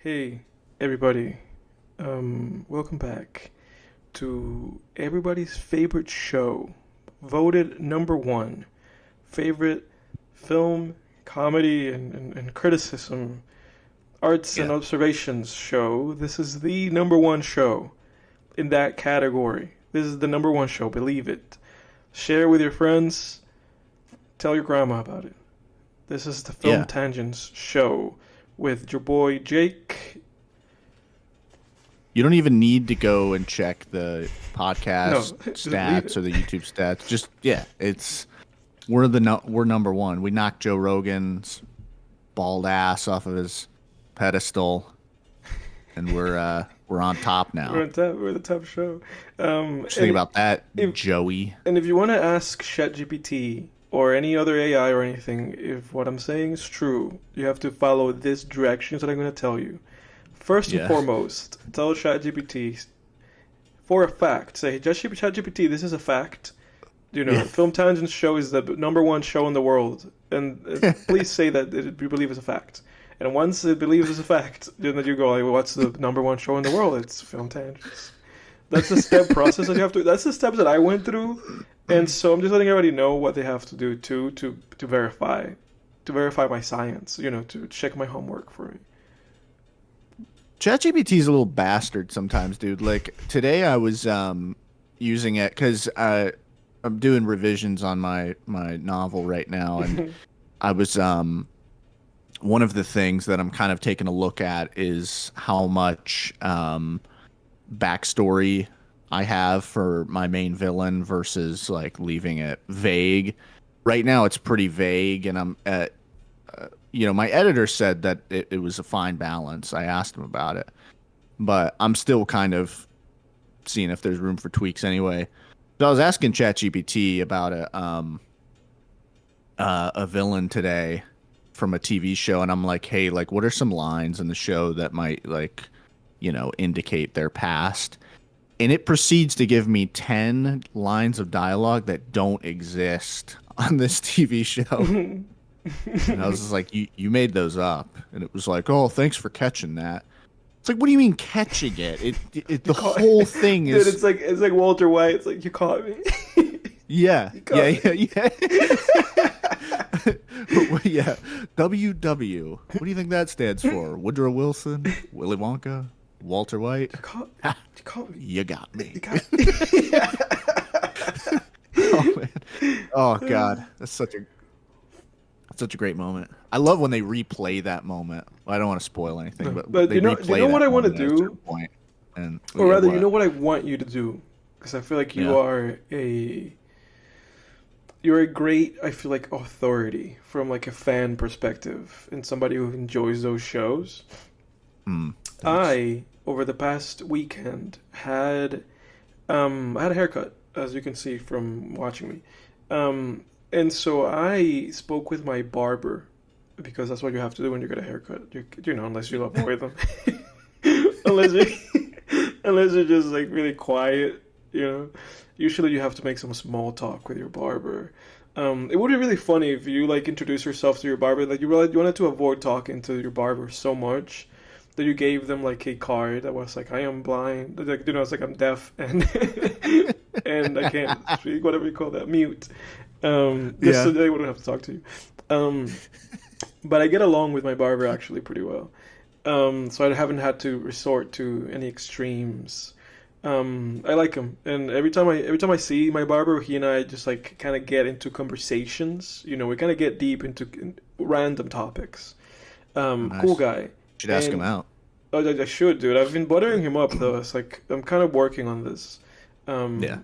Hey, everybody. Welcome back to everybody's favorite show, voted number one favorite film, comedy, and criticism, arts and Yeah. observations show. This is the number one show in that category. This is the number one show, believe it. Share with your friends, tell your grandma about it. This is the Film Yeah. Tangents show with your boy Jake. You don't even need to go and check the No, podcast just leave stats it. or the YouTube stats. Just yeah, it's we're number one. We knocked Joe Rogan's bald ass off of his pedestal, and we're on top We're now. on top. We're the top show. What you think And about that, if Joey? and if you want to ask ChatGPT or any other AI or anything, if what I'm saying is true, you have to follow this directions that I'm going to tell you. First and Yeah. foremost, tell ChatGPT for a fact. Say, just ChatGPT, this is a fact. Yeah. Film Tangents show is the number one show in the world, and please say that you believe it's a fact. And once it believes it's a fact, then you go, like, what's the number one show in the world? It's Film Tangents. That's the step process that you have to. That's the steps that I went through, and so I'm just letting everybody know what they have to do to verify my science. To check my homework for me. ChatGPT's a little bastard sometimes, dude. Like today, I was using it because I'm doing revisions on my novel right now, and I was one of the things that I'm kind of taking a look at is how much backstory I have for my main villain versus like leaving it vague. Right now, it's pretty vague, and I'm at my editor said that it was a fine balance. I asked him about it, but I'm still kind of seeing if there's room for tweaks anyway. So I was asking ChatGPT about a villain today from a TV show, and I'm like, hey, like, what are some lines in the show that might like, indicate their past? And it proceeds to give me 10 lines of dialogue that don't exist on this TV show. And I was just like, you made those up. And it was like, oh, thanks for catching that. It's like, what do you mean catching it? The Caught- whole thing Dude, is, it's like Walter White. It's like you caught me. yeah, You yeah, caught me. yeah, yeah. Yeah. WW. What do you think that stands for? Woodrow Wilson, Willy Wonka, Walter White. You caught, Ha, you caught me. you got You me. got me. Oh man. Oh god. That's such a great moment. I love when they replay that moment. Well, I don't want to spoil anything, No, but but they you know replay what I that want to moment at a certain do, point. And or yeah, rather, you know what? what I want you to do, because I feel like Yeah. you're a great, I feel like, authority from like a fan perspective and somebody who enjoys those shows. Thanks. Over the past weekend I had a haircut, as you can see from watching me. And so I spoke with my barber because that's what you have to do when you get a haircut. Unless you avoid them, unless unless you're just like really quiet, you know. Usually you have to make some small talk with your barber. It would be really funny if you like introduce yourself to your barber. Like you wanted to avoid talking to your barber so much that you gave them like a card that was like I am blind, like it's like I'm deaf and and I can't speak, whatever you call that, mute. Just so Yeah. they wouldn't have to talk to you. Um, but I get along with my barber actually pretty well. So I haven't had to resort to any extremes. I like him, and every time I see my barber, he and I just like kind of get into conversations. We kind of get deep into random topics. Oh, Cool nice. guy, Should ask him and out. I should, dude. I've been buttering him up though. It's like I'm kind of working on this. Yeah.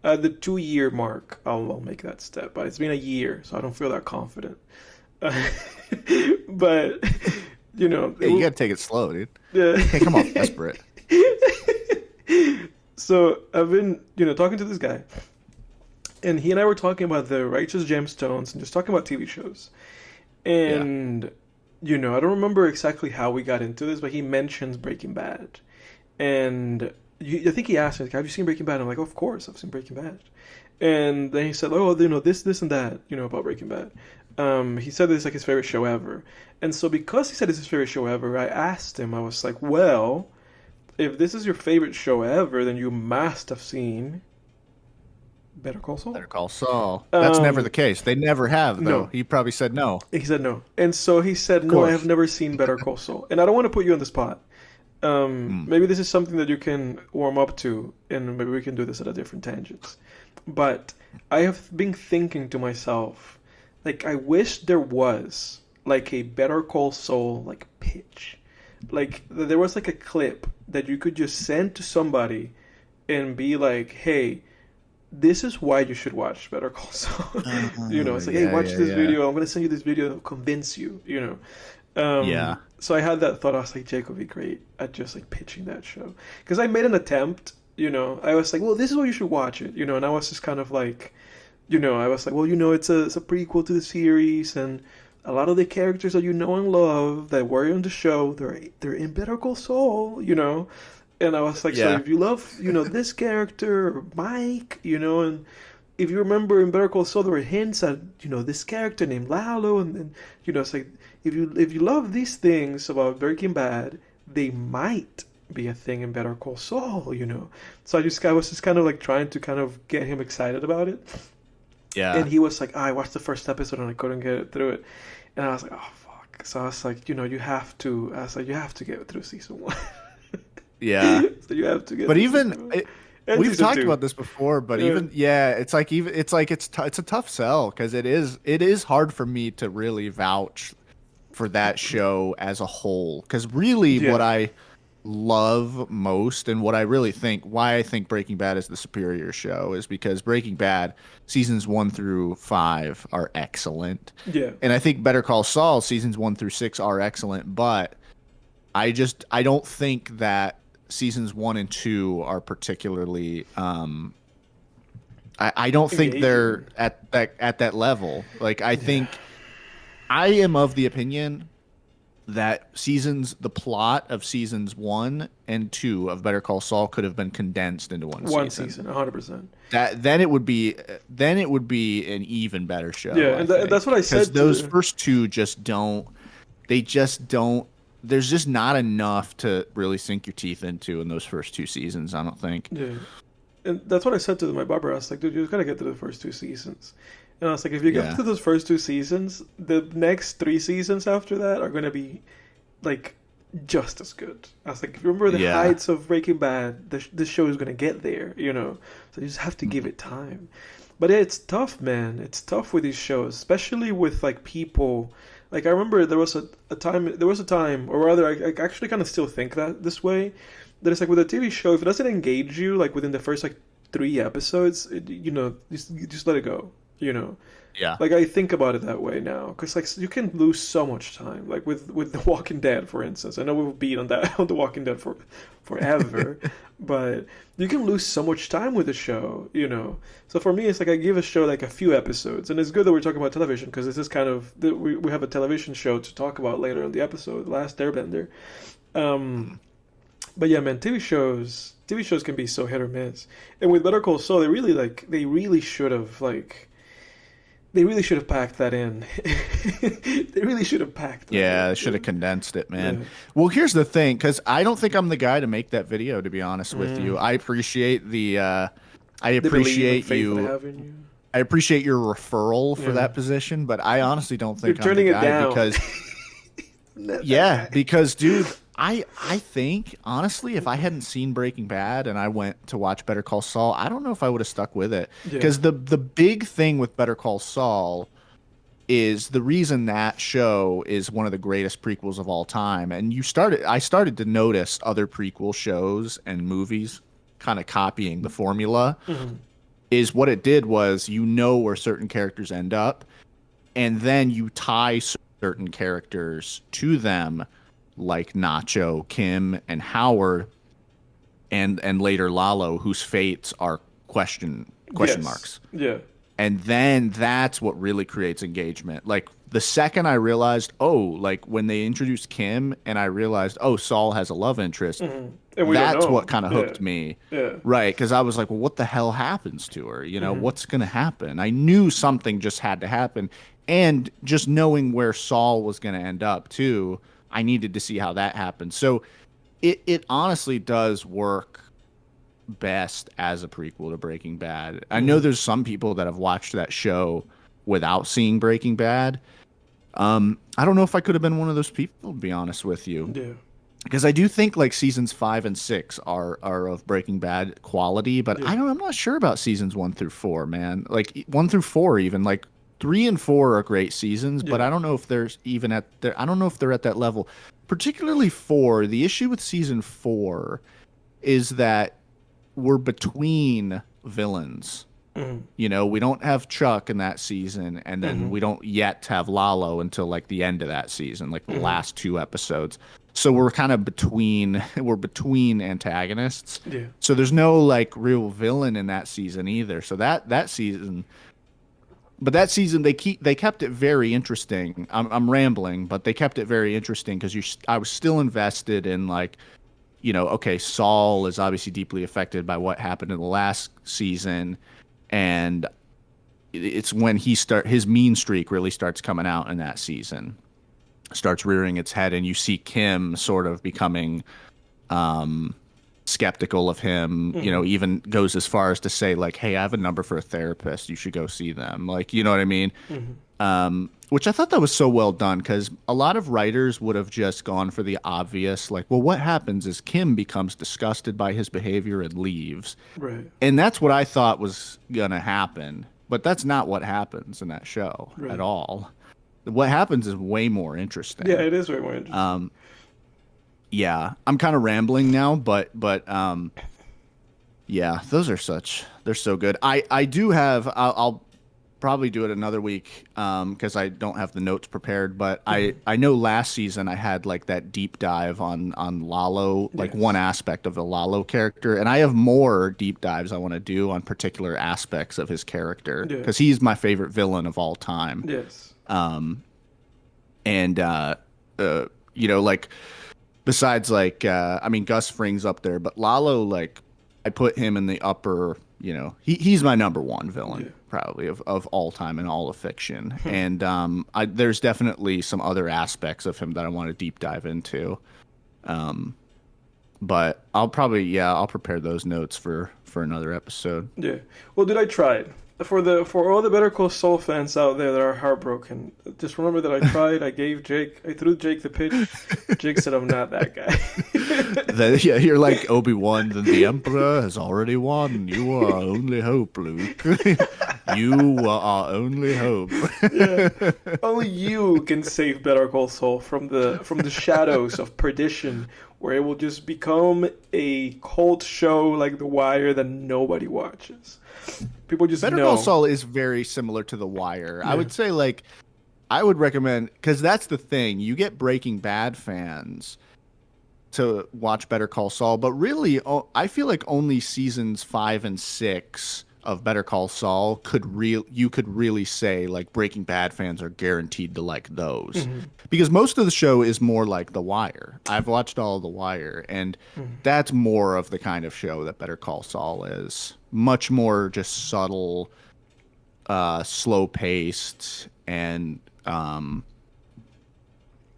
At the 2 year mark, I'll make that step. But it's been a year, so I don't feel that confident. But Yeah, you gotta take it slow, dude. yeah. Can't come off desperate. So I've been, talking to this guy, and he and I were talking about the Righteous Gemstones and just talking about TV shows. Yeah. And I don't remember exactly how we got into this, but he mentions Breaking Bad, and I think he asked me, like, "Have you seen Breaking Bad?" I'm like, "Of course, I've seen Breaking Bad." And then he said, "Oh, this, and that, about Breaking Bad." He said this is like his favorite show ever. And so because he said it's his favorite show ever, I asked him, I was like, well, if this is your favorite show ever, then you must have seen Better Call Saul. Better Call Saul. That's never the Um, case. They never have, though. no. He probably said no. He said no. And so he said, Of no, I have course. never seen Better Call Saul. And I don't want to put you on the spot. Mm. Maybe this is something that you can warm up to, and maybe we can do this at a different tangents. But I have been thinking to myself, like, I wish there was like a Better Call Saul like pitch, like there was like a clip that you could just send to somebody and be like, hey, this is why you should watch Better Call Saul. It's like, hey, Yeah, watch yeah, this yeah. video. I'm gonna send you this video that'll convince you. Yeah. So I had that thought. I was like, Jake would be great at just like pitching that show because I made an attempt. I was like, well, this is why you should watch it. And I was just kind of like, I was like, well, it's a prequel to the series, and a lot of the characters that you know and love that were on the show, they're in Better Call Saul. And I was like, so Yeah. if you love, this character, Mike, and if you remember in Better Call Saul, there were hints at, this character named Lalo, and it's like if you love these things about Breaking Bad, they might be a thing in Better Call Saul. So I was just kind of like trying to kind of get him excited about it, Yeah. and he was like, I watched the first episode and I couldn't get it through it, and I was like, oh fuck. So I was like, you have to. I was like, you have to get through season one. Yeah. So you have to get. But through even season one. And we've season talked two. about this before, but Yeah. even yeah, it's a tough sell because it is hard for me to really vouch for that show as a whole because really what Yeah. I love most and what I really think why I think Breaking Bad is the superior show is because Breaking Bad seasons 1 through 5 are excellent. Yeah. And I think Better Call Saul seasons 1 through 6 are excellent, but I don't think that seasons 1 and 2 are particularly I don't think they're Engaging. at that level. Like I think I am of the opinion that the plot of seasons 1 and 2 of Better Call Saul could have been condensed into one One season. season, 100%. Then it would be an even better show. Yeah, I and think. that's what I Because said. those first two they just don't. There's just not enough to really sink your teeth into in those first two seasons. I don't think. Yeah, and that's what I said to my barber. I was like, dude, you just gotta get to the first two seasons. And I was like, if you get Yeah. to those first two seasons, the next three seasons after that are gonna be like just as good. I was like, if you remember the Yeah. heights of Breaking Bad, this show is gonna get there. So you just have to give it time. But yeah, it's tough, man. It's tough with these shows, especially with like people. Like I remember there was a time, or rather, I actually kind of still think that this way. That it's like with a TV show, if it doesn't engage you like within the first like three episodes, just let it go. Yeah. Like I think about it that way now, because like you can lose so much time. Like with The Walking Dead, for instance. I know we've beat on that on The Walking Dead for forever, but you can lose so much time with a show. So for me, it's like I give a show like a few episodes, and it's good that we're talking about television because this is kind of we have a television show to talk about later in the episode, Last Airbender. But yeah, man, TV shows can be so hit or miss, and with Better Call Saul, they really should have packed that in. They really should have packed that Yeah, in. I should have condensed it, man. Yeah. Well, here's the thing, because I don't think I'm the guy to make that video, to be honest with you. I appreciate They believe in faith that I have in you. I appreciate your referral for Yeah. that position, but I honestly don't You're think I'm the turning it guy down. because yeah, because dude, I think honestly, if I hadn't seen Breaking Bad and I went to watch Better Call Saul, I don't know if I would have stuck with it. Yeah. Because the big thing with Better Call Saul is the reason that show is one of the greatest prequels of all time. And I started to notice other prequel shows and movies kind of copying the formula. Mm-hmm. Is what it did was where certain characters end up, and then you tie certain characters to them, like Nacho, Kim, and Howard, and later Lalo, whose fates are question Yes. marks. Yeah. And then that's what really creates engagement. Like the second I realized, oh, like when they introduced Kim and I realized, oh, Saul has a love interest, And we don't that's know. what kind of Yeah. hooked me. Yeah. Right. Because I was like, well, what the hell happens to her? Hmm. What's going to happen? I knew something just had to happen. And just knowing where Saul was going to end up, too, I needed to see how that happened. So it honestly does work best as a prequel to Breaking Bad. I know there's some people that have watched that show without seeing Breaking Bad. I don't know if I could have been one of those people, to be honest with you, Yeah. because I do think like seasons 5 and 6 are of Breaking Bad quality, but Yeah. I'm not sure about seasons 1 through 4, man. Like 1 through 4, even like 3 and 4 are great seasons, but Yeah. I don't know if there's even at there. I don't know if they're at that level. Particularly 4. The issue with season 4 is that we're between villains. Hmm. We don't have Chuck in that season, and then we don't yet have Lalo until like the end of that season, like the last 2 episodes. So we're kind of between we're between antagonists. Yeah. So there's no like real villain in that season either. So that season, but that season they kept it very interesting. I'm rambling, but they kept it very interesting because I was still invested in like, okay, Saul is obviously deeply affected by what happened in the last season, and it's when his mean streak really starts coming out in that season, starts rearing its head, and you see Kim sort of becoming skeptical of him, even goes as far as to say like, hey, I have a number for a therapist, you should go see them, like, you know what I mean? Which I thought that was so well done, because a lot of writers would have just gone for the obvious, like, well, what happens is Kim becomes disgusted by his behavior and leaves. Right. And that's what I thought was going to happen. But that's not what happens in that show Right. at all. What happens is way more interesting. Yeah, it is way more interesting. Yeah, I'm kind of rambling now, but yeah, they're so good. I do have, I'll probably do it another week because I don't have the notes prepared, but I know last season I had like that deep dive on Lalo, like Yes. one aspect of the Lalo character, and I have more deep dives I want to do on particular aspects of his character Yeah. because he's my favorite villain of all time. Yes. And like besides like I mean Gus Fring's up there, but Lalo, like I put him in the upper, he's my number one villain. Yeah. Probably of all time in all of fiction. And there's definitely some other aspects of him that I want to deep dive into. But I'll prepare those notes for another episode. Yeah. Well, dude, I tried. For all the Better Call Saul fans out there that are heartbroken, just remember that I tried. I threw Jake the pitch. Jake said, "I'm not that guy." You're like Obi-Wan, then the Emperor has already won. You are our only hope, Luke. You are our only hope. Yeah. Only you can save Better Call Saul from the shadows of perdition, where it will just become a cult show like The Wire that nobody watches. People just Better know. Call Saul is very similar to The Wire. Yeah. I would say, like, I would recommend, because that's the thing. You get Breaking Bad fans to watch Better Call Saul, but really, I feel like only seasons 5 and 6 of Better Call Saul you could really say, like, Breaking Bad fans are guaranteed to like those. Because most of the show is more like The Wire. I've watched all of The Wire, and that's more of the kind of show that Better Call Saul is. Much more just subtle, slow-paced, and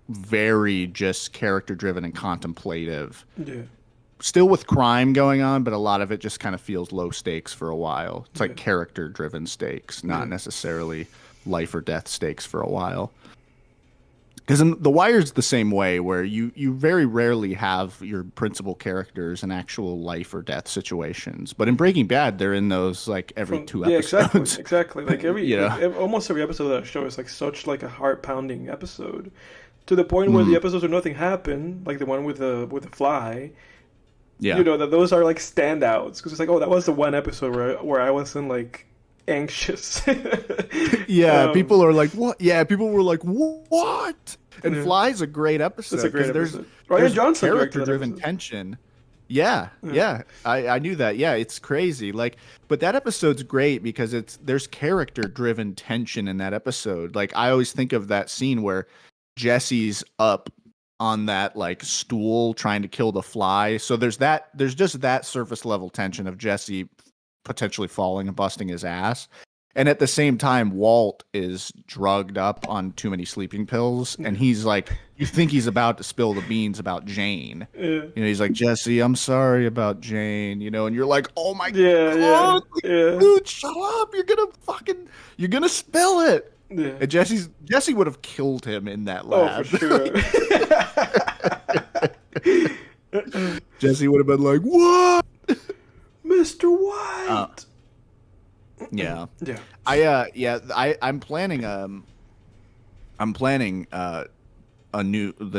very just character-driven and contemplative. Yeah. Still with crime going on, but a lot of it just kind of feels low stakes for a while. It's like Yeah. character-driven stakes, not necessarily life or death stakes for a while. Because The Wire's the same way, where you very rarely have your principal characters in actual life or death situations. But in Breaking Bad, they're in those like every 2 Yeah, episodes. exactly. Like Yeah. almost every episode of that show is like such like a heart-pounding episode, to the point where the episodes where nothing happened, like the one with the fly. Yeah. You know that those are like standouts because it's like, oh, that was the one episode where I wasn't like anxious. Yeah, people are like, what? Yeah, people were like, what? And Yeah. Fly's a great episode. It's a great 'cause episode. Ryan There's Johnson directed that character-driven episode. tension. Yeah. I knew that. Yeah, it's crazy. Like, but that episode's great because there's character driven tension in that episode. Like, I always think of that scene where Jesse's up on that like stool trying to kill the fly. So there's just that surface level tension of Jesse potentially falling and busting his ass. And at the same time, Walt is drugged up on too many sleeping pills, and he's like, you think he's about to spill the beans about Jane. Yeah. He's like, Jesse, I'm sorry about Jane, and you're like, oh my Yeah, yeah, God, like, yeah, dude, shut up. You're gonna spill it. yeah. And Jesse would have killed him in that Oh, for lab. sure. Jesse would have been like, what? Mr. White. Yeah. Yeah. I'm planning the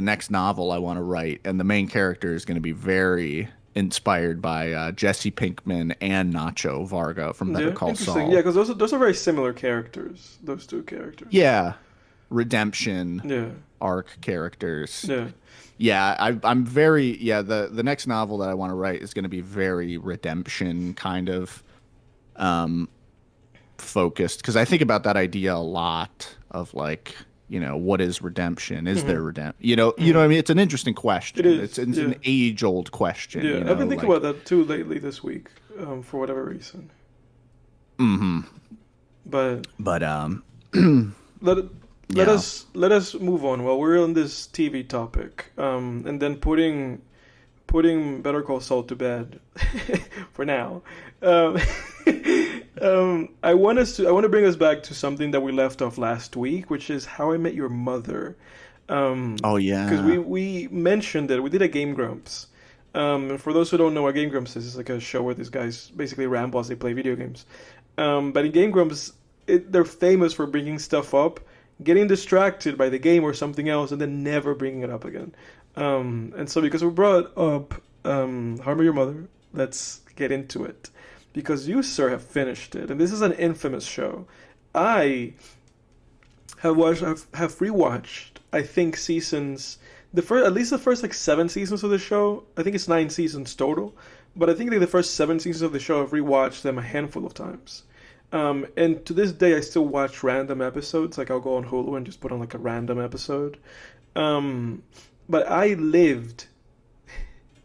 next novel I want to write, and the main character is going to be very inspired by Jesse Pinkman and Nacho Varga from Better Call Interesting. Saul. Yeah, because those are very similar characters. Those two characters. Yeah, redemption Yeah. arc characters. Yeah. Yeah, I'm very the next novel that I want to write is going to be very redemption kind of focused, because I think about that idea a lot of like, what is redemption? Is there redemption? You know what I mean? It's an interesting question. It is. It's an age-old question. Yeah, I've been thinking about that too lately this week, for whatever reason. Mm-hmm. But yeah. let us move on while we're on this TV topic, and then putting Better Call Saul to bed for now. I want to bring us back to something that we left off last week, which is How I Met Your Mother. Oh yeah, because we mentioned it. We did a Game Grumps. And for those who don't know what Game Grumps is, it's like a show where these guys basically ramble as they play video games. But in Game Grumps, they're famous for bringing stuff up, getting distracted by the game or something else, and then never bringing it up again. And so because we brought up How I Met Your Mother, let's get into it. Because you, sir, have finished it, and this is an infamous show. I have rewatched, I think, at least the first like 7 seasons of the show. I think it's 9 seasons total, but I think like the first 7 seasons of the show, I've rewatched them a handful of times. And to this day, I still watch random episodes. Like I'll go on Hulu and just put on like a random episode. But I lived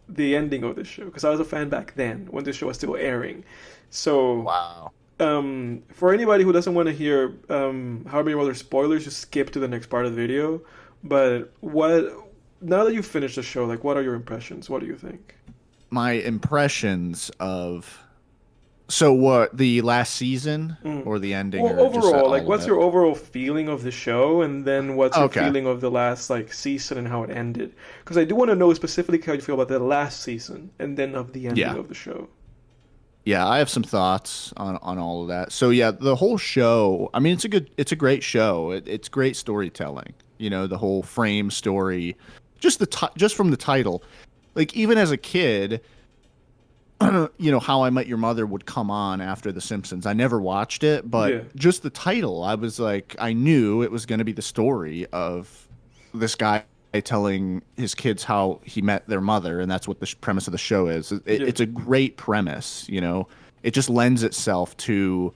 the ending of this show because I was a fan back then when this show was still airing. So wow. For anybody who doesn't want to hear how many other spoilers, just skip to the next part of the video. But now that you've finished the show, like, what are your impressions? What do you think? My impressions of the last season or the ending? Well, or just overall, like, what's your overall feeling of the show, and then what's your feeling of the last like season and how it ended? Because I do want to know specifically how you feel about the last season and then of the ending of the show. Yeah, I have some thoughts on all of that. So yeah, the whole show, I mean, it's a great show. It's great storytelling. The whole frame story, just from the title. Like, even as a kid, How I Met Your Mother would come on after The Simpsons. I never watched it, but just the title, I was like, I knew it was going to be the story of this guy telling his kids how he met their mother, and that's what the premise of the show is. It's a great premise, It just lends itself to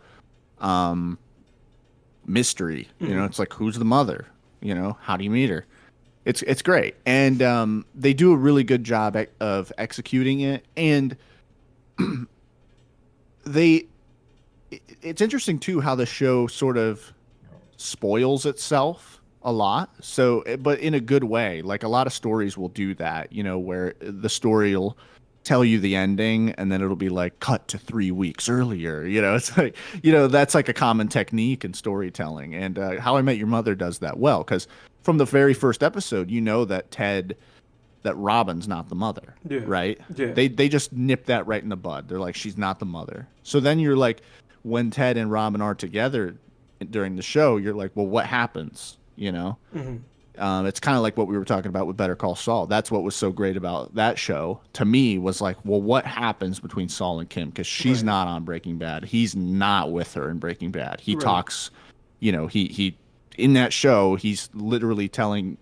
mystery. It's like, who's the mother? How do you meet her? It's great, and they do a really good job of executing it, and it's interesting too how the show sort of spoils itself a lot. So, but in a good way. Like, a lot of stories will do that, where the story will tell you the ending and then it'll be like cut to 3 weeks earlier. It's like, that's like a common technique in storytelling. And How I Met Your Mother does that well, because from the very first episode, that Robin's not the mother, right? Yeah. They just nip that right in the bud. They're like, she's not the mother. So then you're like, when Ted and Robin are together during the show, you're like, well, what happens? Mm-hmm. It's kind of like what we were talking about with Better Call Saul. That's what was so great about that show to me, was like, well, what happens between Saul and Kim? Because she's not on Breaking Bad. He's not with her in Breaking Bad. He talks, he in that show, he's literally telling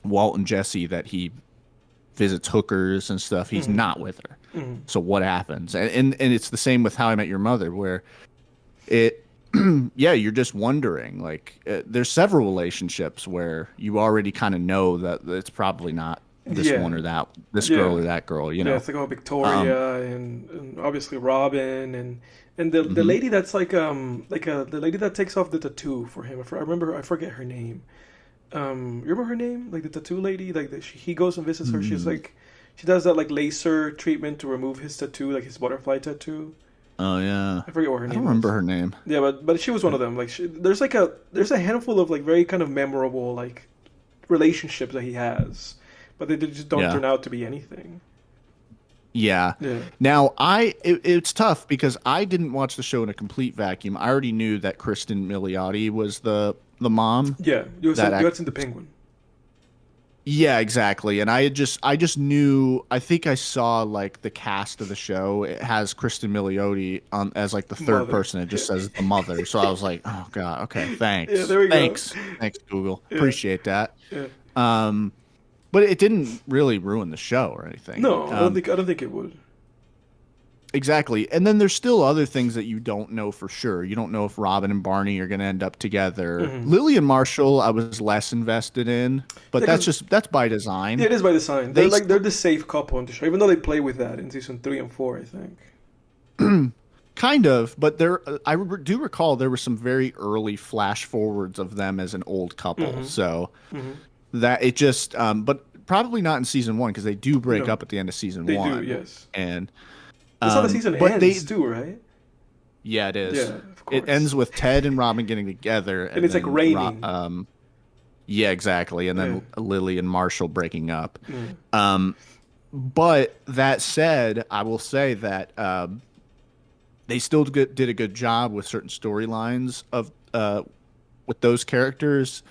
Walt and Jesse that he visits hookers and stuff, he's Mm-hmm. not with her. Mm-hmm. So what happens? And it's the same with How I Met Your Mother, where it yeah, you're just wondering, like, there's several relationships where you already kind of know that it's probably not this Yeah. one or that, this Yeah. girl or that girl, you Yeah, know. it's like oh Um, Victoria and obviously Robin and the mhm. lady that's like the lady that takes off the tattoo for him. I remember I forget her name. You remember her name? Like the tattoo lady. Like he goes and visits her. She's Mm. like she does that like laser treatment to remove his tattoo, like his butterfly tattoo. Oh yeah, I forget what her I don't name remember is. her name. Yeah, but she was one of them. Like there's a handful of like very kind of memorable like relationships that he has, but they just don't Yeah. turn out to be anything. Yeah. Yeah. Now, it's tough because I didn't watch the show in a complete vacuum. I already knew that Kristen Milioti was the mom. Yeah, That you act had seen the Penguin. Yeah, exactly. And I just knew, I think I saw like the cast of the show. It has Kristen Milioti on as like the third Mother. person. It just says the mother. So I was like, "Oh God, okay, Yeah, thanks. there we go. Thanks Google. Yeah, Appreciate that." yeah. Um but it didn't really ruin the show or anything. No, I don't think it would. Exactly. And then there's still other things that you don't know for sure. You don't know if Robin and Barney are going to end up together. Hmm. Lily and Marshall, I was less invested in, but Yeah, because that's by yeah, design. it is by design. They They're the safe couple in the show, even though they play with that in season 3 and 4, I think. kind of, but do recall there were some very early flash forwards of them as an old couple. Hmm. So Hmm. that it just, but probably not in season one because they do break No, up at the end of season they do. one. Yes, And, that's how the season but ends too, right? yeah, it is. Yeah, of It course. ends with Ted and Robin getting together, And and it's like then raining. yeah, exactly, and Yeah, then Lily and Marshall breaking up. yeah. Um, but that said, I will say that they still did a good job with certain storylines of with those characters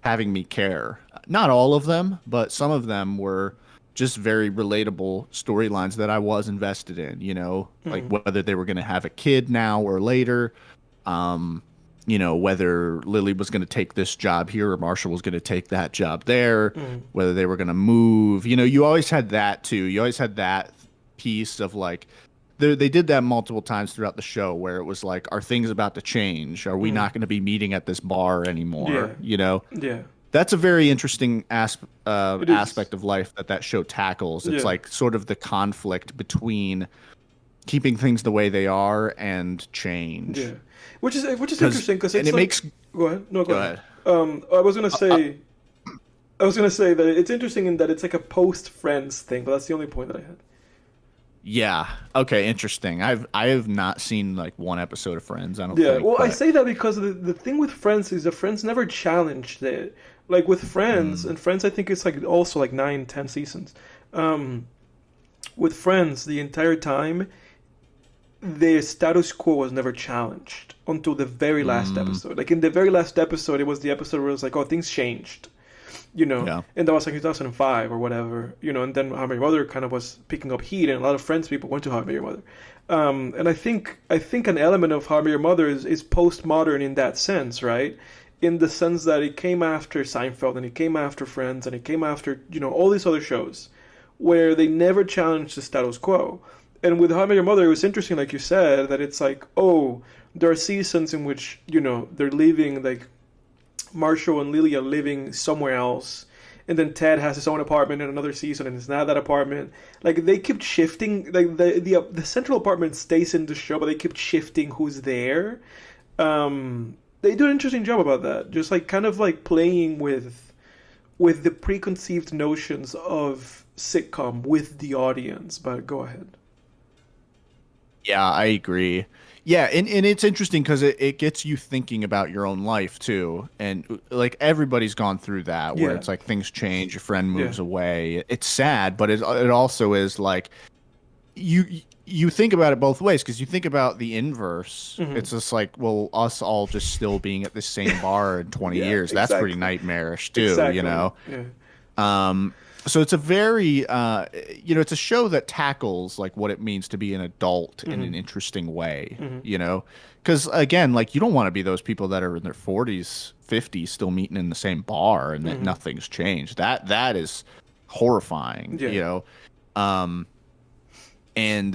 having me care. Not all of them, but some of them were just very relatable storylines that I was invested in, you know, like Hmm. whether they were going to have a kid now or later, um, you know, whether Lily was going to take this job here or Marshall was going to take that job there, Hmm. whether they were going to move. You know, you always had that too. You always had that piece of like, they did that multiple times throughout the show where it was like, are things about to change? Are we Hmm. not going to be meeting at this bar Yeah, anymore? You know, yeah. that's a very interesting It is. aspect of life that show tackles. It's Yeah, like sort of the conflict between keeping things the way they are and change. yeah. Which is Because interesting because and it's it like. makes Go ahead. No, go go ahead. ahead. I was gonna Uh, say. I was gonna say that it's interesting in that it's like a post Friends thing, but that's the only point that I had. yeah. Okay. Interesting. I have not seen like one episode of Friends. I don't Yeah, think, well, I but say that because the thing with Friends is that Friends never challenged it. Like with Friends, mm, and Friends, I think it's like also like 9, 10 seasons. Um, with Friends, the entire time, the status quo was never challenged until the very last mm, episode. Like in the very last episode, it was the episode where it was like, oh, things changed, yeah. and that was like 2005 or whatever, and then How I Met Your Mother kind of was picking up heat, and a lot of Friends people went to How I Met Your Mother. And I think an element of How I Met Your Mother is postmodern in that sense, right? In the sense that it came after Seinfeld and it came after Friends and it came after all these other shows where they never challenged the status quo. And with How I Met Your Mother, it was interesting, like you said, that it's like, oh, there are seasons in which they're leaving, like Marshall and Lily are living somewhere else, and then Ted has his own apartment in another season, and it's not that apartment. Like they kept shifting. Like the central apartment stays in the show, but they kept shifting who's there. They do an interesting job about that, just like kind of like playing with the preconceived notions of sitcom with the audience. But go ahead. Yeah, I agree. Yeah, and it's interesting because it gets you thinking about your own life too. And like everybody's gone through that where Yeah, it's like things change, your friend yeah, moves away. It's sad, but it also is like you you think about it both ways because you think about the inverse. hmm It's just like, well, us all just still being at the same bar in 20 yeah, years. That's pretty exactly, nightmarish too, you exactly. know. Yeah, Um, so it's a very, it's a show that tackles like what it means to be an adult in hmm an interesting way, hmm you know? Because again, like you don't want to be those people that are in their 40s, 50s, still meeting in the same bar and that hmm nothing's changed. That is horrifying, Yeah. you know. Um, and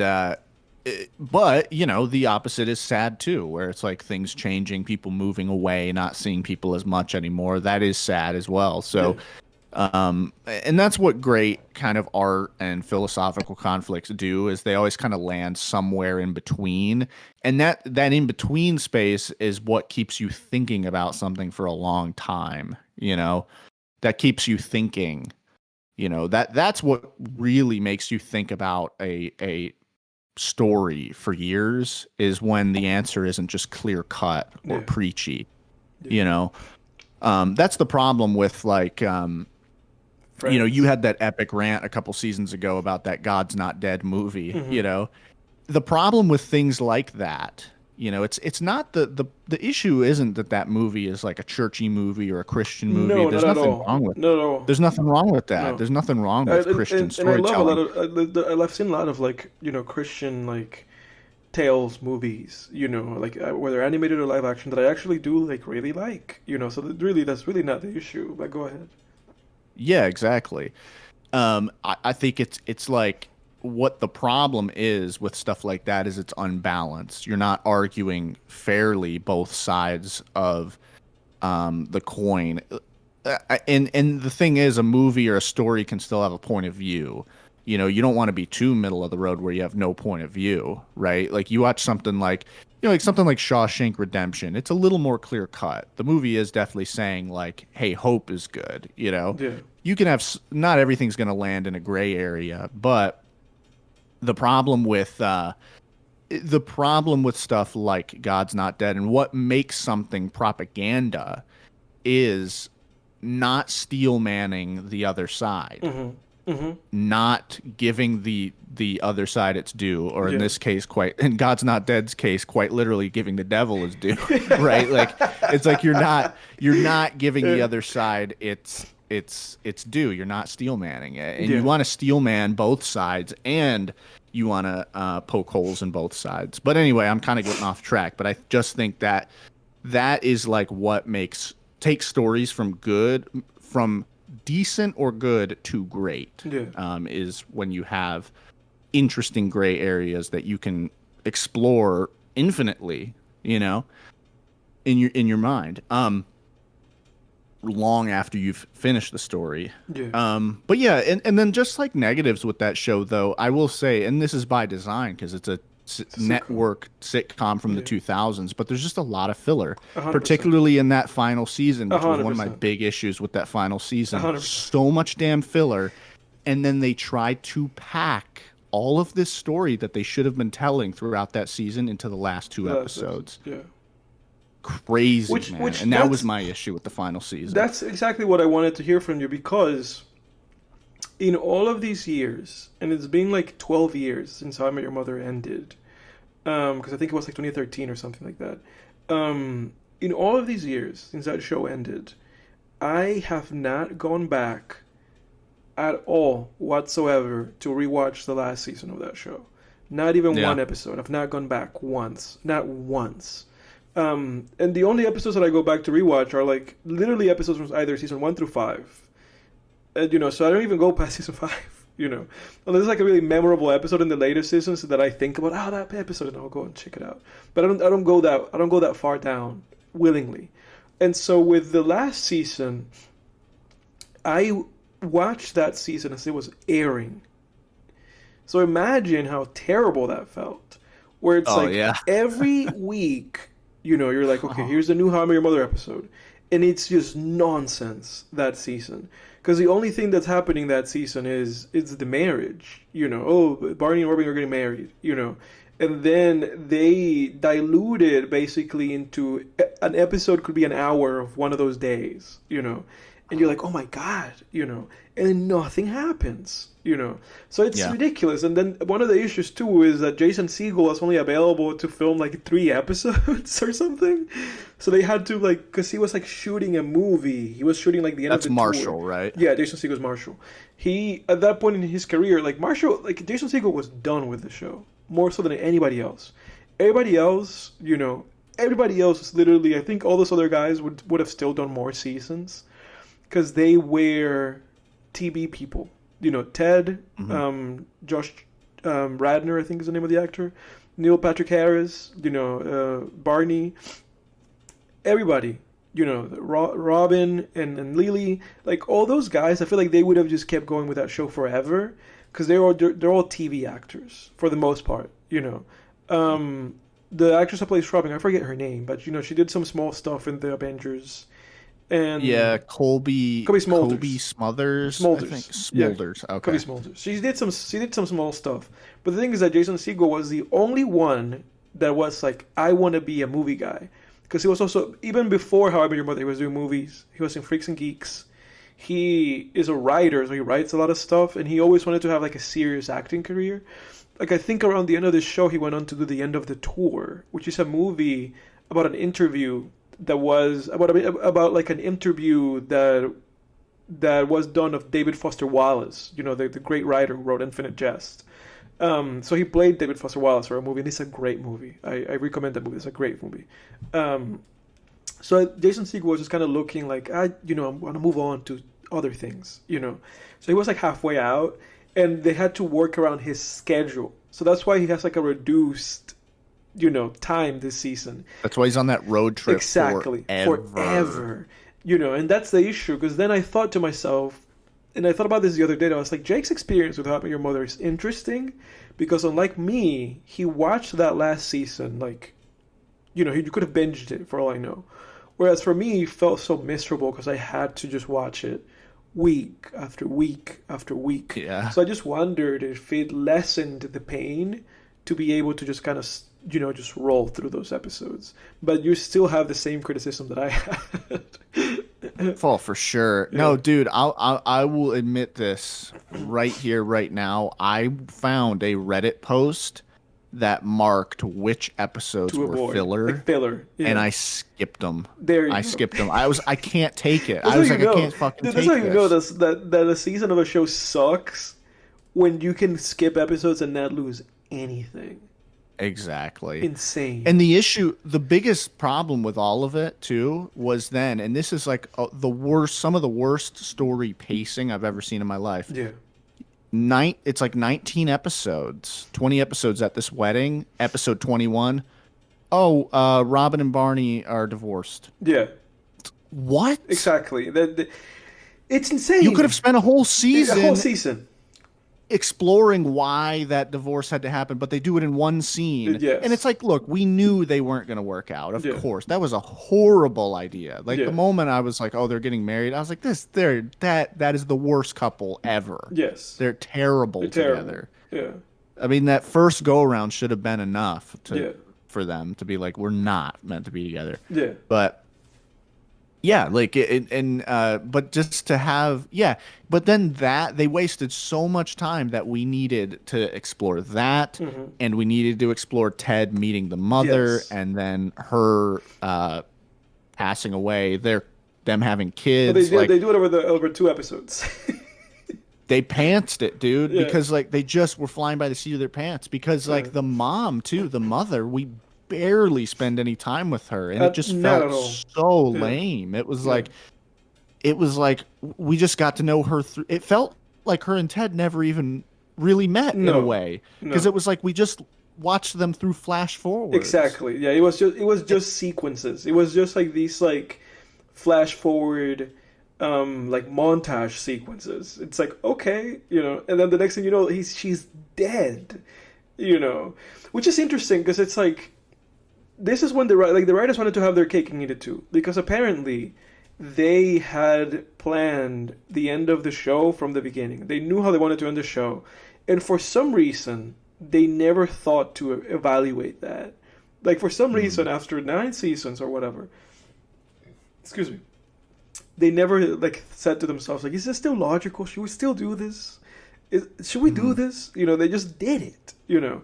but you know, the opposite is sad too, where it's like things changing, people moving away, not seeing people as much anymore. That is sad as well. Yeah. So and that's what great kind of art and philosophical conflicts do, is they always kind of land somewhere in between. And that in between space is what keeps you thinking about something for a long time, you know, that keeps you thinking, you know, that's what really makes you think about a story for years, is when the answer isn't just clear cut or Yeah. preachy, Yeah. you know. That's the problem with like you know, you Friends. had that epic rant a couple seasons ago about that God's Not Dead movie, you Mm-hmm. know. The problem with things like that, you know, it's not the issue isn't that movie is like a churchy movie or a Christian movie. No, There's not at nothing all. wrong with Not at all. There's nothing wrong with that. No. There's nothing wrong I, with and, Christian and I love a lot storytelling. of I've seen a lot of like Christian like tales movies, like whether animated or live action, that I actually do like really like, so that's really not the issue. But go ahead. Yeah, exactly. I think it's like what the problem is with stuff like that is it's unbalanced. You're not arguing fairly both sides of the coin. And the thing is, a movie or a story can still have a point of view. You know, you don't want to be too middle of the road where you have no point of view, right? Like you watch something like, like something like Shawshank Redemption. It's a little more clear cut. The movie is definitely saying like, hey, hope is good, Yeah. You can have not everything's going to land in a gray area, but the problem with stuff like God's Not Dead and what makes something propaganda is not steel manning the other side, not giving the other side its due, or in Yeah. this case, in God's Not Dead's case, quite literally giving the devil his due, right? Like it's like you're not giving the other side its due. You're not steel manning it, and Yeah. you want to steel man both sides, and you want to poke holes in both sides. But anyway, I'm kind of getting off track. But I just think that is like what takes stories from decent or good to great. Yeah. Is when you have interesting gray areas that you can explore infinitely, in your mind. Long after you've finished the story. Yeah. But yeah, and then just like negatives with that show, though, I will say, and this is by design because it's a network sitcom from the 2000s, but there's just a lot of filler, 100%. particularly in that final season, which was one of my 100%. big issues with that final season. 100%. So much damn filler, and then they tried to pack all of this story that they should have been telling throughout that season into the last two episodes. Yeah. Crazy, man. And that was my issue with the final season. That's exactly what I wanted to hear from you, because in all of these years, and it's been like 12 years since How I Met Your Mother ended, because I think it was like 2013 or something like that. In all of these years since that show ended, I have not gone back at all whatsoever to rewatch the last season of that show. Not even one episode. I've not gone back once. Not once. And the only episodes that I go back to rewatch are like literally episodes from either season 1 through 5. And, so I don't even go past season 5, Unless there's like a really memorable episode in the later seasons that I think about, that episode, and I'll go and check it out. But I don't go that far down willingly. And so with the last season, I watched that season as it was airing. So imagine how terrible that felt. Where it's every week, you're like, okay, here's the new How I Met Your Mother episode. And it's just nonsense that season. Because the only thing that's happening that season is it's the marriage. Barney and Robin are getting married, And then they diluted basically into an episode could be an hour of one of those days, And you're like, oh my God, and then nothing happens, So it's ridiculous. And then one of the issues too is that Jason Segel was only available to film like 3 episodes or something. So they had to because he was like shooting a movie. He was shooting like the end of the Marshall, tour. Right? Yeah, Jason Segel's Marshall. He, at that point in his career, Jason Segel was done with the show. More so than anybody else. Everybody else, is literally, I think all those other guys would have still done more seasons. Because they were TV people. Ted, Mm-hmm. Josh Radnor, I think is the name of the actor, Neil Patrick Harris, Barney, everybody, Robin and Lily, like all those guys. I feel like they would have just kept going with that show forever because they're all TV actors for the most part. The actress that plays Robin, I forget her name, but she did some small stuff in the Avengers. Yeah, And Colby Kobe Smulders. Smothers, I think. Smulders. Yeah, Smulders. Kobe Okay. Smulders. She did some small stuff. But the thing is that Jason Segel was the only one that was like, I want to be a movie guy. Because he was also, even before How I Met Your Mother, he was doing movies. He was in Freaks and Geeks. He is a writer, so he writes a lot of stuff. And he always wanted to have like a serious acting career. Like I think around the end of the show, he went on to do The End of the Tour, which is a movie about an interview that was about like an interview that was done of David Foster Wallace, the great writer who wrote Infinite Jest. So he played David Foster Wallace for a movie, and it's a great movie. I recommend that movie. It's a great movie. So Jason Segel was just kind of looking like, I want to move on to other things. So he was like halfway out, and they had to work around his schedule. So that's why he has like a reduced time this season. That's why he's on that road trip Exactly. forever. And that's the issue, because then I thought to myself, and I thought about this the other day, and I was like, Jake's experience with How I Met Your Mother is interesting, because unlike me, he watched that last season, like, he could have binged it for all I know. Whereas for me, it felt so miserable because I had to just watch it week after week after week. Yeah. So I just wondered if it lessened the pain to be able to just kind of just roll through those episodes. But you still have the same criticism that I had. Oh, for sure. Yeah. No, dude, I will admit this right here, right now. I found a Reddit post that marked which episodes To were avoid. filler, Like filler. Yeah. and I skipped them. There you I go. skipped them. I can't take it. That's I was how like, you I know. can't fucking Dude, take that's how you know this. that a season of a show sucks when you can skip episodes and not lose anything. Exactly. Insane. And the biggest problem with all of it too was then, and this is like some of the worst story pacing I've ever seen in my life. Yeah. It's like 19 episodes, 20 episodes at this wedding. Episode 21. Oh, Robin and Barney are divorced. Yeah. What? Exactly. It's insane. You could have spent a whole a season whole season. exploring why that divorce had to happen, but they do it in one scene. Yes. And it's like, look, we knew they weren't going to work out. Of Yeah. course. That was a horrible idea. Like Yeah. the moment I was like, oh, they're getting married, I was like, that is the worst couple ever. Yes. They're terrible They're terrible. together. Yeah. I mean, that first go around should have been enough Yeah. for them to be like, we're not meant to be together. Yeah. But yeah, like but just to have, yeah, but then that they wasted so much time that we needed to explore that, Mm-hmm. and we needed to explore Ted meeting the mother, Yes. and then her passing away. Them having But kids. they do it over 2 episodes. They pantsed it, dude, Yeah. because like they just were flying by the seat of their pants. Because like the mom too, the mother, we barely spend any time with her, and it just Not felt at all. so Yeah. lame. It was Yeah. like we just got to know her through. It felt like her and Ted never even really met in a No. way, because No. it was like we just watched them through flash forwards. Exactly. Yeah, it was just sequences. It was just like these like flash forward like montage sequences. It's like, okay, and then the next thing you know, she's dead, which is interesting because it's like this is when the writers wanted to have their cake and eat it too, because apparently they had planned the end of the show from the beginning. They knew how they wanted to end the show, and for some reason they never thought to evaluate that. Like for some reason, after 9 seasons or whatever, excuse me, they never like said to themselves like, is this still logical? Should we still do this? Should we do this? They just did it. Yeah.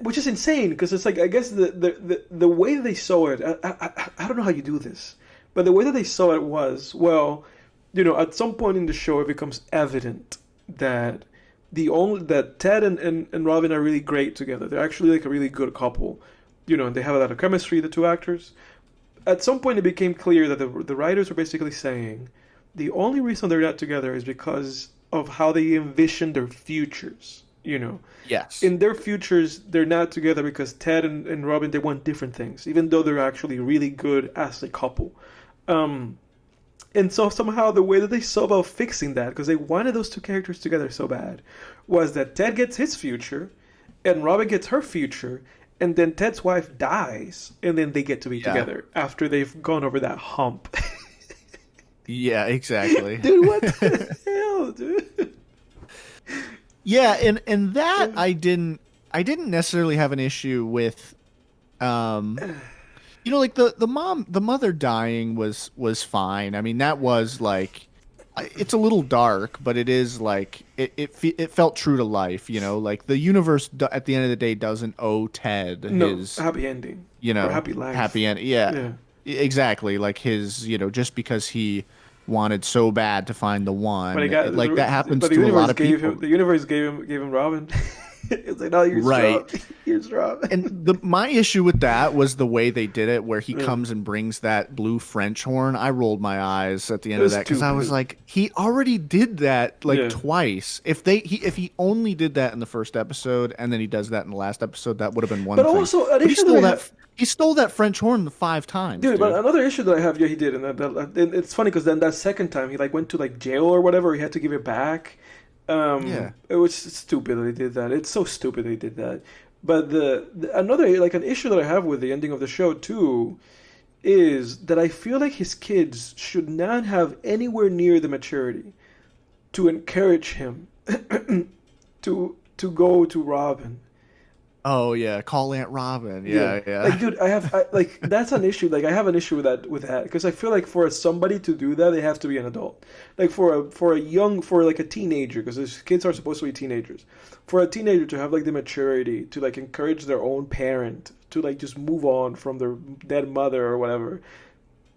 Which is insane, because it's like, I guess the way they saw it, I don't know how you do this, but the way that they saw it was, well, at some point in the show it becomes evident that that Ted and Robin are really great together. They're actually like a really good couple, and they have a lot of chemistry, the 2 actors. At some point it became clear that the writers were basically saying the only reason they're not together is because of how they envision their futures. You know, Yes. in their futures, they're not together because Ted and Robin, they want different things, even though they're actually really good as a couple. Um, and so somehow the way that they saw about fixing that, because they wanted those two characters together so bad, was that Ted gets his future, and Robin gets her future, and then Ted's wife dies, and then they get to be Yeah. together after they've gone over that hump. Yeah, exactly. Dude, what the hell, dude? Yeah, and that I didn't necessarily have an issue with. You know, like the mother dying was fine. I mean, that was like, it's a little dark, but it is like it felt true to life. You know, like the universe at the end of the day doesn't owe Ted No, his, happy ending. you Or know, happy life. happy end. Yeah, Yeah. exactly. Like his, just because he wanted so bad to find the But I one, got, like that happens but the to a lot universe of gave people. him, the universe gave him Robin. It's like, no, you're Right. strong. You're strong. And my issue with that was the way they did it, where he Yeah. comes and brings that blue French horn. I rolled my eyes at the end It of was that because I was stupid. like, he already did that like Yeah. twice. If he only did that in the first episode and then he does that in the last episode, that would have been one But thing. also, an But issue that I have, he stole that French horn 5 times, dude. But dude. another issue that I have, yeah, he did, and it's funny because then that second time he like went to like jail or whatever, he had to give it back. Yeah. It was stupid that they did that. It's so stupid they did that. But the another like an issue that I have with the ending of the show too is that I feel like his kids should not have anywhere near the maturity to encourage him to go to Robin. Oh yeah, call Aunt Robin. Yeah, yeah. Like, dude, like that's an issue. Like, I have an issue with that because I feel like for somebody to do that, they have to be an adult. Like for like a teenager, because kids are supposed to be teenagers. For a teenager to have like the maturity to like encourage their own parent to like just move on from their dead mother or whatever.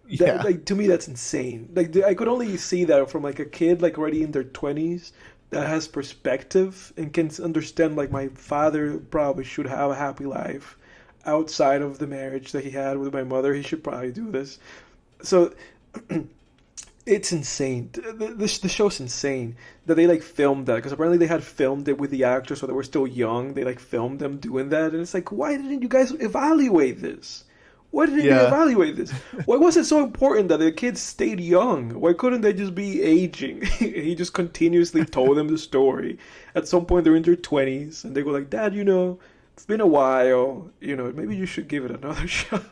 Yeah. Like to me, that's insane. Like I could only see that from like a kid like already in their 20s that has perspective and can understand like my father probably should have a happy life outside of the marriage that he had with my mother. He should probably do this. So it's insane. The show's insane that they like filmed that because apparently they had filmed it with the actors so they were still young. They like filmed them doing that, and it's like, why didn't you guys evaluate this? Why didn't they Yeah. evaluate this? Why was it so important that the kids stayed young? Why couldn't they just be aging? He just continuously told them the story. At some point, they're in their 20s, and they go like, Dad, it's been a while. Maybe you should give it another shot.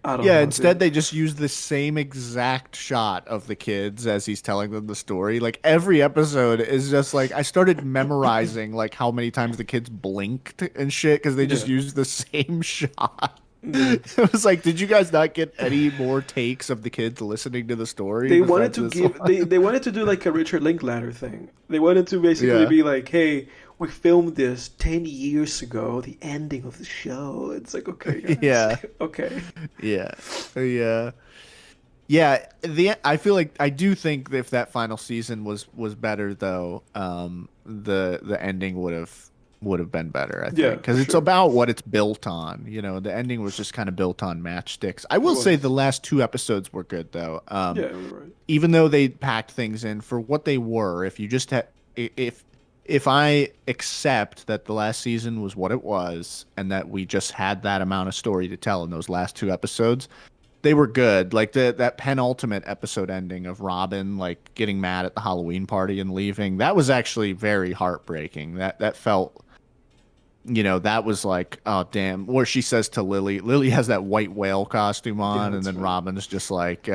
I don't Yeah, know, instead dude. they just use the same exact shot of the kids as he's telling them the story. Like every episode is just like I started memorizing like how many times the kids blinked and shit because they just Yeah. used the same shot. Yeah. It was like, did you guys not get any more takes of the kids listening to the story? They wanted besides to this give one? they wanted to do like a Richard Linklater thing. They wanted to basically Yeah. be like, "Hey, we filmed this 10 years ago, the ending of the show." It's like, "Okay, guys." Yeah. Okay. Yeah. Yeah. Yeah, I feel like I do think that if that final season was better though, the ending would have been better, I Yeah, think, because for it's sure. about what it's built on. The ending was just kind of built on matchsticks. I will It say was. the last 2 episodes were good though. Yeah, you're right. Even though they packed things in for what they were, if you just had if I accept that the last season was what it was and that we just had that amount of story to tell in those last 2 episodes, they were good. Like that penultimate episode ending of Robin like getting mad at the Halloween party and leaving, that was actually very heartbreaking. That felt, that was like, oh damn. Where she says to Lily has that white whale costume Yeah, on, and that's then right. Robin's just like,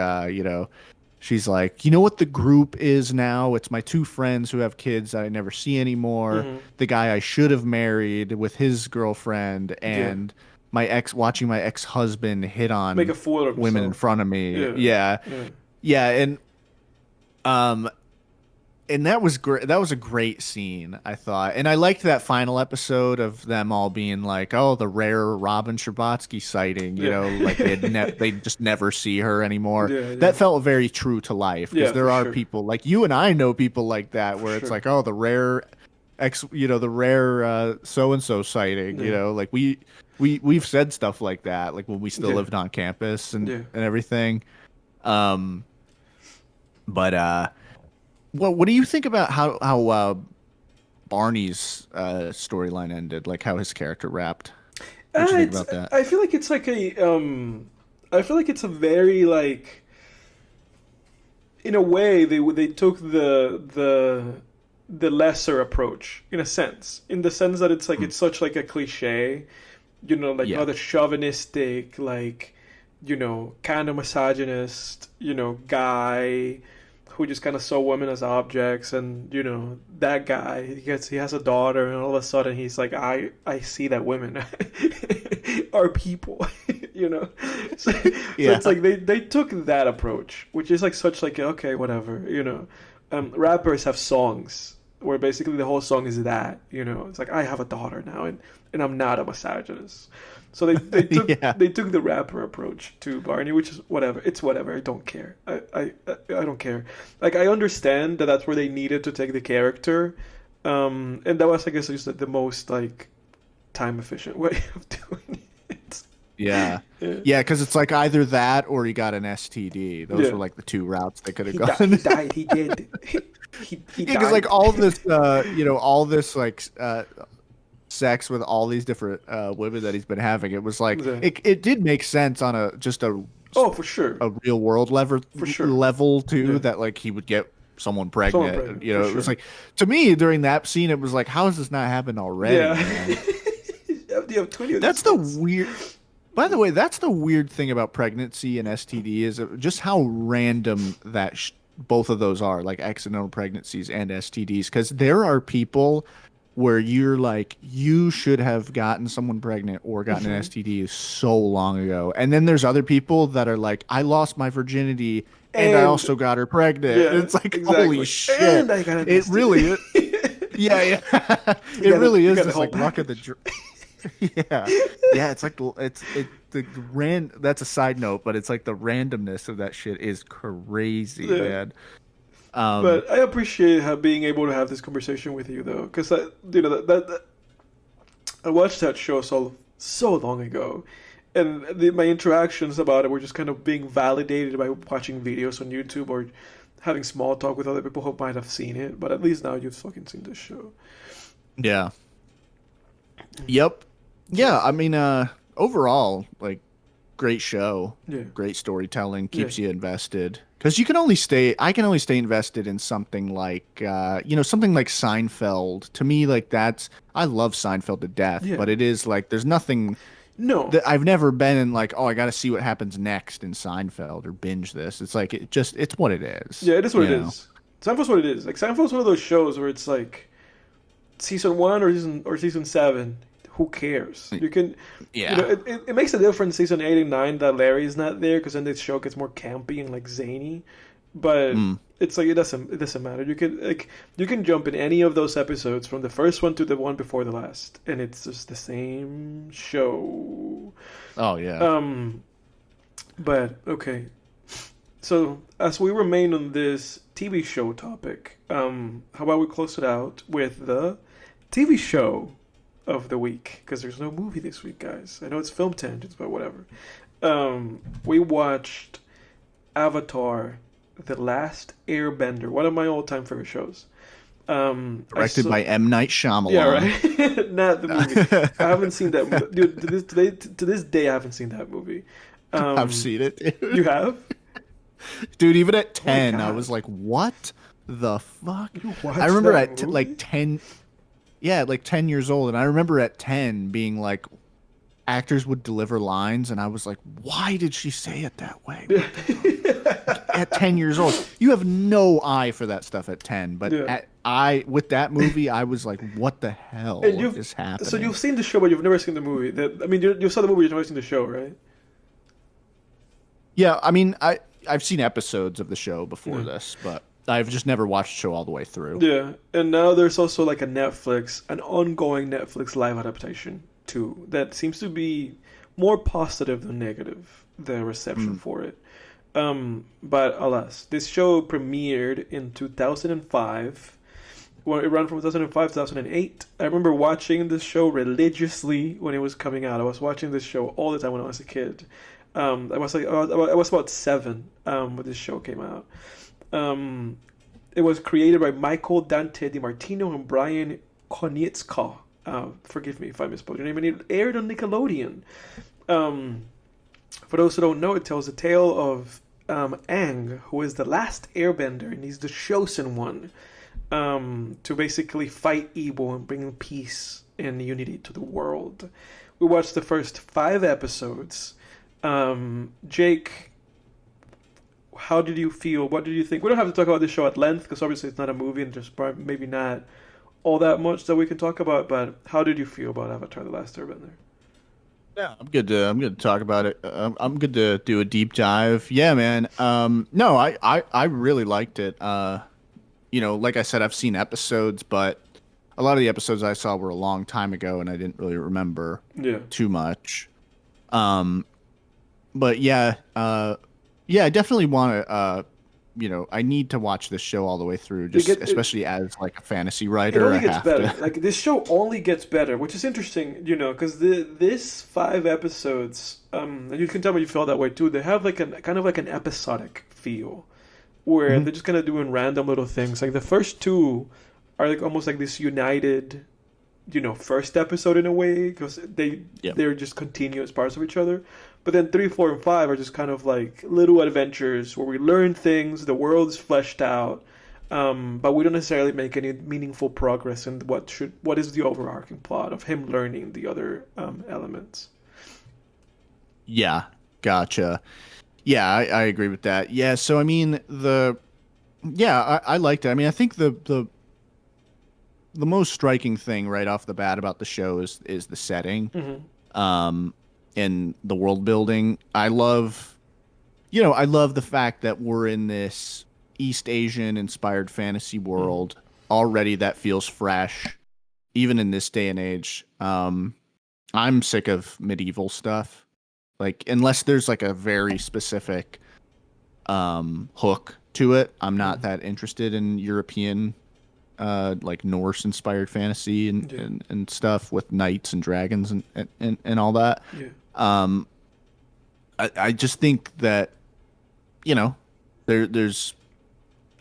she's like, you know what the group is now? It's my 2 friends who have kids that I never see anymore. Hmm. The guy I should have married with his girlfriend, Yeah. and watching my ex-husband hit Make on a fool of women in himself. front of me. Yeah. Yeah. Yeah. Yeah, um and that was great. That was a great scene, I thought. And I liked that final episode of them all being like, "Oh, the rare Robin Scherbatsky sighting," Yeah. like they just never see her anymore. Yeah, yeah. That felt very true to life because Yeah, there for are sure. people like you and I know people like that where it's sure. like, "Oh, the rare the rare so and so sighting," Yeah. like we've said stuff like that like when we still Yeah. lived on campus and Yeah. and everything. But Well, what do you think about how Barney's storyline ended? Like how his character wrapped? What you think It's about that? I feel like it's like I feel like it's a very like in a way they took the lesser approach in a sense, in the sense that it's like Mm. it's such like a cliche, like Yeah. other chauvinistic, like kind of misogynist, guy who just kind of saw women as objects, and that guy he has a daughter, and all of a sudden he's like, I see that women are people, you know. So Yeah. it's like they took that approach, which is like such like okay, whatever, rappers have songs where basically the whole song is that, it's like I have a daughter now, and I'm not a misogynist. So they took Yeah. they took the rapper approach to Barney, which is whatever. It's whatever. I don't care. I don't care. Like I understand that that's where they needed to take the character, and that was I guess just the most like time efficient way of doing it. Yeah. Yeah. Yeah, because it's like either that or he got an STD. Those Yeah. were like the two routes they could have He gone. died. He did. He Yeah, because died. like all this, all this like sex with all these different women that he's been having, it was like Yeah. it did make sense on a just Oh, for sure. a real world For sure. level too, Yeah. that like he would get someone Someone pregnant. pregnant, You know, for it was sure. like to me during that scene, it was like, how has this not happened already, Yeah. man? You have 20 of That's these the things. weird. By the way, that's the weird thing about pregnancy and STD is just how random that both of those are, like accidental pregnancies and STDs. Because there are people where you're like, you should have gotten someone pregnant or gotten an Mhm. STD so long ago. And then there's other people that are like, I lost my virginity and I And also got her pregnant. And yeah, it's like, holy exactly. shit. And I got an It really is. STD. Yeah, yeah. You It got really you is got the just whole like luck of the package. yeah, yeah. It's like the ran. That's a side note, but it's like the randomness of that shit is crazy, Yeah. man. Um, But I appreciate being able to have this conversation with you, though, because I watched that show so long ago, and my interactions about it were just kind of being validated by watching videos on YouTube or having small talk with other people who might have seen it. But at least now you've fucking seen this show. yeah. Yep. Yeah. I mean, overall, like, great show, Yeah, great storytelling, yeah, keeps you invested. Because I can only stay invested in something like, something like Seinfeld. To me, like I love Seinfeld to death, yeah. but it is like there's nothing No, that I've never been in like, oh, I got to see what happens next in Seinfeld or binge this. It's like it's what it is, yeah, it is what you it know. is. Seinfeld's what it is. Like Seinfeld's one of those shows where it's like season one or season seven. Who cares? You can, Yeah. it makes a difference season 8 and 9 that Larry's not there because then the show gets more campy and like zany. But Mm. it's like it doesn't matter. You can jump in any of those episodes from the first one to the one before the last, and it's just the same show. Oh yeah. Um, but okay. So as we remain on this TV show topic, how about we close it out with the TV show of the week? Because there's no movie this week, guys. I know it's film tangents, but whatever. We watched Avatar: The Last Airbender, one of my all-time favorite shows. Directed by M. Night Shyamalan. Yeah, right. Not the movie. I haven't seen that movie, dude. To this day, I haven't seen that movie. I've seen it, You dude. have? Dude, even at 10, I God. was like, what the fuck? You watched I remember that at movie? like 10, yeah, like 10 years old. And I remember at 10 being like, actors would deliver lines. And I was like, why did she say it that way? At 10 years old, you have no eye for that stuff at 10. But Yeah. with that movie, I was like, what the hell And is happening? so you've seen the show, but you've never seen the movie. I mean, you saw the movie, you've never seen the show, right? Yeah, I mean, I've seen episodes of the show before Yeah. this, but I've just never watched the show all the way through. Yeah, and now there's also like an ongoing Netflix live adaptation too, that seems to be more positive than negative, the reception for it. But alas, this show premiered in 2005. Well, it ran from 2005 to 2008. I remember watching this show religiously when it was coming out. I was watching this show all the time when I was a kid. I was about 7 when this show came out. It was created by Michael Dante DiMartino and Brian Konietzko. Forgive me if I misspelled your name. And it aired on Nickelodeon. For those who don't know, it tells the tale of Aang, who is the last Airbender, and he's the chosen one to basically fight evil and bring peace and unity to the world. We watched the first 5 episodes. Jake, how did you feel? What did you think? We don't have to talk about this show at length because obviously it's not a movie and there's maybe not all that much that we can talk about. But how did you feel about Avatar: The Last Airbender? Yeah, I'm good to talk about it. I'm good to do a deep dive. Yeah, man. No, I really liked it. Like I said, I've seen episodes, but a lot of the episodes I saw were a long time ago, and I didn't really remember too much. But yeah, I definitely want to. I need to watch this show all the way through, especially as like a fantasy writer. It only gets better. Like this show only gets better, which is interesting, because this 5 episodes, and you can tell me you feel that way too. They have like kind of like an episodic feel, where they're just kind of doing random little things. Like the first 2 are like almost like this united, first episode in a way because they're just continuous parts of each other. But then 3, 4, and 5 are just kind of like little adventures where we learn things, the world's fleshed out, but we don't necessarily make any meaningful progress in what is the overarching plot of him learning the other elements. Yeah, gotcha. Yeah, I agree with that. Yeah, so I mean I liked it. I mean, I think the most striking thing right off the bat about the show is the setting. Mm-hmm. And the world building. I love the fact that we're in this East Asian inspired fantasy world already that feels fresh, even in this day and age. I'm sick of medieval stuff. Like, unless there's like a very specific hook to it, I'm not that interested in European like Norse inspired fantasy and stuff with knights and dragons and all that. Yeah. I just think that there's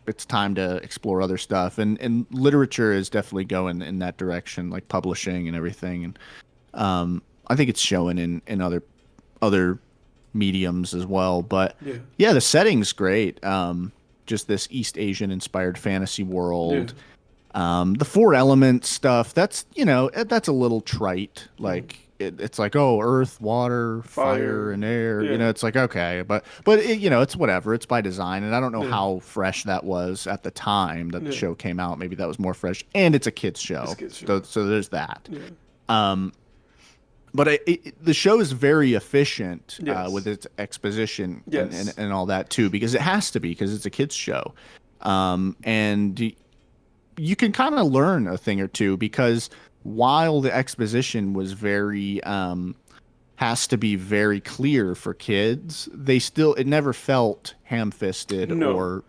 it's time to explore other stuff, and literature is definitely going in that direction, like publishing and everything, and I think it's showing in other mediums as well. But yeah, the setting's great. Just this East Asian inspired fantasy world. The 4 element stuff, that's a little trite. Like it's like, oh, earth, water, fire, and air. It's like, okay, but it's whatever. It's by design, and I don't know how fresh that was at the time that the show came out. Maybe that was more fresh, and it's a kids show, so there's that. But the show is very efficient with its exposition and all that too, because it has to be, because it's a kids show, and you can kind of learn a thing or two, because while the exposition was very has to be very clear for kids, it never felt ham-fisted or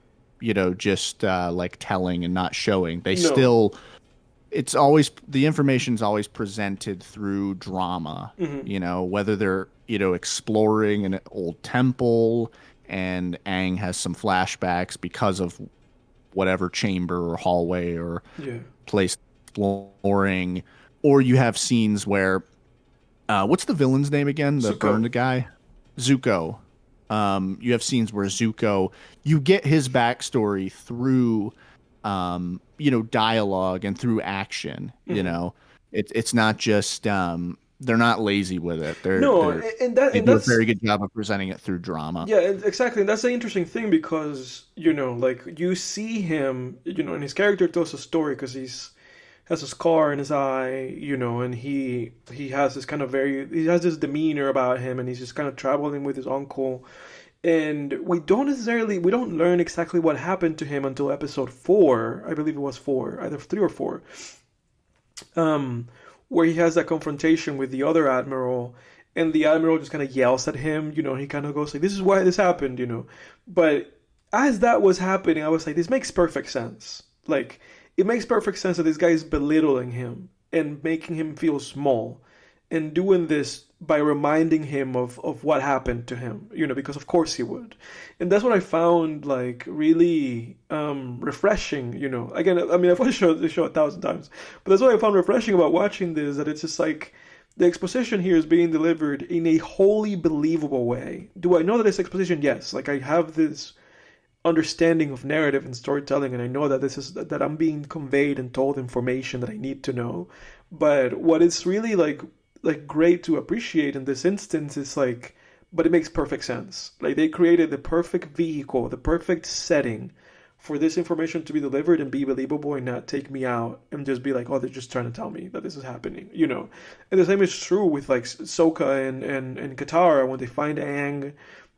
just like telling and not showing. It's always, the information's always presented through drama. Whether they're exploring an old temple and Aang has some flashbacks because of whatever chamber or hallway or place exploring, or you have scenes where what's the villain's name again? The burned guy? Zuko. You have scenes where Zuko, you get his backstory through dialogue and through action. It's not just they're not lazy with it. They do a very good job of presenting it through drama. Yeah, exactly. And that's the interesting thing, because like you see him, and his character tells a story because he's has a scar in his eye, and he has this kind of he has this demeanor about him, and he's just kind of traveling with his uncle. And we don't learn exactly what happened to him until episode 4. I believe it was 4, either 3 or 4. Where he has that confrontation with the other admiral, and the admiral just kind of yells at him, he kind of goes like, this is why this happened, But as that was happening, I was like, this makes perfect sense. Like, it makes perfect sense that this guy is belittling him and making him feel small and doing this by reminding him of what happened to him, because of course he would. And that's what I found like really refreshing, Again, I mean, I've watched the show 1,000 times, but that's what I found refreshing about watching this, that it's just like the exposition here is being delivered in a wholly believable way. Do I know that it's exposition? Yes. Like I have this understanding of narrative and storytelling, and I know that that I'm being conveyed and told information that I need to know. But what is really like great to appreciate in this instance is like, but it makes perfect sense. Like they created the perfect vehicle, the perfect setting for this information to be delivered and be believable and not take me out and just be like, oh, they're just trying to tell me that this is happening, And the same is true with like Sokka and Katara when they find Aang,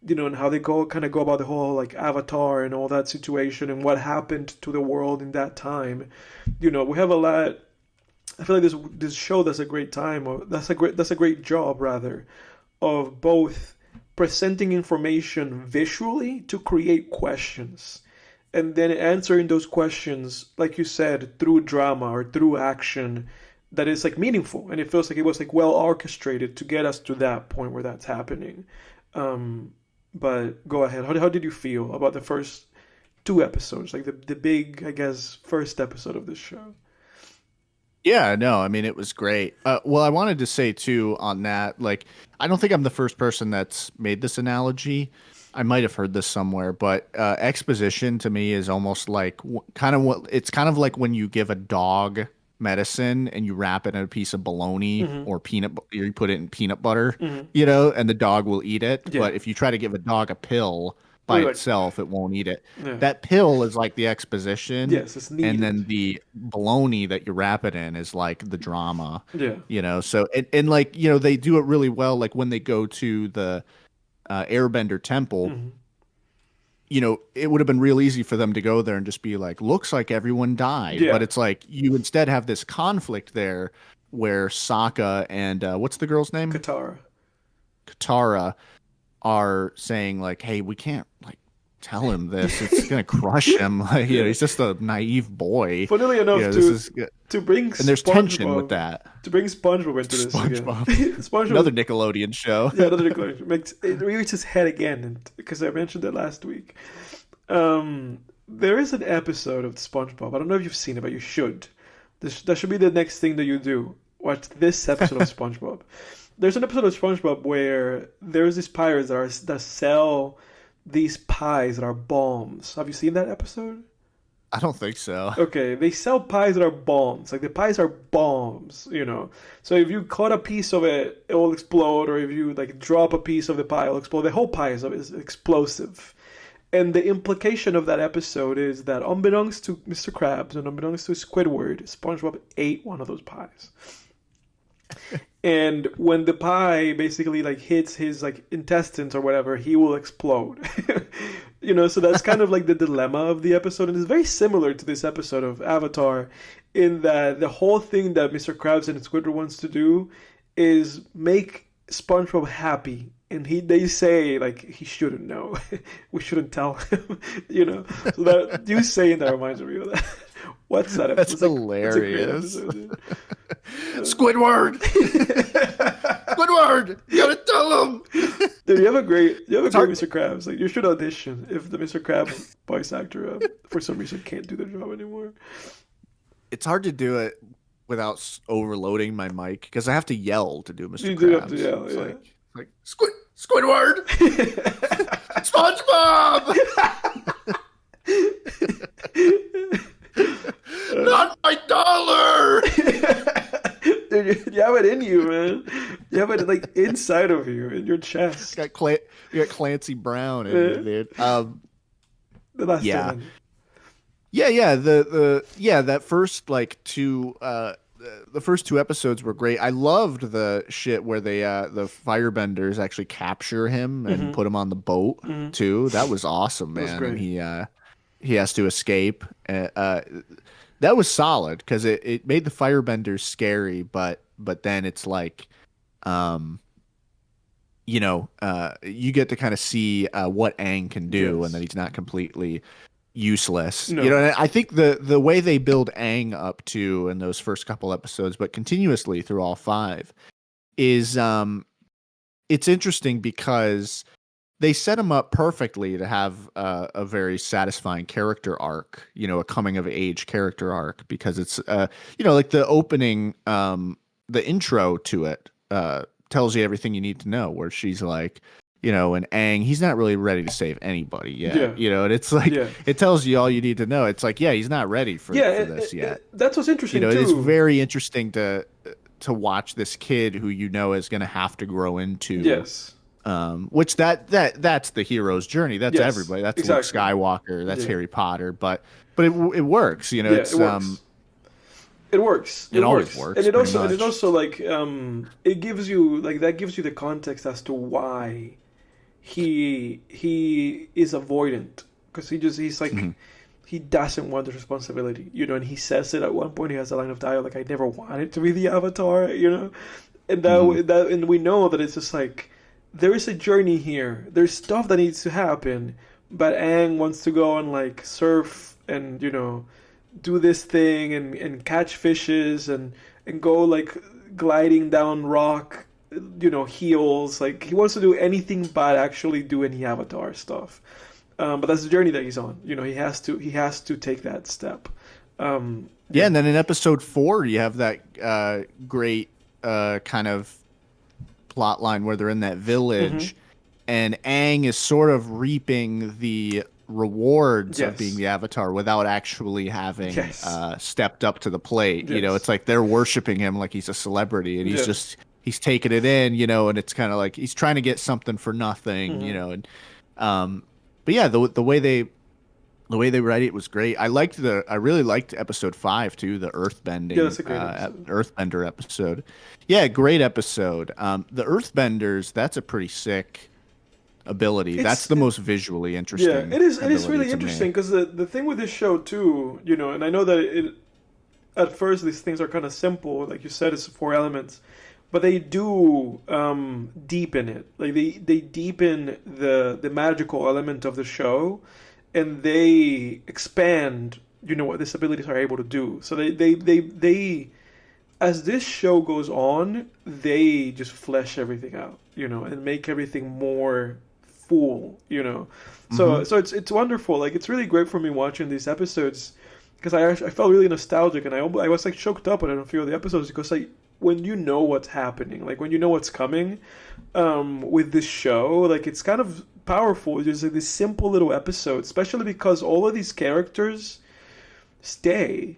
and how they go about the whole like Avatar and all that situation and what happened to the world in that time. We have a lot. I feel like this show does a great time, or that's a great job rather, of both presenting information visually to create questions, and then answering those questions, like you said, through drama or through action that is like meaningful, and it feels like it was like well orchestrated to get us to that point where that's happening. But go ahead. How did you feel about the first two episodes, like the big, I guess, first episode of this show? Yeah, no, I mean, it was great. Well, I wanted to say too on that, like, I don't think I'm the first person that's made this analogy. I might have heard this somewhere, but exposition to me is almost like it's kind of like when you give a dog medicine and you wrap it in a piece of bologna or you put it in peanut butter, and the dog will eat it. Yeah. But if you try to give a dog a pill by itself, it won't eat it. Yeah. That pill is like the exposition. Yes, it's needed. And then the bologna that you wrap it in is like the drama. Yeah. So and like, they do it really well. Like when they go to the Airbender temple, it would have been real easy for them to go there and just be like, looks like everyone died. Yeah. But it's like you instead have this conflict there where Sokka and what's the girl's name? Katara are saying like, hey, we can't like tell him this. It's gonna crush him. He's just a naive boy. Funnily enough, to bring and there's tension with that. To bring SpongeBob into this SpongeBob, another Nickelodeon show. Yeah, another Nickelodeon. It rears its head again, because I mentioned it last week. There is an episode of SpongeBob. I don't know if you've seen it, but you should. That should be the next thing that you do. Watch this episode of SpongeBob. There's an episode of SpongeBob where there's these pirates that sell these pies that are bombs. Have you seen that episode? I don't think so. Okay, they sell pies that are bombs. Like the pies are bombs, So if you cut a piece of it, it will explode, or if you like drop a piece of the pie, it'll explode. The whole pie is explosive. And the implication of that episode is that unbeknownst to Mr. Krabs and unbeknownst to Squidward, SpongeBob ate one of those pies. And when the pie basically like hits his like intestines or whatever, he will explode. So that's kind of like the dilemma of the episode, and it's very similar to this episode of Avatar, in that the whole thing that Mr. Krabs and Squidward wants to do is make SpongeBob happy, and they say like he shouldn't know, we shouldn't tell him, So that you saying that reminds me of that. What's that episode? That's hilarious. Squidward! Squidward! You gotta tell him! Dude, you have a great Mr. Krabs. Like, you should audition if the Mr. Krabs voice actor, for some reason, can't do the job anymore. It's hard to do it without overloading my mic, because I have to yell to do Mr. Krabs. You do have to yell, it's yeah. Like Squidward! SpongeBob! Not my dollar! Dude, you have it in you, man. You have it like inside of you, in your chest. You got Clancy Brown in there, dude. The last yeah. Yeah, that first like the first two episodes were great. I loved the shit where they the firebenders actually capture him and put him on the boat too. That was awesome, man. That was great. And he has to escape. That was solid, because it made the firebenders scary, but then it's like, you get to kind of see what Aang can do, and that he's not completely useless. No. And I think the way they build Aang up to in those first couple episodes, but continuously through all five, is it's interesting because they set him up perfectly to have a very satisfying character arc, a coming of age character arc, because it's like the opening, the intro to it tells you everything you need to know, where she's like, and Aang, he's not really ready to save anybody yet, and it's like, it tells you all you need to know. It's like, yeah, he's not ready for this yet. That's what's interesting too. It's very interesting to watch this kid who is going to have to grow into. Yes. Which that's the hero's journey. That's everybody. That's exactly. Luke Skywalker. That's Harry Potter. But it works. It's it works. It works. It always works. And it also like it gives you the context as to why he is avoidant, because he's like he doesn't want the responsibility, and he says it at one point. He has a line of dialogue like, "I never wanted to be the Avatar," and and we know that it's just like, there is a journey here. There's stuff that needs to happen, but Aang wants to go and like surf and do this thing and catch fishes and go like gliding down rock, heels. Like, he wants to do anything but actually do any Avatar stuff. But that's the journey that he's on. He has to take that step. And then in episode 4, you have that great kind of plot line where they're in that village, and Aang is sort of reaping the rewards of being the Avatar without actually having stepped up to the plate. It's like they're worshiping him like he's a celebrity, and he's taking it in, and it's kind of like he's trying to get something for nothing, and but yeah, the way they write it was great. I really liked episode 5 too, the Earthbending. Yeah, that's a great episode. Earthbender episode. Yeah, great episode. The Earthbenders, that's a pretty sick ability. That's the most visually interesting. Yeah, it is really interesting, because the thing with this show too, and I know that at first these things are kind of simple, like you said, it's 4 elements, but they do deepen it. Like they deepen the magical element of the show, and they expand, what these abilities are able to do. So they as this show goes on, they just flesh everything out, and make everything more full, So it's wonderful. Like, it's really great for me watching these episodes, because I felt really nostalgic, and I was like choked up on a few of the episodes, because when you know what's happening, like when you know what's coming, with this show, like, it's kind of powerful. Just like this simple little episode, especially because all of these characters stay,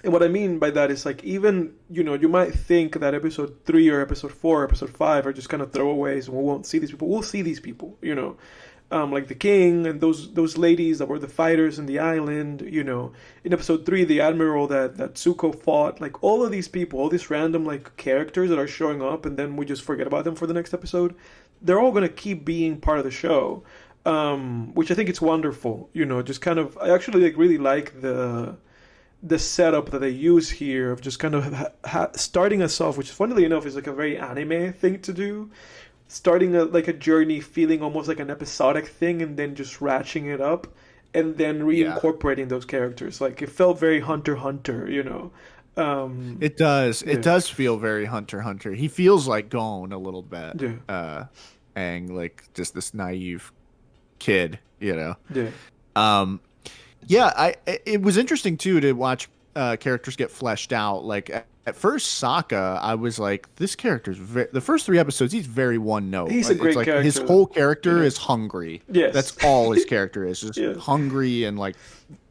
And what I mean by that is, like, even, you might think that episode 3 or episode 4 or episode 5 are just kind of throwaways and we won't see these people. We'll see these people, like the king and those ladies that were the fighters in the island, In episode 3, the admiral that Zuko fought, like, all of these people, all these random, like, characters that are showing up and then we just forget about them for the next episode, they're all going to keep being part of the show, which I think it's wonderful, just kind of, I actually, like, really like the setup that they use here of just kind of starting us off, which funnily enough is like a very anime thing to do, starting a journey feeling almost like an episodic thing, and then just ratcheting it up and then reincorporating those characters. Like, it felt very Hunter x Hunter, It does feel very Hunter x Hunter. He feels like Gon a little bit. Aang, like, just this naive kid, it was interesting too to watch characters get fleshed out. Like, at first, Sokka, I was like, this character's the first 3 episodes, he's very one note. He's a great character. His whole character is hungry. Yes, that's all his character is, just hungry and like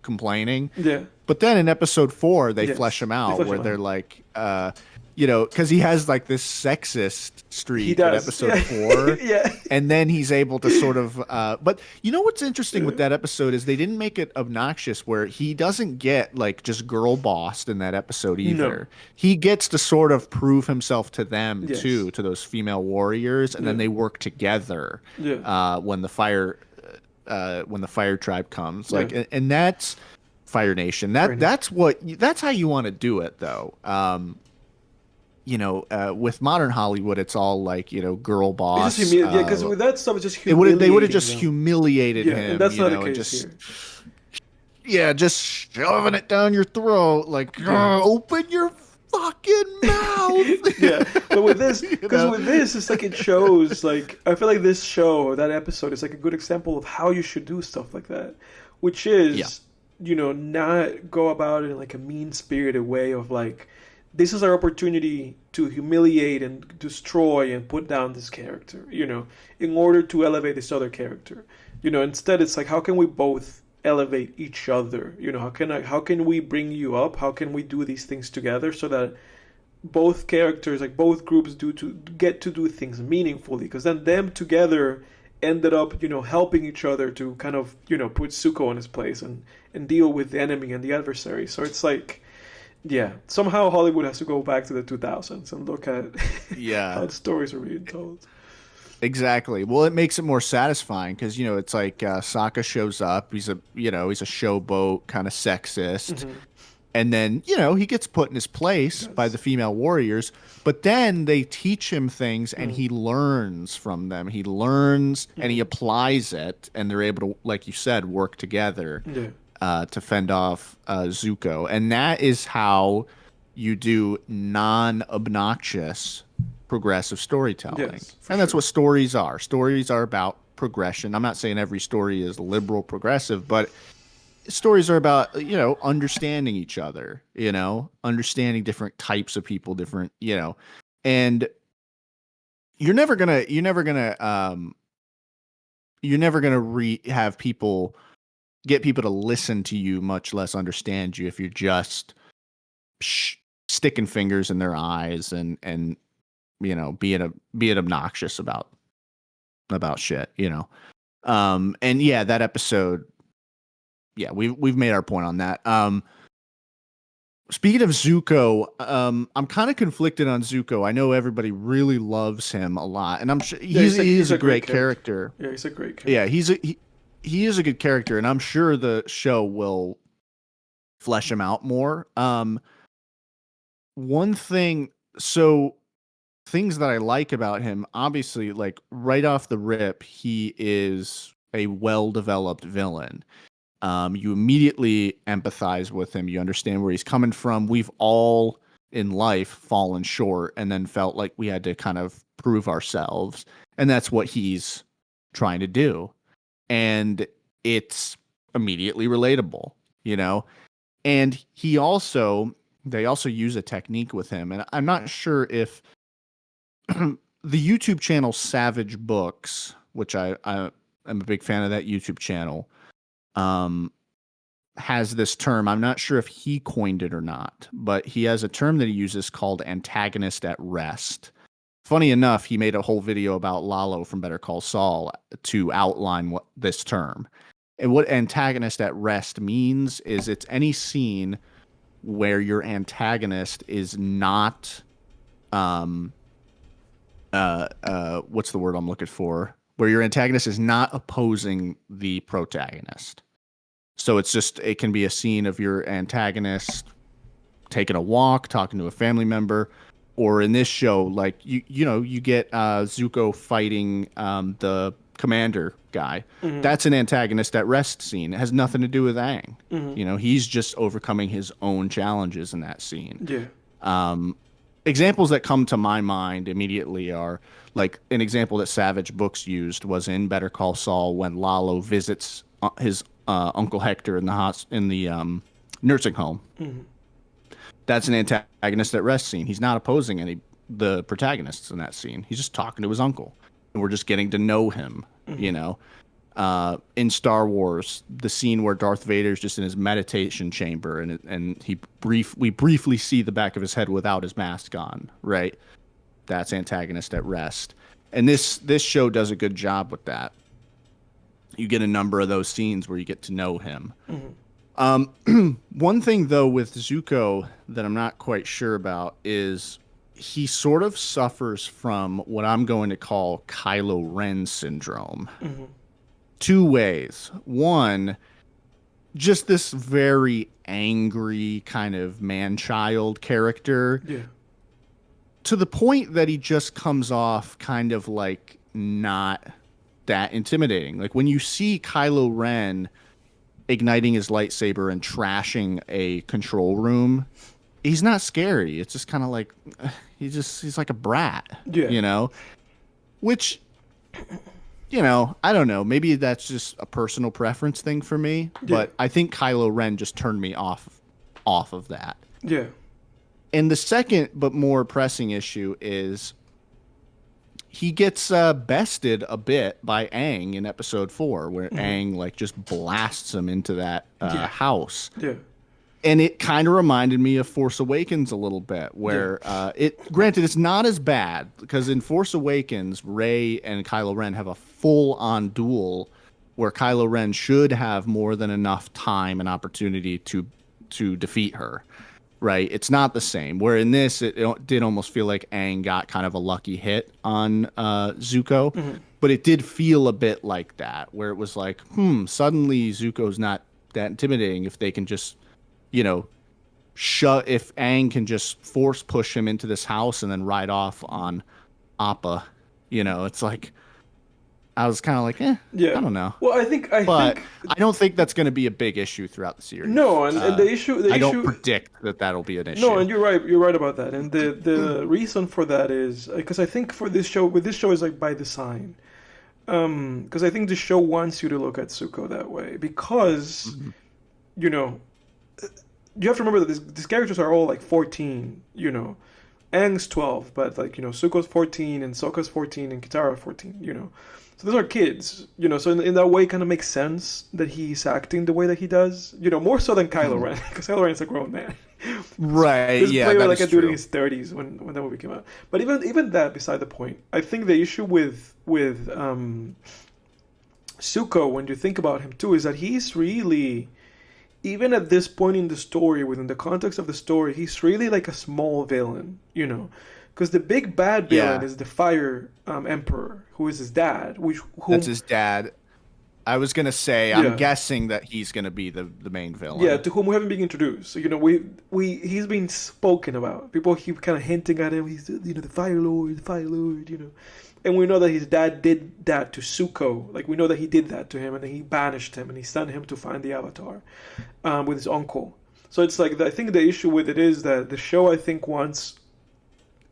complaining. Yeah. But then in episode 4, they flesh him out, where they're like, because he has like this sexist streak in episode 4, and then he's able to sort of. But what's interesting with that episode is they didn't make it obnoxious, where he doesn't get like just girl bossed in that episode either. No. He gets to sort of prove himself to them too, to those female warriors, and then they work together. When the fire tribe comes, like, and that's Fire Nation. That's how you want to do it, though. With modern Hollywood, it's all like, girl boss. Because with that stuff, it's just humiliating. They would have just humiliated him. And that's not the case here. Yeah, just shoving it down your throat, like, open your fucking mouth. But with this, You because know? with this, it's like it shows, like, I feel like this show or that episode is like a good example of how you should do stuff like that, which Yeah. is, not go about it in like a mean-spirited way of like, this is our opportunity to humiliate and destroy and put down this character, in order to elevate this other character. Instead it's like, how can we both elevate each other? How can we bring you up? How can we do these things together so that both characters, like both groups, do to get to do things meaningfully? Because then them together ended up, helping each other to kind of, put Zuko in his place and deal with the enemy and the adversary. So it's like, yeah, somehow Hollywood has to go back to the 2000s and look at Yeah. how the stories are being told. Exactly. Well, it makes it more satisfying because it's like Sokka shows up. He's a showboat, kind of sexist, Mm-hmm. and then he gets put in his place by Yes. the female warriors. But then they teach him things, and Mm-hmm. he learns from them. He learns and he Mm-hmm. applies it, and they're able to, like you said, work together Yeah. to fend off Zuko. And that is how you do non-obnoxious progressive storytelling. Yes, for And that's sure. what stories are. Stories are about progression. I'm not saying every story is liberal progressive, but stories are about, understanding each other, understanding different types of people, different, and you're never gonna have people get people to listen to you, much less understand you, if you're just sh- sticking fingers in their eyes and being obnoxious about shit, and yeah, that episode, yeah, we've made our point on that. Speaking of Zuko, I'm kind of conflicted on Zuko. I know everybody really loves him a lot, and I'm sure Yeah, he's he's a a great great character. character. Yeah, he's a great Yeah, character. he is a good character, and I'm sure the show will flesh him out more. One thing, so things that I like about him, obviously, like right off the rip, he is a well-developed villain. You immediately empathize with him. You understand where he's coming from. We've all in life fallen short and then felt like we had to kind of prove ourselves. And that's what he's trying to do. And it's immediately relatable, you know? And they also use a technique with him. And I'm not sure if the YouTube channel Savage Books, which I am a big fan of that YouTube channel, um, has this term. I'm not sure if he coined it or not, but he has a term that he uses called antagonist at rest. Funny enough, he made a whole video about Lalo from Better Call Saul to outline what this term. And what antagonist at rest means is it's any scene where your antagonist is not what's the word I'm looking for? Where your antagonist is not opposing the protagonist. So it can be a scene of your antagonist taking a walk, talking to a family member, or in this show, like you get Zuko fighting the commander guy. Mm-hmm. That's an antagonist at rest scene. It has nothing to do with Aang. Mm-hmm. He's just overcoming his own challenges in that scene. Yeah. Examples that come to my mind immediately are like an example that Savage Books used was in Better Call Saul when Lalo visits his Uncle Hector in the nursing home. Mm-hmm. That's an antagonist at rest scene. He's not opposing the protagonists in that scene. He's just talking to his uncle, and we're just getting to know him. Mm-hmm. In Star Wars, the scene where Darth Vader's just in his meditation chamber, and we briefly see the back of his head without his mask on. Right, that's antagonist at rest, and this show does a good job with that. You get a number of those scenes where you get to know him. One thing though with Zuko that I'm not quite sure about is he sort of suffers from what I'm going to call Kylo Ren syndrome. Mm-hmm. Two ways. One, just this very angry kind of man-child character Yeah. to the point that he just comes off kind of like not that intimidating. Like when you see Kylo Ren igniting his lightsaber and trashing a control room, he's not scary. It's just kind of like he's like a brat, Yeah, you know, which I don't know. Maybe that's just a personal preference thing for me, yeah, but I think Kylo Ren just turned me off of that. yeah. And the second but more pressing issue is he gets bested a bit by Aang in episode 4, where Aang like just blasts him into that Yeah, house. yeah, And it kind of reminded me of Force Awakens a little bit, yeah, where granted, it's not as bad because in Force Awakens, Rey and Kylo Ren have a full-on duel where Kylo Ren should have more than enough time and opportunity to defeat her. Right? It's not the same. Where in this, it did almost feel like Aang got kind of a lucky hit on Zuko, but it did feel a bit like that, where it was like, suddenly Zuko's not that intimidating if they can just if Aang can just force push him into this house and then ride off on Appa, it's like I was kind of like, I yeah. don't know, Well, I but think I don't think that's going to be a big issue throughout the series. no, and the I don't issue. predict that that'll be an No, issue. and you're right about that. And the reason for that is because I think for this show, with this show is like by design. Because I think the show wants you to look at Zuko that way because, you know, you have to remember that these characters are all like 14. Aang's 12, but like Zuko's 14 and Sokka's 14 and Kitara 14. So those are kids. So in that way, it kind of makes sense that he's acting the way that he does. More so than Kylo Ren, because Kylo Ren is a grown man. Right? This Yeah, player that like is a dude in true. his 30s when that movie came out. But even that beside the point. I think the issue with Zuko, when you think about him too, is that he's really, even at this point in the story, within the context of the story, he's really like a small villain, because the big bad villain Yeah, is the Fire Emperor, who is his dad, that's whom his dad. I was gonna say, I'm yeah, guessing that he's gonna be the main yeah, villain. to whom we haven't been introduced. So, he's been spoken about. People keep kind of hinting at him. He's the Fire Lord. And we know that his dad did that to Zuko. Like we know that he did that to him, and then he banished him, and he sent him to find the Avatar, with his uncle. So it's like I think the issue with it is that the show I think wants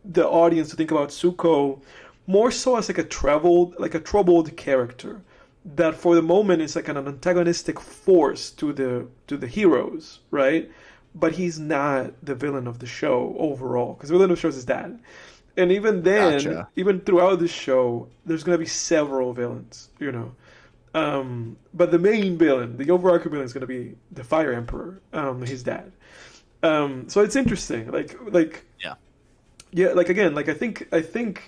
the audience to think about Zuko more so as like a troubled character that for the moment is like an antagonistic force to the heroes, right? But he's not the villain of the show overall, because the villain of the show is his dad. And even then, Gotcha. even throughout the show, there's gonna be several villains. But the main villain, the overarching villain, is gonna be the Fire Emperor, his dad. So it's interesting, like Yeah. yeah, like again, like I think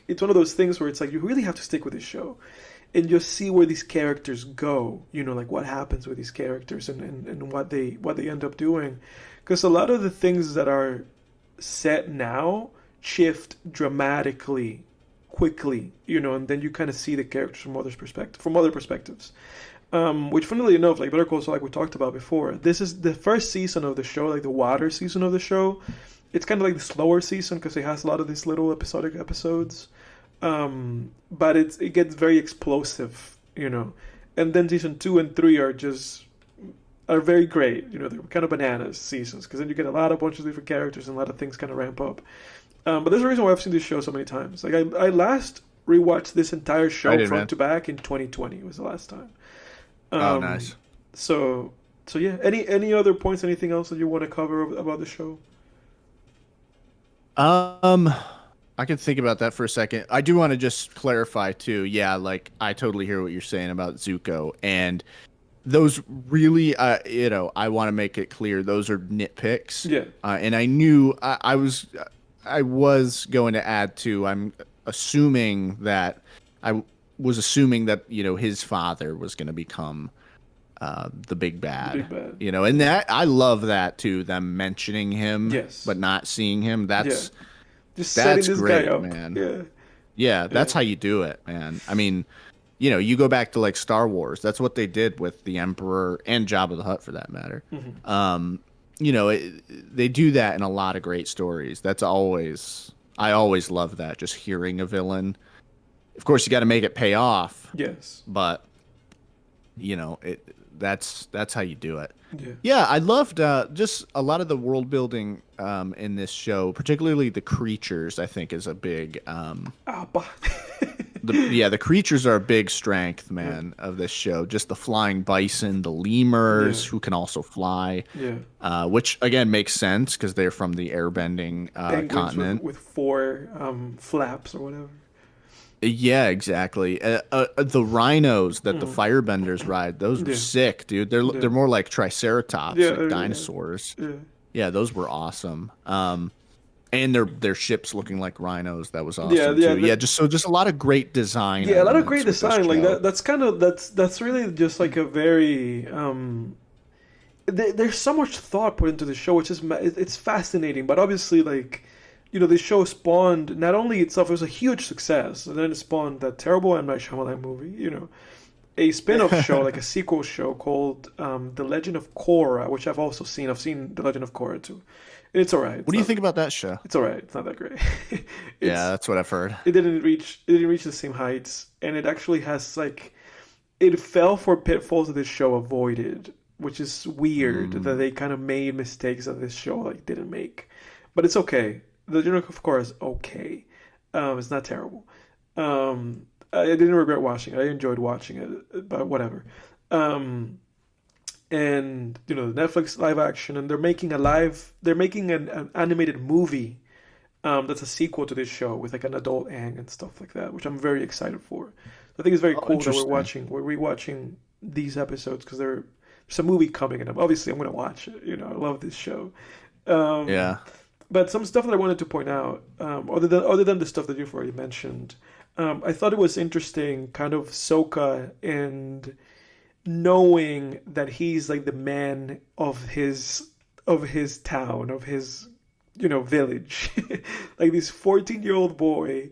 it's one of those things where it's like you really have to stick with this show and just see where these characters go, like what happens with these characters and what they end up doing. Because a lot of the things that are set now shift dramatically quickly, and then you kind of see the characters from other perspectives. Which, funnily enough, like Better Call Saul, like we talked about before, this is the first season of the show, like the water season of the show. It's kind of like the slower season because it has a lot of these little episodic episodes. But it gets very explosive. And then season 2 and 3 are very great. They're kind of bananas seasons because then you get a bunch of different characters and a lot of things kind of ramp up. But there's a reason why I've seen this show so many times. Like I last rewatched this entire I show did, front man. to back in 2020 was the last time. Oh, Um, nice. so yeah. Any other points? Anything else that you want to cover about the show? Um, I could think about that for a second. I do want to just clarify too. Yeah, like I totally hear what you're saying about Zuko, and those really, I want to make it clear those are nitpicks. Yeah. And I knew I was going to add to. I'm assuming that I was assuming that his father was going to become the big The bad. big bad. And that I love that too. Them mentioning him Yes. but not seeing him. Yeah. Just setting That's this guy great, up. man. Yeah. Yeah, Yeah. that's how you do it, man. I mean, you go back to like Star Wars. That's what they did with the Emperor and Jabba the Hutt, for that matter. Hmm. They do that in a lot of great stories. I always love that. Just hearing a villain. Of course, you got to make it pay off, Yes. but you know, it, that's how you do it. Yeah. Yeah, I loved just a lot of the world building in this show, particularly the creatures. I think is a big Ah, bah. the creatures are a big strength, Yeah. man, of this show. Just the flying bison, the Yeah. lemurs who can also fly, Yeah. which again makes sense because they're from the airbending Penguins continent. with four flaps or whatever. Yeah, exactly. The rhinos that the Mm. firebenders ride, those were Yeah. sick, dude. Yeah. They're more like triceratops, Yeah. like dinosaurs. Yeah. Yeah, those were awesome. And their ships looking like rhinos, that was Yeah. awesome Yeah. too. Yeah, just a lot of great design Yeah, a lot of elements great with this design like show. that. That's kind of that's really just like a very there's so much thought put into the show, which is it's fascinating. But obviously, like this show spawned not only itself, it was a huge success, and then it spawned that terrible M. Night Shyamalan movie. A spin-off show, like a sequel show called The Legend of Korra, which I've also seen. I've seen The Legend of Korra too. And it's all right. What do you think about that show? It's all right. It's not that great. Yeah, it's that's what I've heard. it didn't reach the same heights, and it actually has like it fell for pitfalls that this show avoided, which is weird that Mm. they kind of made mistakes that this show like didn't make. But it's okay. The Legend of Korra is okay. It's not terrible. I didn't regret watching it. I enjoyed watching it, but whatever. Um, and the Netflix live action, and they're making an animated movie that's a sequel to this show with like an adult Aang and stuff like that, which I'm very excited for. I think it's very Oh, cool that interesting. we're rewatching these episodes because there's a movie coming, and obviously I'm gonna watch it. I love this show. Um, Yeah. but some stuff that I wanted to point out, other than the stuff that you've already mentioned, I thought it was interesting, kind of Sokka and knowing that he's like the man of his town, of his village, like this 14-year-old boy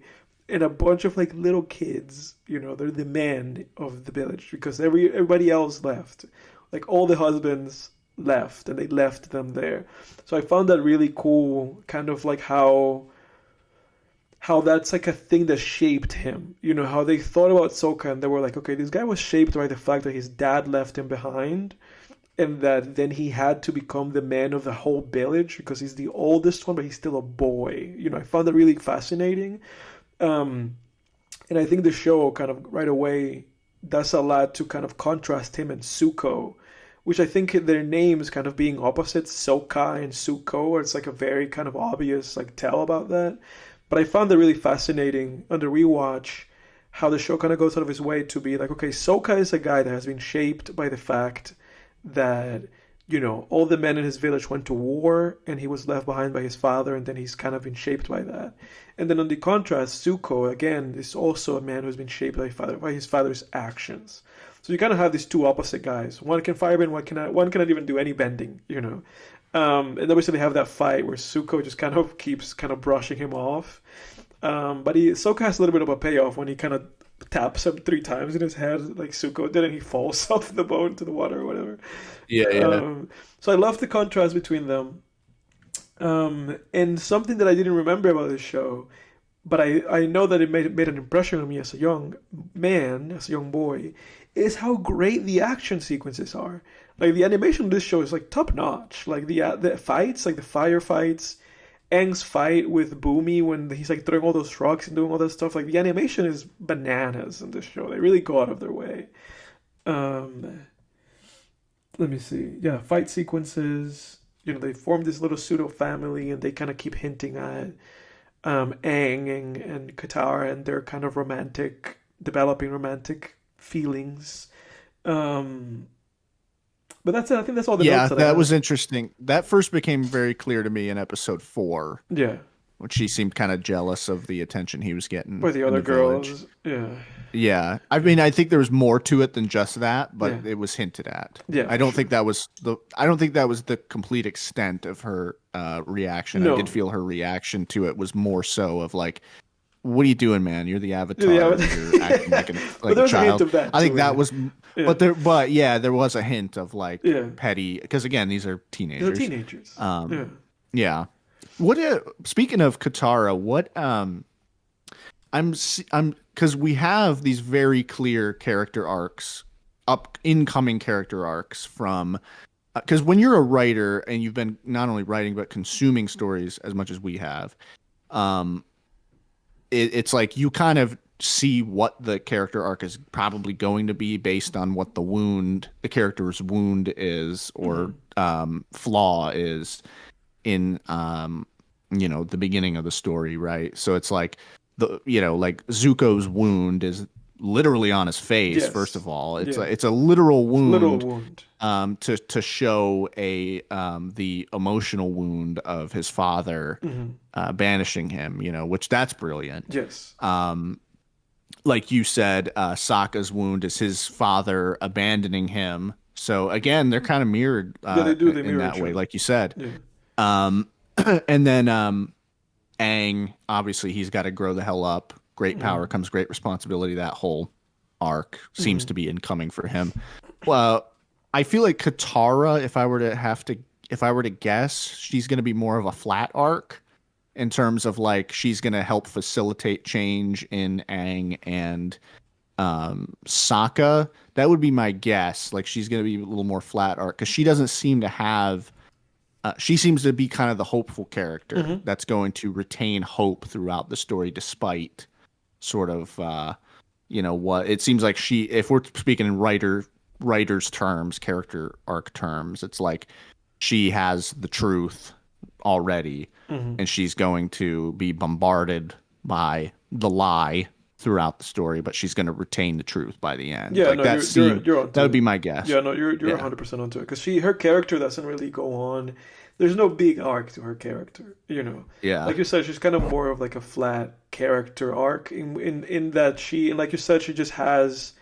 and a bunch of like little kids. They're the man of the village because everybody else left, like all the husbands left, and they left them there. So I found that really cool, kind of like how that's like a thing that shaped him. How they thought about Sokka and they were like, okay, this guy was shaped by the fact that his dad left him behind, and that then he had to become the man of the whole village because he's the oldest one, but he's still a boy. I found that really fascinating. Um, and I think the show kind of right away does a lot to kind of contrast him and Zuko, which I think their names kind of being opposites, Sokka and Zuko. It's like a very kind of obvious like tell about that. But I found that really fascinating on the rewatch how the show kind of goes out of his way to be like, okay, Sokka is a guy that has been shaped by the fact that all the men in his village went to war and he was left behind by his father, and then he's kind of been shaped by that. And then on the contrast, Zuko again is also a man who's been shaped by his father's actions. So you kind of have these two opposite guys. One can firebend, one cannot even do any bending. And obviously they have that fight where Zuko just kind of keeps kind of brushing him off. But Sokka has a little bit of a payoff when he kind of taps him 3 times in his head, like Zuko did, and he falls off the boat into the water or whatever. Yeah, yeah. So I love the contrast between them. And something that I didn't remember about this show, but I know that it made an impression on me as a young man, as a young boy, is how great the action sequences are. Like the animation of this show is like top notch. Like the fights, like the firefights, Aang's fight with Boomy when he's like throwing all those rocks and doing all that stuff. Like the animation is bananas in this show. They really go out of their way. Um, Let me see. Yeah, fight sequences. They form this little pseudo family, and they kind of keep hinting at Aang and Katara and their kind of developing romantic feelings. Um, but that's it. I think that's all the Yeah, notes that I that have. was interesting. That first became very clear to me in episode 4, Yeah, when she seemed kind of jealous of the attention he was getting for the in other the village. girls. Yeah, Yeah, I mean, I think there was more to it than just that, yeah, but it was hinted at. yeah, I for don't sure. think that was the complete extent of her reaction. I did No, feel her reaction to it was more so of like, "What are you doing, man? You're the yeah, Avatar, and you're acting like but like a there's a hint child." of that I think too. that Yeah, was, yeah, but yeah, there was a hint of like yeah. petty, because again, these are They're teenagers. teenagers. Yeah. Um, yeah. What? Speaking of Katara, what? I'm because we have these very clear character arcs incoming character arcs from, because when you're a writer and you've been not only writing but consuming stories as much as we have, um, it's like you kind of see what the character arc is probably going to be based on what the character's wound is, or flaw is in the beginning of the story, right? So it's like like Zuko's wound is literally on his face. Yes. First of all, Yeah. it's a literal Little wound, wound. to show the emotional wound of his father banishing him, which that's brilliant. Yes. Like you said, Sokka's wound is his father abandoning him. So again, they're kind of mirrored Yeah, they do. They in mirror that each way, other. like you said. Yeah. Um, and then Aang, obviously, he's got to grow the hell up. Great power comes great responsibility. That whole arc seems to be incoming for him. Well, I feel like Katara, if I were to guess, she's going to be more of a flat arc in terms of like she's going to help facilitate change in Aang and Sokka. That would be my guess. Like she's going to be a little more flat arc because she doesn't seem to have. She seems to be kind of the hopeful character that's going to retain hope throughout the story, despite sort of what it seems like she. If we're speaking in writers terms, character arc terms, it's like she has the truth already, and she's going to be bombarded by the lie throughout the story, but she's going to retain the truth by the end. Yeah, Like no, you're onto that would it. be my guess. Yeah, no, you're 100% onto it because her character doesn't really go on. There's no big arc to her character, Yeah. Like you said, she's kind of more of like a flat character arc in that like you said, she just has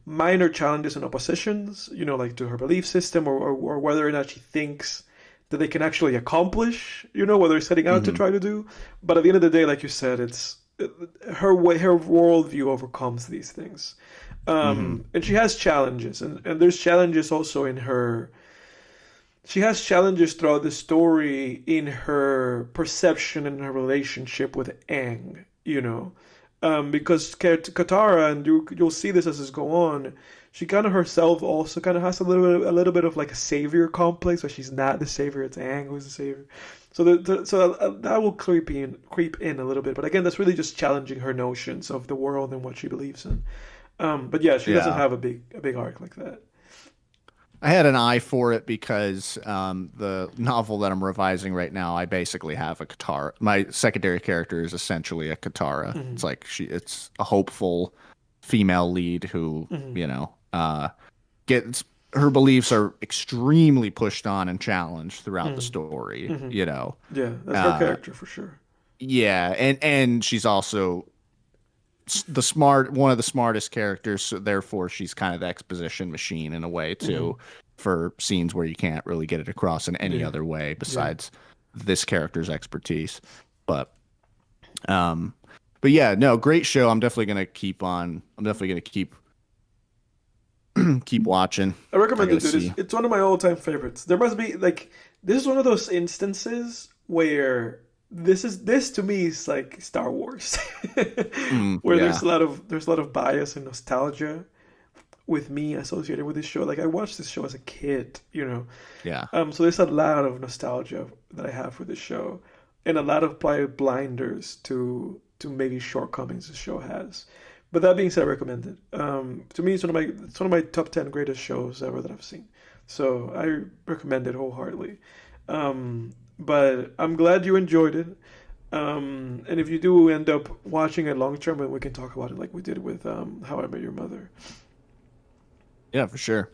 minor challenges and oppositions, like to her belief system or whether or not she thinks that they can actually accomplish, what they're setting out to try to do. But at the end of the day, like you said, it's her worldview overcomes these things. And she has challenges, and there's challenges also in her. She has challenges throughout the story in her perception and her relationship with Aang, because Katara, and you'll see this as it go on, she kind of herself also kind of has a little bit of like a savior complex, but she's not the savior. It's Aang who's the savior. So that will creep in a little bit. But again, that's really just challenging her notions of the world and what she believes in. But yeah, she doesn't have a big arc like that. I had an eye for it because the novel that I'm revising right now, I basically have a Katara. My secondary character is essentially a Katara. It's like it's a hopeful female lead who, gets her beliefs are extremely pushed on and challenged throughout the story. Yeah, that's her character for sure. Yeah, and she's also one of the smartest characters, so therefore she's kind of the exposition machine in a way too, for scenes where you can't really get it across in any other way besides this character's expertise. But yeah, no, great show. I'm definitely gonna keep keep watching. I recommend it, dude. It's one of my all-time favorites. There must be this is one of those instances where this to me is like Star Wars, where there's a lot of bias and nostalgia with me associated with this show. Like I watched this show as a kid, Yeah. So there's a lot of nostalgia that I have for this show, and a lot of blinders to maybe shortcomings the show has. But that being said, I recommend it. To me, it's one of my top 10 greatest shows ever that I've seen. So I recommend it wholeheartedly. But I'm glad you enjoyed it. And if you do end up watching it long term, then we can talk about it like we did with How I Met Your Mother. Yeah, for sure.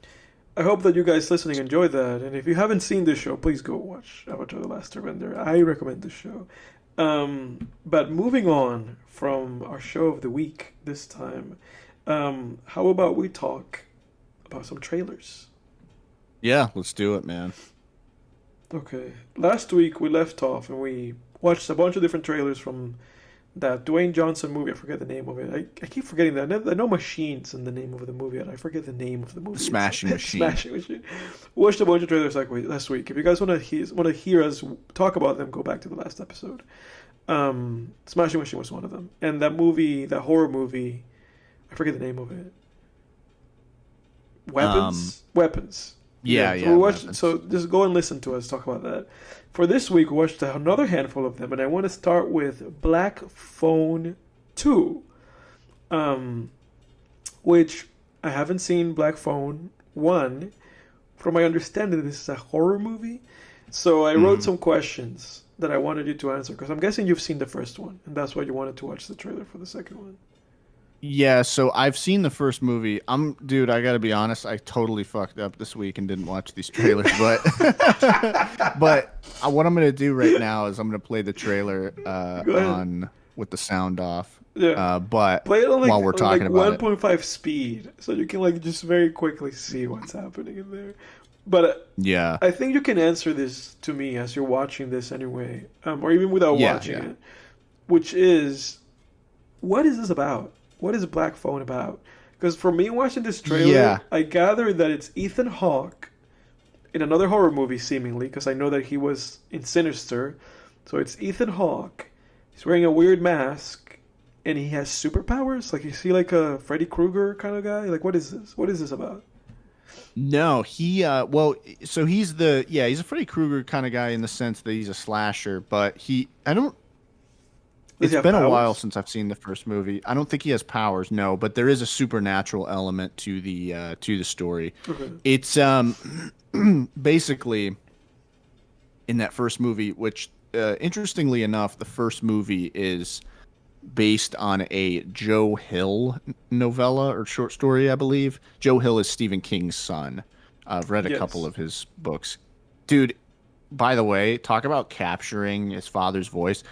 I hope that you guys listening enjoyed that. And if you haven't seen this show, please go watch Avatar: The Last Airbender. I recommend this show. But moving on from our show of the week this time, how about we talk about some trailers? Yeah, let's do it, man. Okay. Last week we left off and we watched a bunch of different trailers from that Dwayne Johnson movie. I forget the name of it. I keep forgetting that. I know Machine's in the name of the movie, and I forget the name of the movie. Smashing Machine. Smashing Machine. Watched a bunch of trailers last week. If you guys want to hear us talk about them, go back to the last episode. Smashing Machine was one of them, and that movie, that horror movie, I forget the name of it. Weapons. Yeah, So yeah, we watched. weapons. So just go and listen to us talk about that. For this week, we watched another handful of them, and I want to start with Black Phone 2, um, which I haven't seen Black Phone 1. From my understanding, this is a horror movie. So I wrote some questions that I wanted you to answer because I'm guessing you've seen the first one, and that's why you wanted to watch the trailer for the second one. Yeah, so I've seen the first movie. Dude, I gotta be honest, I totally fucked up this week and didn't watch these trailers, but what I'm gonna do right now is I'm gonna play the trailer Go ahead. on with the sound off. Yeah. But Play it while we're on like talking about it, 1.5 speed, so you can like just very quickly see what's happening in there. But yeah, I think you can answer this to me as you're watching this anyway, or even without watching yeah. it, which is, what is this about? What is Black Phone about? Because for me watching this trailer, Yeah. I gather that it's Ethan Hawke in another horror movie, seemingly, because I know that he was in Sinister. So it's Ethan Hawke. He's wearing a weird mask, and he has superpowers. Like, is he like a Freddy Krueger kind of guy? Like, what is this? What is this about? No, so he's he's a Freddy Krueger kind of guy in the sense that he's a slasher, but I don't. Does he It's have been a powers? while since I've seen the first movie. I don't think he has powers, no, but there is a supernatural element to the story. Okay. It's basically in that first movie, which interestingly enough, the first movie is based on a Joe Hill novella or short story, I believe. Joe Hill is Stephen King's son. I've read a couple Yes. of his books. Dude, by the way, talk about capturing his father's voice.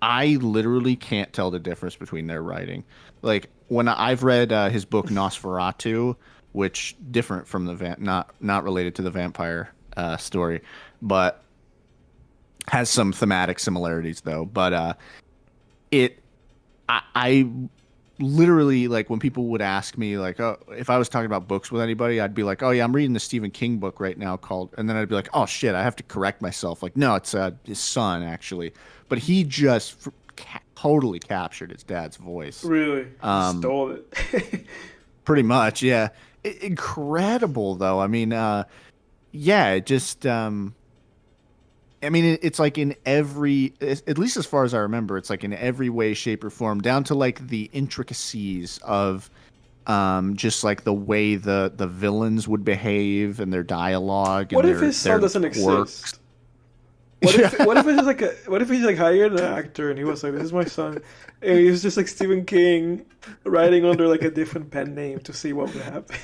I literally can't tell the difference between their writing. Like when I've read his book Nosferatu, which different from the not related to the vampire story, but has some thematic similarities though. But it I literally, like, when people would ask me, like, oh, if I was talking about books with anybody, I'd be like, oh yeah, I'm reading the Stephen King book right now called, and then I'd be like, oh shit, I have to correct myself. Like, no, it's his son actually, but he just totally captured his dad's voice. Really? Um, Stole it. Pretty much, yeah. Incredible though. I mean, yeah, it just I mean, it's like in every, at least as far as I remember, it's like in every way, shape, or form, down to like the intricacies of just like the way the villains would behave and their dialogue and What if their his son doesn't quirks. exist? What if it's like what if he's like hired an actor and he was like, this is my son, and he was just like Stephen King writing under like a different pen name to see what would happen.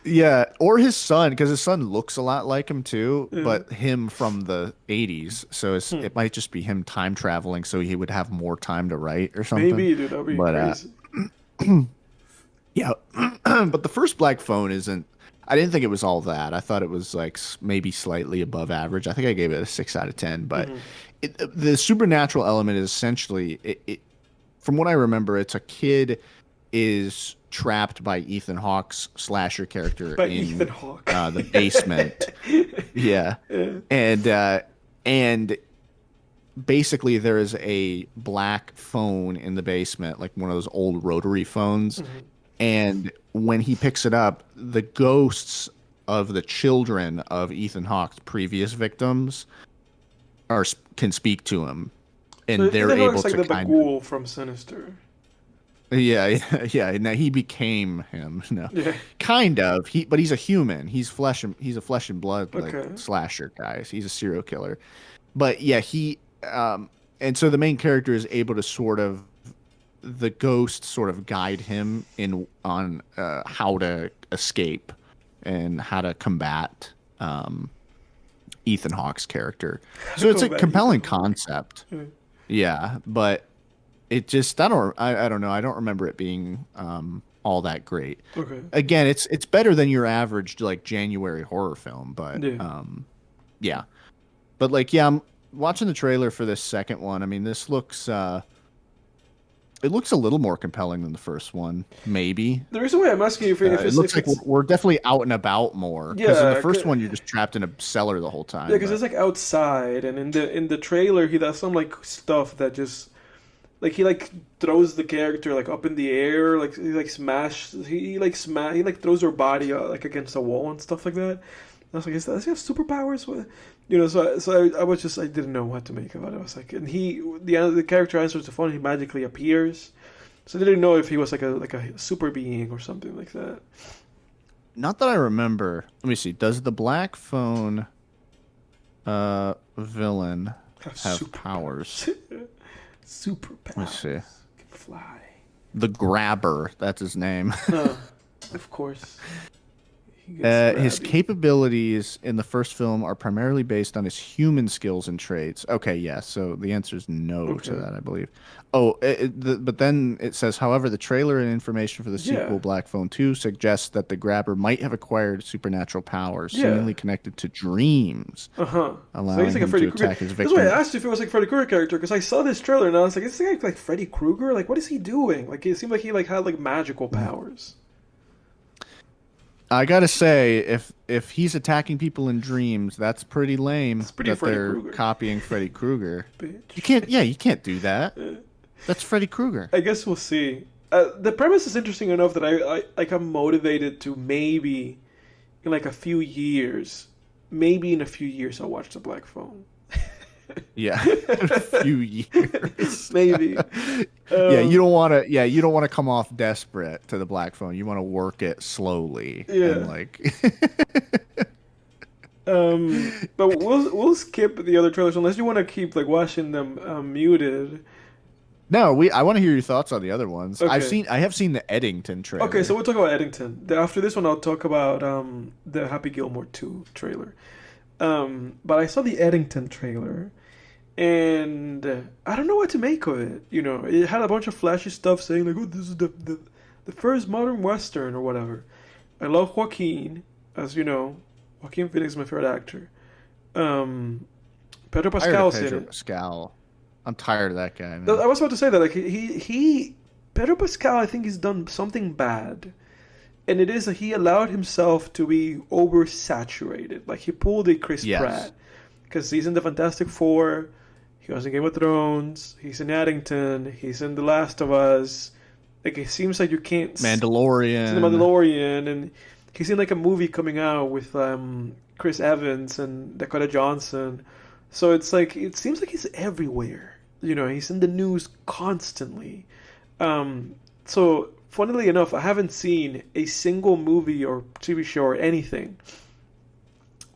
Yeah, or his son, because his son looks a lot like him too, Yeah. but him from the 80s. So Hmm. it might just be him time traveling so he would have more time to write or something. Maybe, dude, that'd be But crazy. yeah, but the first Black Phone isn't. I didn't think it was all that. I thought it was like maybe slightly above average. I think I gave it a 6 out of 10. But the supernatural element is essentially, from what I remember, it's a kid is trapped by Ethan Hawke's slasher character By in Ethan Hawke. the basement. Yeah, Yeah. and basically there is a black phone in the basement, like one of those old rotary phones. And when he picks it up, the ghosts of the children of Ethan Hawke's previous victims can speak to him, and So they're Ethan able Hawke's like to the kind Bagul from Sinister. yeah. Now he became him. No, Yeah. kind of. But he's a human. He's a flesh and blood like Okay. slasher guy. He's a serial killer. But yeah, and so the main character is able to the ghost sort of guide him on how to escape and how to combat Ethan Hawke's character. So it's a Combat compelling Ethan Hawke. concept. Yeah. Yeah, but it just I don't know. I don't remember it being all that great. Okay. Again, it's better than your average like January horror film, but Yeah. yeah. But like yeah, I'm watching the trailer for this second one. I mean, this looks it looks a little more compelling than the first one, maybe. The reason why I'm asking you if It looks like we're definitely out and about more. Because in Yeah, the first one, you're just trapped in a cellar the whole time. yeah, because but- it's like outside, and in the trailer he does some like stuff that just Like he like throws the character like up in the air, like he like smash he like throws her body like against a wall and stuff like that. I was like, does he have superpowers? You know, I was just I didn't know what to make of it. I was like, and the character answers the phone. He magically appears, so I didn't know if he was like a super being or something like that. Not that I remember. Let me see. Does the Black Phone villain have powers? Superpowers. Let me see. Can fly. The Grabber. That's his name. Of course. His capabilities in the first film are primarily based on his human skills and traits. Okay, yeah, so the answer is no to that, I believe. Oh, but then it says, however, the trailer and information for the sequel, Black Phone 2, suggests that the Grabber might have acquired supernatural powers, seemingly connected to dreams, allowing him to attack his victim. That's why I asked you if it was like Freddy Krueger character, because I saw this trailer and I was like, is this guy like Freddy Krueger? Like, what is he doing? Like, it seemed like he like had like magical powers. I gotta say, if he's attacking people in dreams, that's pretty lame. It's pretty that Freddy they're Krueger. copying Freddy Krueger. Bitch. You can't do that. That's Freddy Krueger. I guess we'll see. The premise is interesting enough that I like I'm motivated to maybe in like a few years, I'll watch The Black Phone. Yeah, in a few years. Maybe. You don't want to. Yeah, you don't want to come off desperate to The Black Phone. You want to work it slowly. Yeah. And like. But we'll skip the other trailers unless you want to keep like watching them muted. No, I want to hear your thoughts on the other ones. Okay. I have seen the Eddington trailer. Okay, so we'll talk about Eddington. After this one, I'll talk about the Happy Gilmore 2 trailer. But I saw the Eddington trailer, and I don't know what to make of it. You know, it had a bunch of flashy stuff saying like, "Oh, this is the first modern western" or whatever. I love Joaquin, as you know. Joaquin Phoenix is my favorite actor. Pedro Pascal's in it. Pascal. I'm tired of that guy, man. I was about to say that, like Pedro Pascal, I think he's done something bad, and it is that he allowed himself to be oversaturated. Like he pulled a Chris Pratt, because he's in the Fantastic Four, he was in Game of Thrones, he's in Eddington, he's in The Last of Us. Like it seems like you can't. Mandalorian. He's in The Mandalorian, and he's in like a movie coming out with Chris Evans and Dakota Johnson. So it's like it seems like he's everywhere. You know, he's in the news constantly. So funnily enough, I haven't seen a single movie or TV show or anything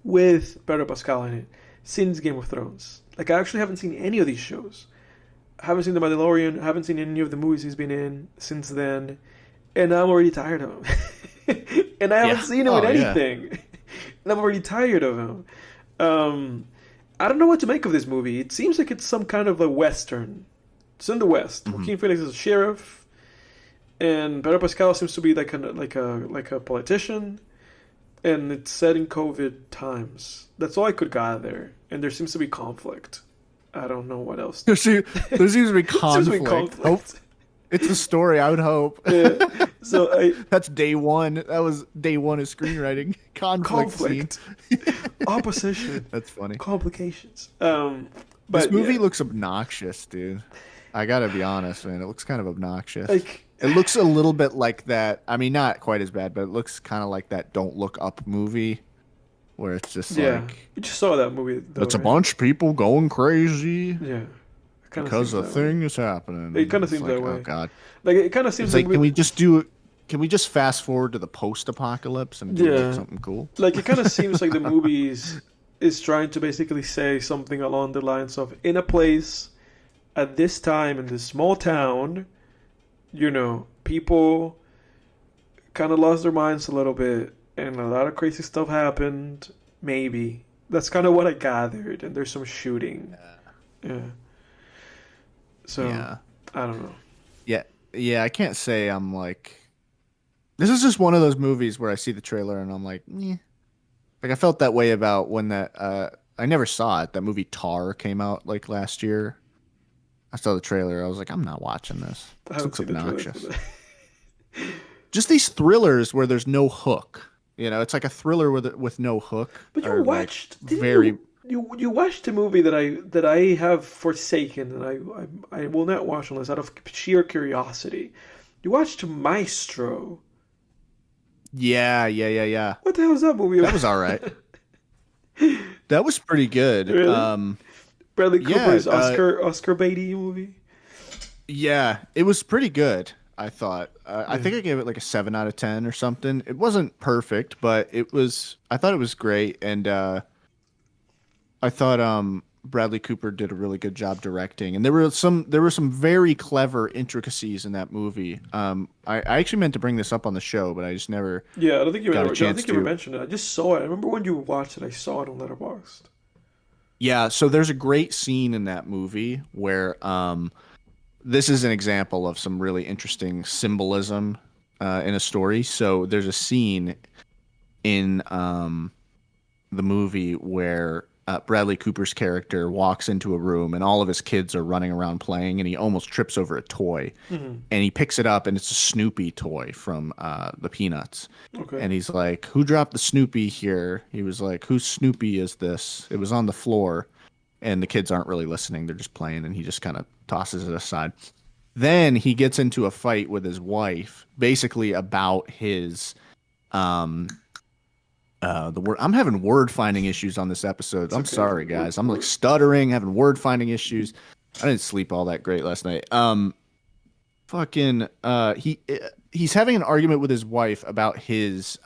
with Pedro Pascal in it since Game of Thrones. Like I actually haven't seen any of these shows. I haven't seen The Mandalorian. I haven't seen any of the movies he's been in since then, and I'm already tired of him. And I haven't seen him in anything. And I'm already tired of him. I don't know what to make of this movie. It seems like it's some kind of a western. It's in the West. Mm-hmm. Joaquin Phoenix is a sheriff, and Pedro Pascal seems to be like a politician, and it's set in COVID times. That's all I could gather. And there seems to be conflict. I don't know what else. There seems to be conflict. It's the story, I would hope. Yeah. So that's day one. That was day one of screenwriting. Conflict. Opposition. That's funny. Complications. But this movie looks obnoxious, dude. I gotta be honest, man. It looks kind of obnoxious. Like, it looks a little bit like that. I mean, not quite as bad, but it looks kind of like that Don't Look Up movie, where it's just like... You just saw that movie, though, it's a bunch of people going crazy. Yeah. Because a thing is happening. It kind of seems like, that way. Oh god! Like it kind of seems like can we just fast forward to the post-apocalypse and do something cool? Like it kind of seems like the movies is trying to basically say something along the lines of, in a place at this time in this small town, you know, people kind of lost their minds a little bit, and a lot of crazy stuff happened. Maybe that's kind of what I gathered, and there's some shooting. Yeah. So, I don't know. Yeah, I can't say I'm like... This is just one of those movies where I see the trailer and I'm like, eh. Like, I felt that way about when that... I never saw it. That movie Tar came out, like, last year. I saw the trailer. I was like, I'm not watching this. This looks obnoxious. Just these thrillers where there's no hook. You know, it's like a thriller with no hook. But you watched... You watched a movie that I have forsaken and I will not watch unless out of sheer curiosity. You watched Maestro. Yeah. What the hell is that movie That about? was all right. That was pretty good. Really? Bradley Yeah, Cooper's Oscar Beatty movie. yeah, it was pretty good. I thought. I Yeah. think I gave it like a 7 out of 10 or something. It wasn't perfect, but it was. I thought it was great, and I thought Bradley Cooper did a really good job directing, and there were some very clever intricacies in that movie. I actually meant to bring this up on the show, but I just never Yeah, I don't think got a I don't chance think you ever to. mentioned it. I just saw it. I remember when you watched it. I saw it on Letterboxd. Yeah, so there's a great scene in that movie where this is an example of some really interesting symbolism in a story. So there's a scene in the movie where Bradley Cooper's character walks into a room and all of his kids are running around playing, and he almost trips over a toy, Hmm. and he picks it up and it's a Snoopy toy from the Peanuts. Okay. And he's like, "Who dropped the Snoopy here?" He was like, "Whose Snoopy is this?" It was on the floor, and the kids aren't really listening; they're just playing, and he just kind of tosses it aside. Then he gets into a fight with his wife, basically about his um the word. I'm having word finding issues on this episode. It's I'm okay. sorry, guys. I'm like stuttering, having word finding issues. I didn't sleep all that great last night. Fucking he's having an argument with his wife about his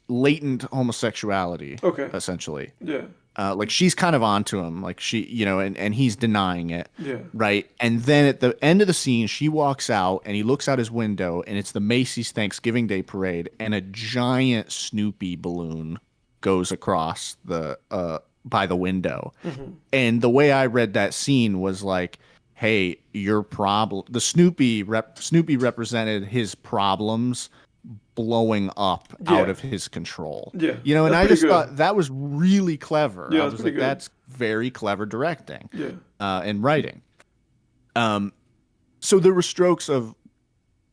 latent homosexuality, Okay. essentially. Yeah. Like she's kind of onto him, like and he's denying it, Yeah. right? And then at the end of the scene, she walks out and he looks out his window and it's the Macy's Thanksgiving Day parade and a giant Snoopy balloon goes across the by the window. Hmm. And the way I read that scene was like, hey, your problem, the Snoopy represented his problems blowing up out Yeah. of his control. Yeah. And That's I pretty just good. thought that was really clever. Yeah, I that's was pretty like, good. that's very clever directing Yeah. and writing. Um, so there were strokes of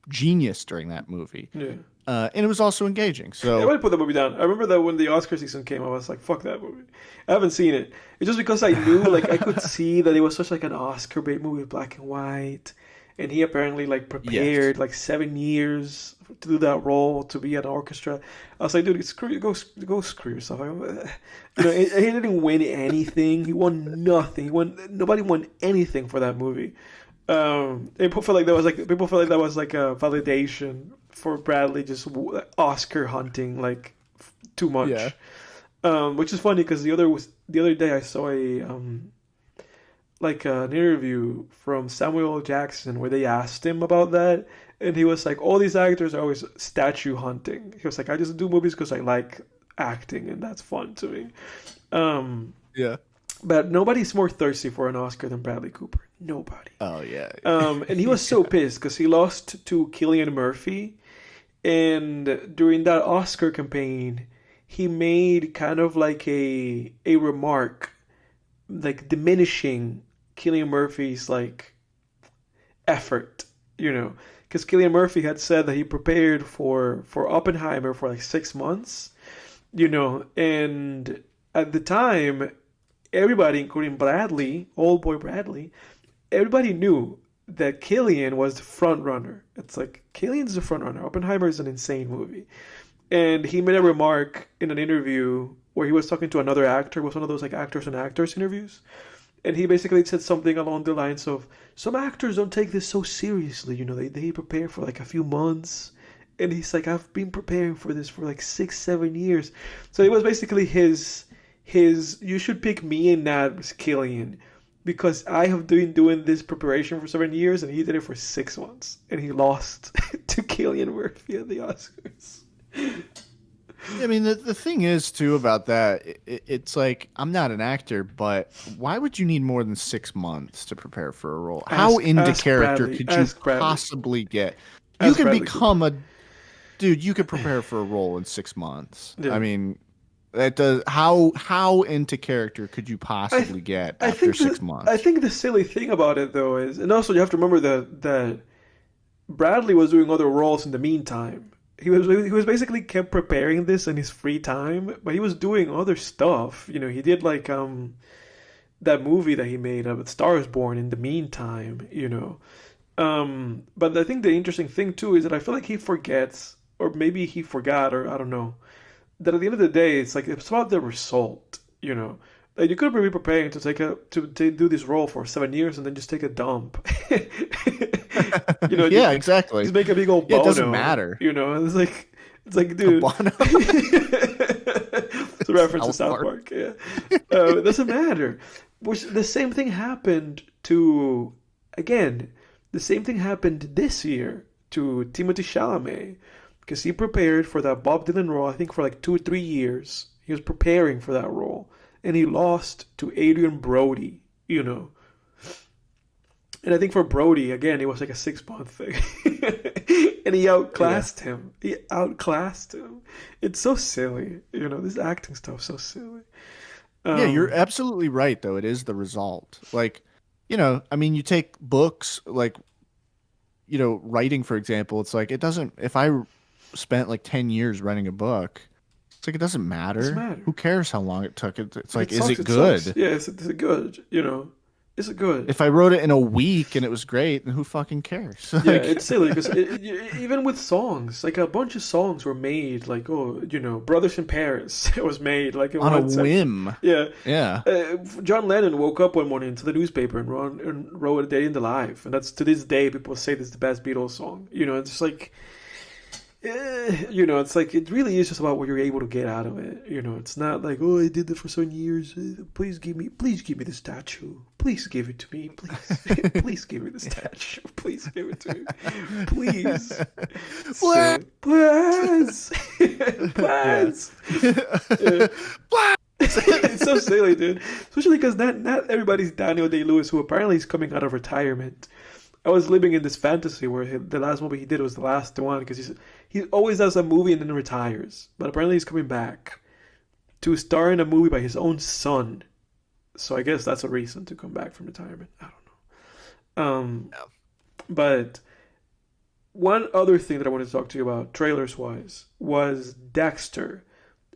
genius during that movie. Yeah. And it was also engaging. Yeah, I So, might put that movie down. I remember that when the Oscar season came, I was like, "Fuck that movie." I haven't seen it. It's just because I knew, like, I could see that it was such like an Oscar bait movie, black and white, and he apparently like yes. prepared like 7 years to do that role to be an orchestra. I was like, dude, go screw yourself. He didn't win anything. He won nothing. Nobody won anything for that movie. People felt like that was like a validation for Bradley just Oscar hunting like too Yeah. much. Which is funny because the other day I saw a like an interview from Samuel L. Jackson where they asked him about that, and he was like, all these actors are always statue hunting. He was like, I just do movies because I like acting and that's fun to me. Um, Yeah. but nobody's more thirsty for an Oscar than Bradley Cooper. Nobody. Oh, yeah. And he was so pissed because he lost to Cillian Murphy. And during that Oscar campaign, he made kind of like a remark, like diminishing Cillian Murphy's like effort, because Cillian Murphy had said that he prepared for Oppenheimer for like 6 months, and at the time, everybody, including Bradley, old boy Bradley, everybody knew that Killian was the front runner. It's like Killian's the front runner. Oppenheimer is an insane movie, and he made a remark in an interview where he was talking to another actor. It was one of those like actors and actors interviews, and he basically said something along the lines of, "Some actors don't take this so seriously. They prepare for like a few months." And he's like, "I've been preparing for this for like 6, 7 years." So it was basically his you should pick me and not Killian because I have been doing this preparation for 7 years and he did it for 6 months and he lost to Cillian Murphy at the Oscars. I mean, the thing is, too, about that, it's like, I'm not an actor, but why would you need more than 6 months to prepare for a role? How into Ask character Bradley. could you Ask Bradley. possibly get? You Ask can Bradley become a dude. You could prepare for a role in 6 months. Yeah. I mean, that does how into character could you possibly get I after think the, 6 months? I think the silly thing about it though is, and also you have to remember that Bradley was doing other roles in the meantime. He was basically kept preparing this in his free time, but he was doing other stuff. He did like that movie that he made of Stars Born in the meantime. But I think the interesting thing too is that I feel like he forgets, or maybe he forgot, or I don't know, that at the end of the day, it's like it's about the result. Like you could be preparing to do this role for 7 years and then just take a dump. Yeah, exactly. Just make a big old Bono. It doesn't matter. It's like, dude. Bono. It's a reference to South Park. Yeah, it doesn't matter. Which the same thing happened to, again, the same thing happened this year to Timothée Chalamet, because he prepared for that Bob Dylan role. I think for like 2 or 3 years, he was preparing for that role, and he lost to Adrian Brody. And I think for Brody, again, it was like a 6-month thing. And he outclassed him. He outclassed him. It's so silly. This acting stuff's so silly. Yeah, you're absolutely right, though. It is the result. Like, I mean, you take books, like, writing, for example, it's like, if I spent like 10 years writing a book, it's like, it doesn't matter. It doesn't matter. Who cares how long it took? It's like, sucks, is it good? Sucks. Yeah, is it good? Is it good? If I wrote it in a week and it was great, then who fucking cares? Yeah, it's silly because even with songs, like a bunch of songs were made, like Brothers in Paris, it was made like on a whim. Yeah, yeah. John Lennon woke up one morning to the newspaper and wrote "A Day in the Life," and that's to this day people say this is the best Beatles song. It's just like. It's like it really is just about what you're able to get out of it. It's not like, oh, I did that for 7 years. Please give me the statue. Please give it to me. Please, please give me the statue. Please give it to me. Please, please, please. It's so silly, dude. Especially because not everybody's Daniel Day-Lewis, who apparently is coming out of retirement. I was living in this fantasy where the last movie he did was the last one, because he always does a movie and then retires. But apparently he's coming back to star in a movie by his own son. So I guess that's a reason to come back from retirement. I don't know. But one other thing that I wanted to talk to you about, trailers-wise, was Dexter.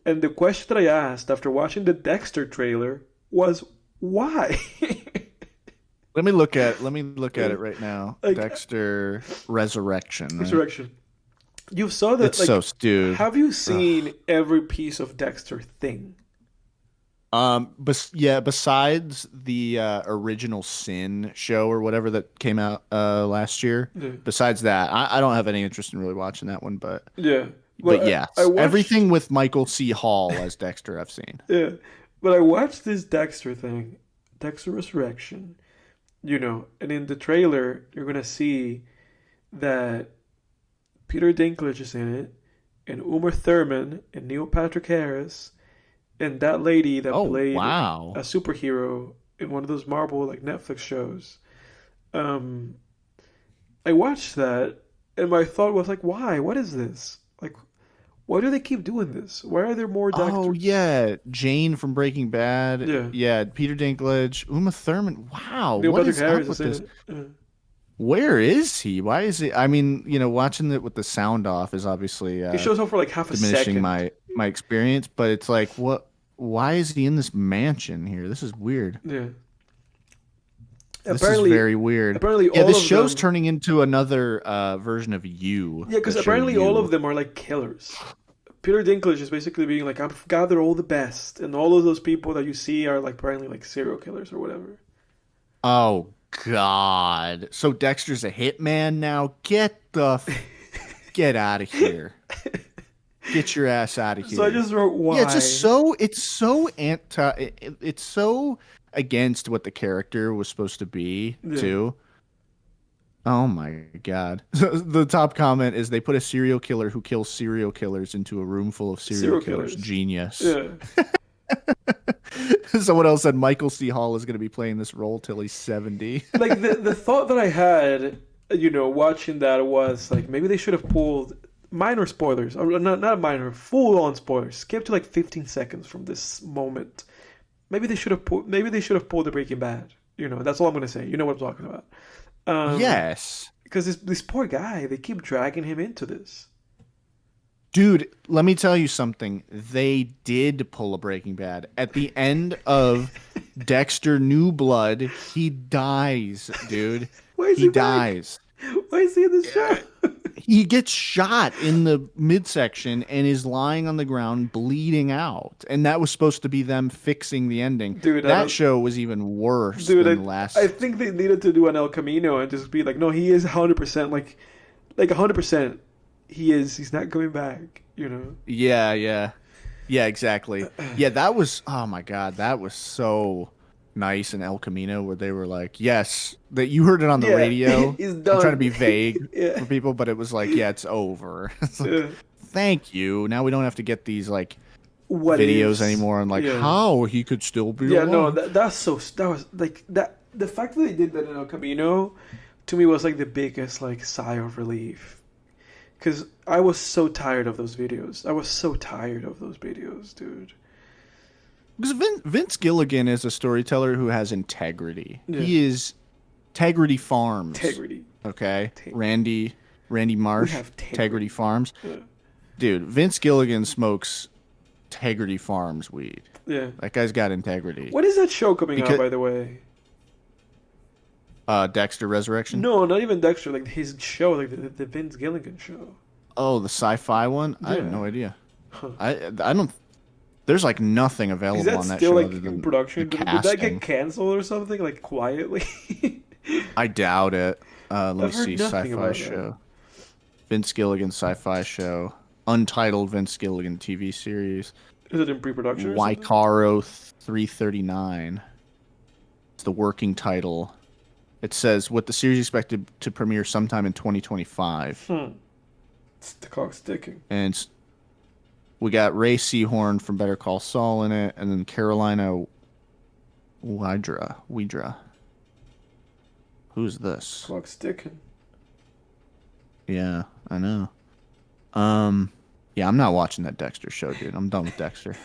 And the question that I asked after watching the Dexter trailer was, why? Let me look at it right now. Like, Dexter Resurrection. Right? Resurrection. You saw that. It's so stupid. Have you seen every piece of Dexter thing? Besides the original Sin show or whatever that came out last year. Yeah. Besides that, I don't have any interest in really watching that one. But yeah, but yes, everything with Michael C. Hall as Dexter I've seen. Yeah, but I watched this Dexter thing, Dexter Resurrection. And in the trailer, you're going to see that Peter Dinklage is in it, and Uma Thurman, and Neil Patrick Harris, and that lady that played a superhero in one of those Marvel Netflix shows. I watched that, and my thought was like, why? What is this? Like, why do they keep doing this? Why are there more Dexters? Oh, yeah. Jane from Breaking Bad. Yeah. Peter Dinklage. Uma Thurman. Wow. Neil what Patrick is Harris up with is this? in it. Where is he? Why is he? I mean, watching it with the sound off is obviously he shows up for like half a diminishing second. my experience, but it's like, what? Why is he in this mansion here? This is weird. Yeah. This is very weird. Apparently, this show's turning into another version of You. Yeah, because apparently all of them are like killers. Peter Dinklage is basically being like, I've gathered all the best, and all of those people that you see are apparently like serial killers or whatever. Oh God! So Dexter's a hitman now? Get out of here! Get your ass out of here! So I just wrote why. Yeah, it's so against what the character was supposed to be too. Oh my God. The top comment is they put a serial killer who kills serial killers into a room full of serial killers. Genius. Yeah. Someone else said Michael C. Hall is going to be playing this role till he's 70. Like the thought that I had, watching that was like, maybe they should have pulled minor spoilers, or not minor, full on spoilers. Skip to like 15 seconds from this moment. Maybe they should have pulled the Breaking Bad. That's all I'm going to say. You know what I'm talking about. Yes. Because this poor guy, they keep dragging him into this. Dude, let me tell you something. They did pull a Breaking Bad. At the end of Dexter New Blood, he dies, dude. Why is He he back? dies. Why is he in this show? He gets shot in the midsection and is lying on the ground bleeding out. And that was supposed to be them fixing the ending. Dude, That show was even worse dude, than the last. I think they needed to do an El Camino and just be like, no, he is 100%, like 100%. He's not coming back, you know? Yeah, yeah. Yeah, exactly. Yeah, that was, oh my God, that was so nice in El Camino where they were like, yes, that you heard it on the radio. He's I'm done. trying to be vague Yeah. for people, but it was like, yeah, it's over. It's like, Yeah. thank you. Now we don't have to get these like What videos ifs. anymore and like Yeah. how he could still be Yeah, alive. no, that was like that. The fact that they did that in El Camino, to me, was like the biggest like sigh of relief, because I was so tired of those videos. I was so tired of those videos, dude. Because Vince Gilligan is a storyteller who has integrity. Yeah. He is Integrity Farms. Integrity. Okay, Integrity. Randy Marsh. We have Integrity Farms. Yeah. Dude, Vince Gilligan smokes Integrity Farms weed. Yeah. That guy's got integrity. What is that show coming out, by the way? Dexter Resurrection? No, not even Dexter. Like his show, like the Vince Gilligan show. Oh, the sci-fi one? I have Yeah. no idea. Huh. I don't. There's like nothing Is available that on that still show like other in than production? the Did that casting. get canceled or something? Like quietly? I doubt it. Let me I've heard see. nothing Sci-fi about that. show. Vince Gilligan sci-fi show. Untitled Vince Gilligan TV series. Is it in pre-production? Or something? Waikaro 339. It's the working title. It says what the series is expected to premiere sometime in 2025. It's the clock's ticking. And we got Ray Seahorn from Better Call Saul in it, and then Carolina Widra. Who's this? Clock's ticking. Yeah, I know. Yeah, I'm not watching that Dexter show, dude. I'm done with Dexter.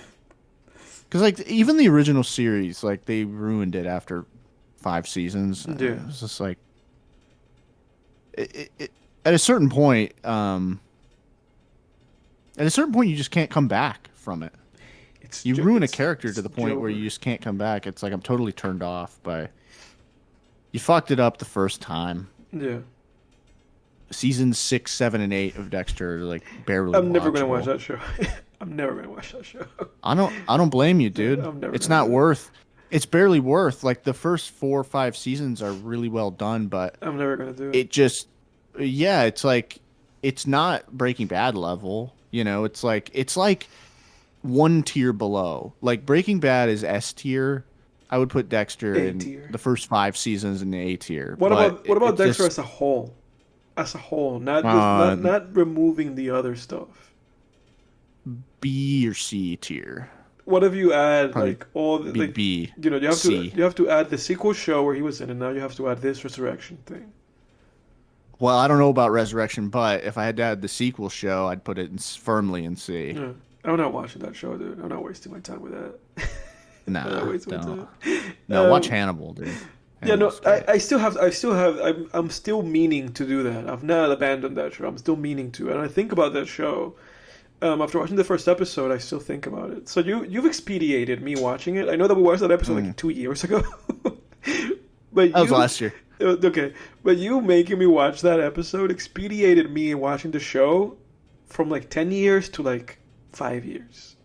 Because like even the original series, like they ruined it after 5 seasons. Yeah. It was just like at a certain point, you just can't come back from it. You ruin a character to the point where you just can't come back. It's like I'm totally turned off by. You fucked it up the first time. Yeah. Seasons 6, 7, and 8 of Dexter are like barely. I'm never gonna watchable. watch that show. I'm never gonna watch that show. I don't blame you, dude. It's not worth. It's barely worth. Like the first 4 or 5 seasons are really well done, but I'm never gonna do it. it just, yeah, it's like it's not Breaking Bad level. You know, it's like one tier below. Like Breaking Bad is S tier. I would put Dexter A in tier. the first 5 seasons in the A tier. What about Dexter just, as a whole? As a whole, not removing the other stuff. B or C tier? What if you add Probably like all the like, B, you know, C. you have to add the sequel show where he was in, and now you have to add this resurrection thing. Well, I don't know about Resurrection, but if I had to add the sequel show, I'd put it firmly in C. Yeah. I'm not watching that show, dude. I'm not wasting my time with that. Nah, I'm not wasting my don't. time. No, watch Hannibal, dude. Yeah, no, Hannibal's great. I'm still meaning to do that. I've not abandoned that show. I'm still meaning to, and I think about that show. After watching the first episode, I still think about it. So you've expedited me watching it. I know that we watched that episode like 2 years ago, but That was last year. Okay, but you making me watch that episode expedited me watching the show from like 10 years to like 5 years.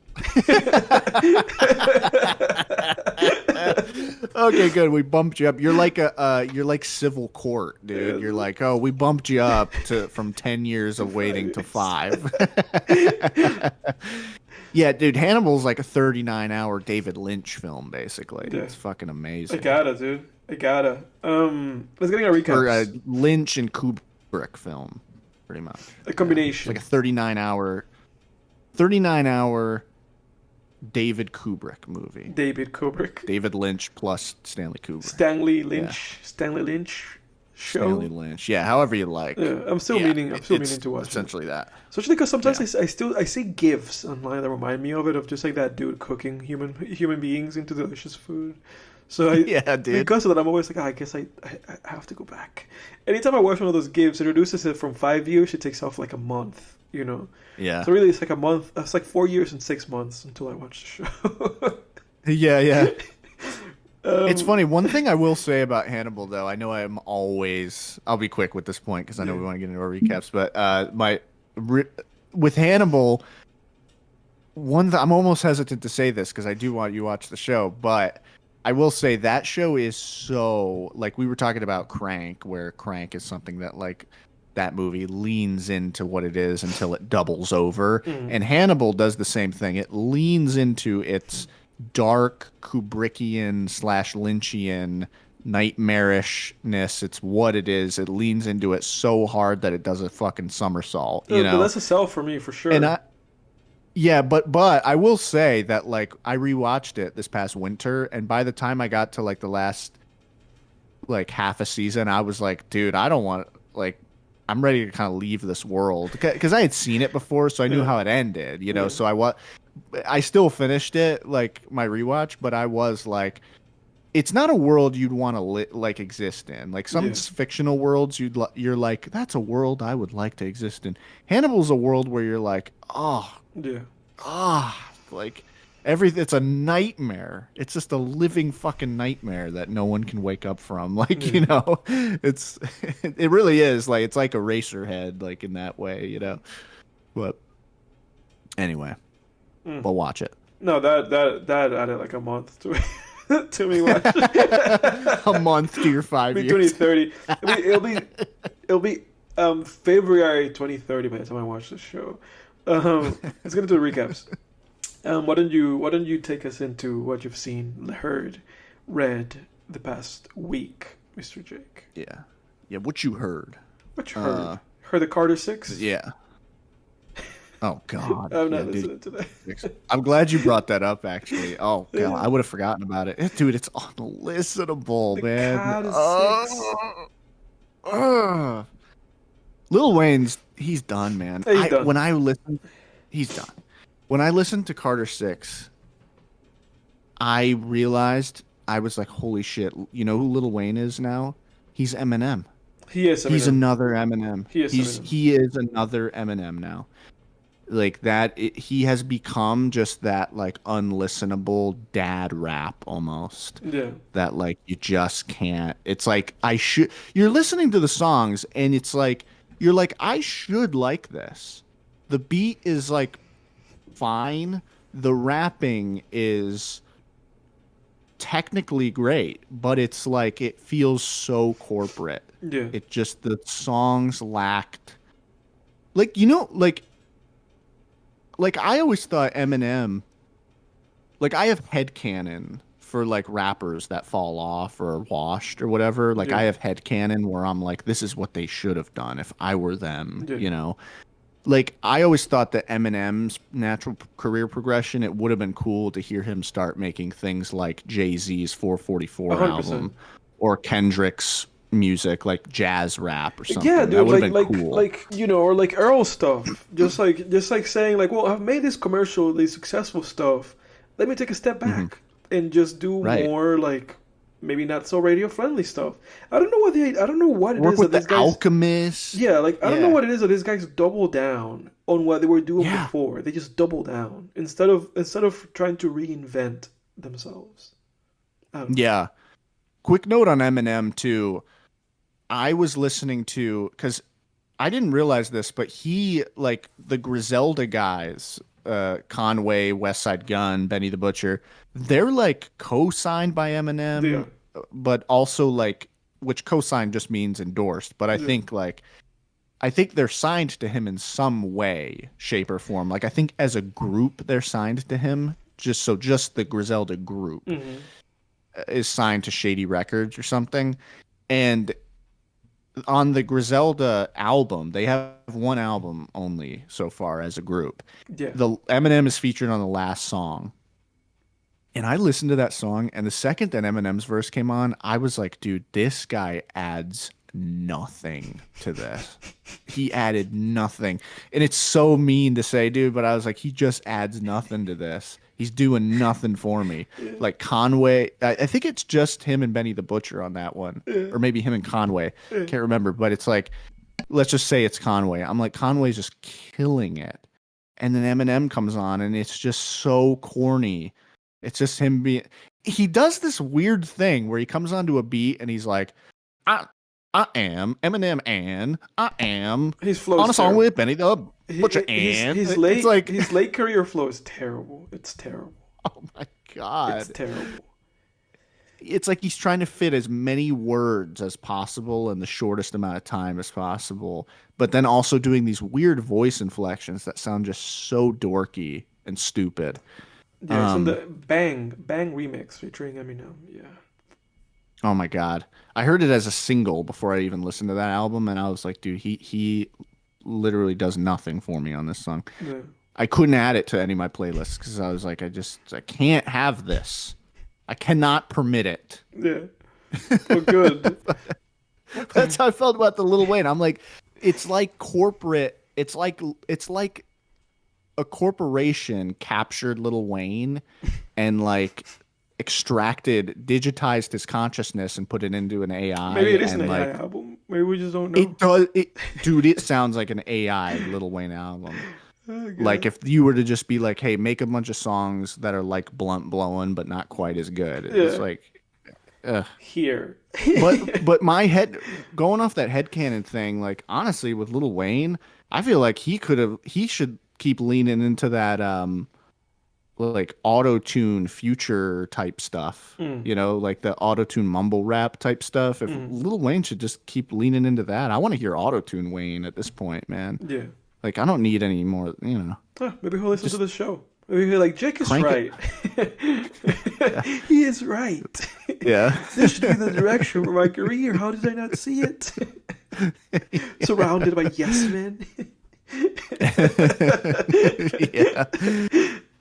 Okay, good. We bumped you up. You're like civil court, dude. You're like, oh, we bumped you up from 10 years of waiting to 5. Yeah, dude. Hannibal's like a 39-hour David Lynch film, basically. Yeah. It's fucking amazing. I gotta, dude. I gotta. Let's get a recap. Or a Lynch and Kubrick film, pretty much. A combination. It's like a 39-hour David Kubrick movie. David Kubrick. David Lynch plus Stanley Kubrick. Stanley Lynch. Yeah. Stanley Lynch show. Stanley Lynch. Yeah, however you like. Yeah, I'm still meaning to watch essentially that. Especially because sometimes I see gifs online that remind me of it, of just like that dude cooking human beings into delicious food. So I, Yeah, dude. because of that, I'm always like, I guess I have to go back. Anytime I watch one of those games, it reduces it from 5 years. It takes off like a month, you know. Yeah. So really, it's like a month. It's like 4 years and 6 months until I watch the show. Yeah, yeah. It's um, funny. One thing I will say about Hannibal, though, I know I'll be quick with this point because I know yeah, we want to get into our recaps, but with Hannibal, I'm almost hesitant to say this because I do want you to watch the show, but I will say that show is so, like we were talking about Crank, where Crank is something that like that movie leans into what it is until it doubles over. mm, And Hannibal does the same thing. It leans into its dark Kubrickian slash Lynchian nightmarishness. It's what it is. It leans into it so hard that it does a fucking somersault, you but know? that's a sell for me for And sure. yeah, but I will say that like I rewatched it this past winter, and by the time I got to like the last like half a season, I was like, dude, I don't want like I'm ready to kind of leave this world because I had seen it before, so I knew Yeah, how it ended, you know. yeah, So I still finished it like my rewatch, but I was like, it's not a world you'd want to like exist in. Like some yeah, fictional worlds, you're like, that's a world I would like to exist in. Hannibal's a world where you're like, oh yeah, like everything. It's a nightmare. It's just a living fucking nightmare that no one can wake up from. Like, yeah. it's it really is like it's like a racer head, like in that way, you know. But anyway, Mm. but watch it. No, that added like a month to to me watch. A month to your five Be years. 2030. It'll be February 2030 by the time I watch the show. Let's get into the recaps. Why don't you take us into what you've seen, heard, read the past week, Mr. Jake? Yeah, yeah. What you heard? What you heard? Uh, Heard the Carter Six? yeah. Oh God, I'm yeah, not dude. listening to that. I'm glad you brought that up. Actually, oh God, Yeah. I would have forgotten about it, dude. It's unlistenable, The man. Carter Six. Lil Wayne's he's done, man. Hey, he's I done. when I listen, he's done. When I listened to Carter Six, I realized I was like, holy shit. You know who Lil Wayne is now? He's Eminem. He is He's Eminem. another Eminem. He is Eminem. He is another Eminem now. Like he has become just that like unlistenable dad rap almost. Yeah. That like you just can't. It's like you're listening to the songs and it's like you're like I should like this. The beat is like fine. The rapping is technically great, but it's like it feels so corporate. Yeah. It just the songs lacked like you know like I always thought Eminem like I have headcanon for like rappers that fall off or are washed or whatever. Like Yeah. I have headcanon where I'm like, this is what they should have done if I were them, Yeah. you know? Like I always thought that Eminem's natural career progression, it would have been cool to hear him start making things like Jay-Z's 444 100%. album or Kendrick's music like jazz rap or Yeah, something. That dude, would like have been cool. or like Earl stuff. Just like saying like, well, I've made this commercially successful stuff. Let me take a step Hmm. back and just do Right. more like maybe not so radio friendly stuff. I don't know what it Work is that with these the guys. Alchemist. Yeah, like I don't know Yeah. what it is that these guys double down on what they were doing Yeah. before. They just double down instead of trying to reinvent themselves. I don't know. Yeah. Quick note on Eminem too. I was listening to because I didn't realize this, but he like the Griselda guys, Conway, West Side Gun, Benny the Butcher, they're like co-signed by They Eminem, are. but also like which co-signed just means endorsed. But Yeah. I think they're signed to him in some way, shape, or form. Like I think as a group they're signed to him. Just the Griselda group Hmm. is signed to Shady Records or something. And on the Griselda album, they have one album only so far as a group. Yeah. The Eminem is featured on the last song. And I listened to that song, and the second that Eminem's verse came on, I was like, dude, this guy adds nothing to this. He added nothing. And it's so mean to say, dude, but I was like, he just adds nothing to this. He's doing nothing for me. Like Conway, I think it's just him and Benny the Butcher on that one, or maybe him and Conway. Can't remember, but it's like, let's just say it's Conway. I'm like, Conway's just killing it. And then Eminem comes on, and it's just so corny. It's just him being. He does this weird thing where he comes onto a beat and he's like, I am Eminem, and I am His flow on a is song terrible. with Benny the Butcher, and His it's like, his late career flow is terrible. It's terrible. oh my god, It's terrible. it's like he's trying to fit as many words as possible in the shortest amount of time as possible, but then also doing these weird voice inflections that sound just so dorky and stupid. Yeah, it's on the Bang remix featuring Eminem. Yeah. Oh my god, I heard it as a single before I even listened to that album, and I was like, dude, he literally does nothing for me on this song. Yeah. I couldn't add it to any of my playlists because I was like, I can't have this. I cannot permit it. Yeah. Well, good. That's how I felt about the Lil Wayne. I'm like, it's like corporate. It's like a corporation captured Lil Wayne and like digitized his consciousness and put it into an AI. Maybe it is an and AI like, album. Maybe we just don't know. it does. Dude, it sounds like an AI Lil Wayne album. Like if you were to just be like, hey, make a bunch of songs that are like blunt blowing but not quite as good. It's like Here. but my head going off that headcanon thing, like honestly with Lil Wayne, I feel like he should keep leaning into that like auto-tune future type stuff. You know, like the auto-tune mumble rap type stuff. If Lil Wayne should just keep leaning into that. I want to hear auto-tune Wayne at this point, man. Yeah. Like, I don't need any more, you know. Maybe he'll listen to the show. Maybe he'll like, Jake is crank right. He is right. Yeah. This should be the direction for my career. How did I not see it? Surrounded by yes men. Yeah.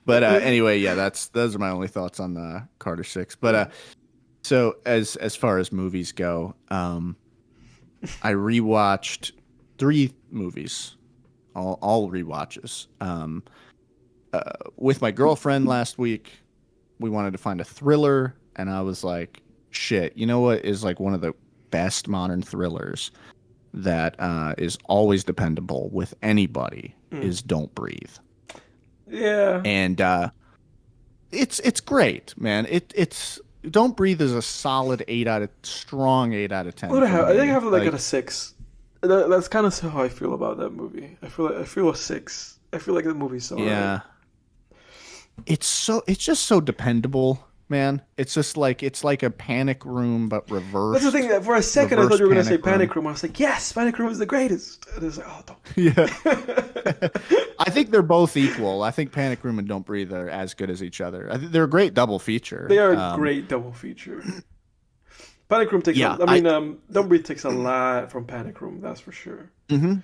But anyway, yeah, those are my only thoughts on the Carter 6. But so as far as movies go, I rewatched 3 movies. All rewatches. With my girlfriend last week, we wanted to find a thriller, and I was like, shit, you know what is like one of the best modern thrillers that is always dependable with anybody is Don't Breathe. Yeah. And it's great, man. It's Don't Breathe is a solid strong 8 out of 10. I think I have like a 6. That's kind of how I feel about that movie. I feel a 6. I feel like the movie's so yeah. It's just so dependable, man. It's like a Panic Room but reversed. That's the thing. For a second, I thought you were gonna say Panic Room. I was like, yes, Panic Room is the greatest. And it was like, oh, don't. Yeah. I think they're both equal. I think Panic Room and Don't Breathe are as good as each other. I think they're a great double feature. They are a great double feature. Panic Room takes. Don't Breathe takes a lot from Panic Room. That's for sure. Mm-hmm.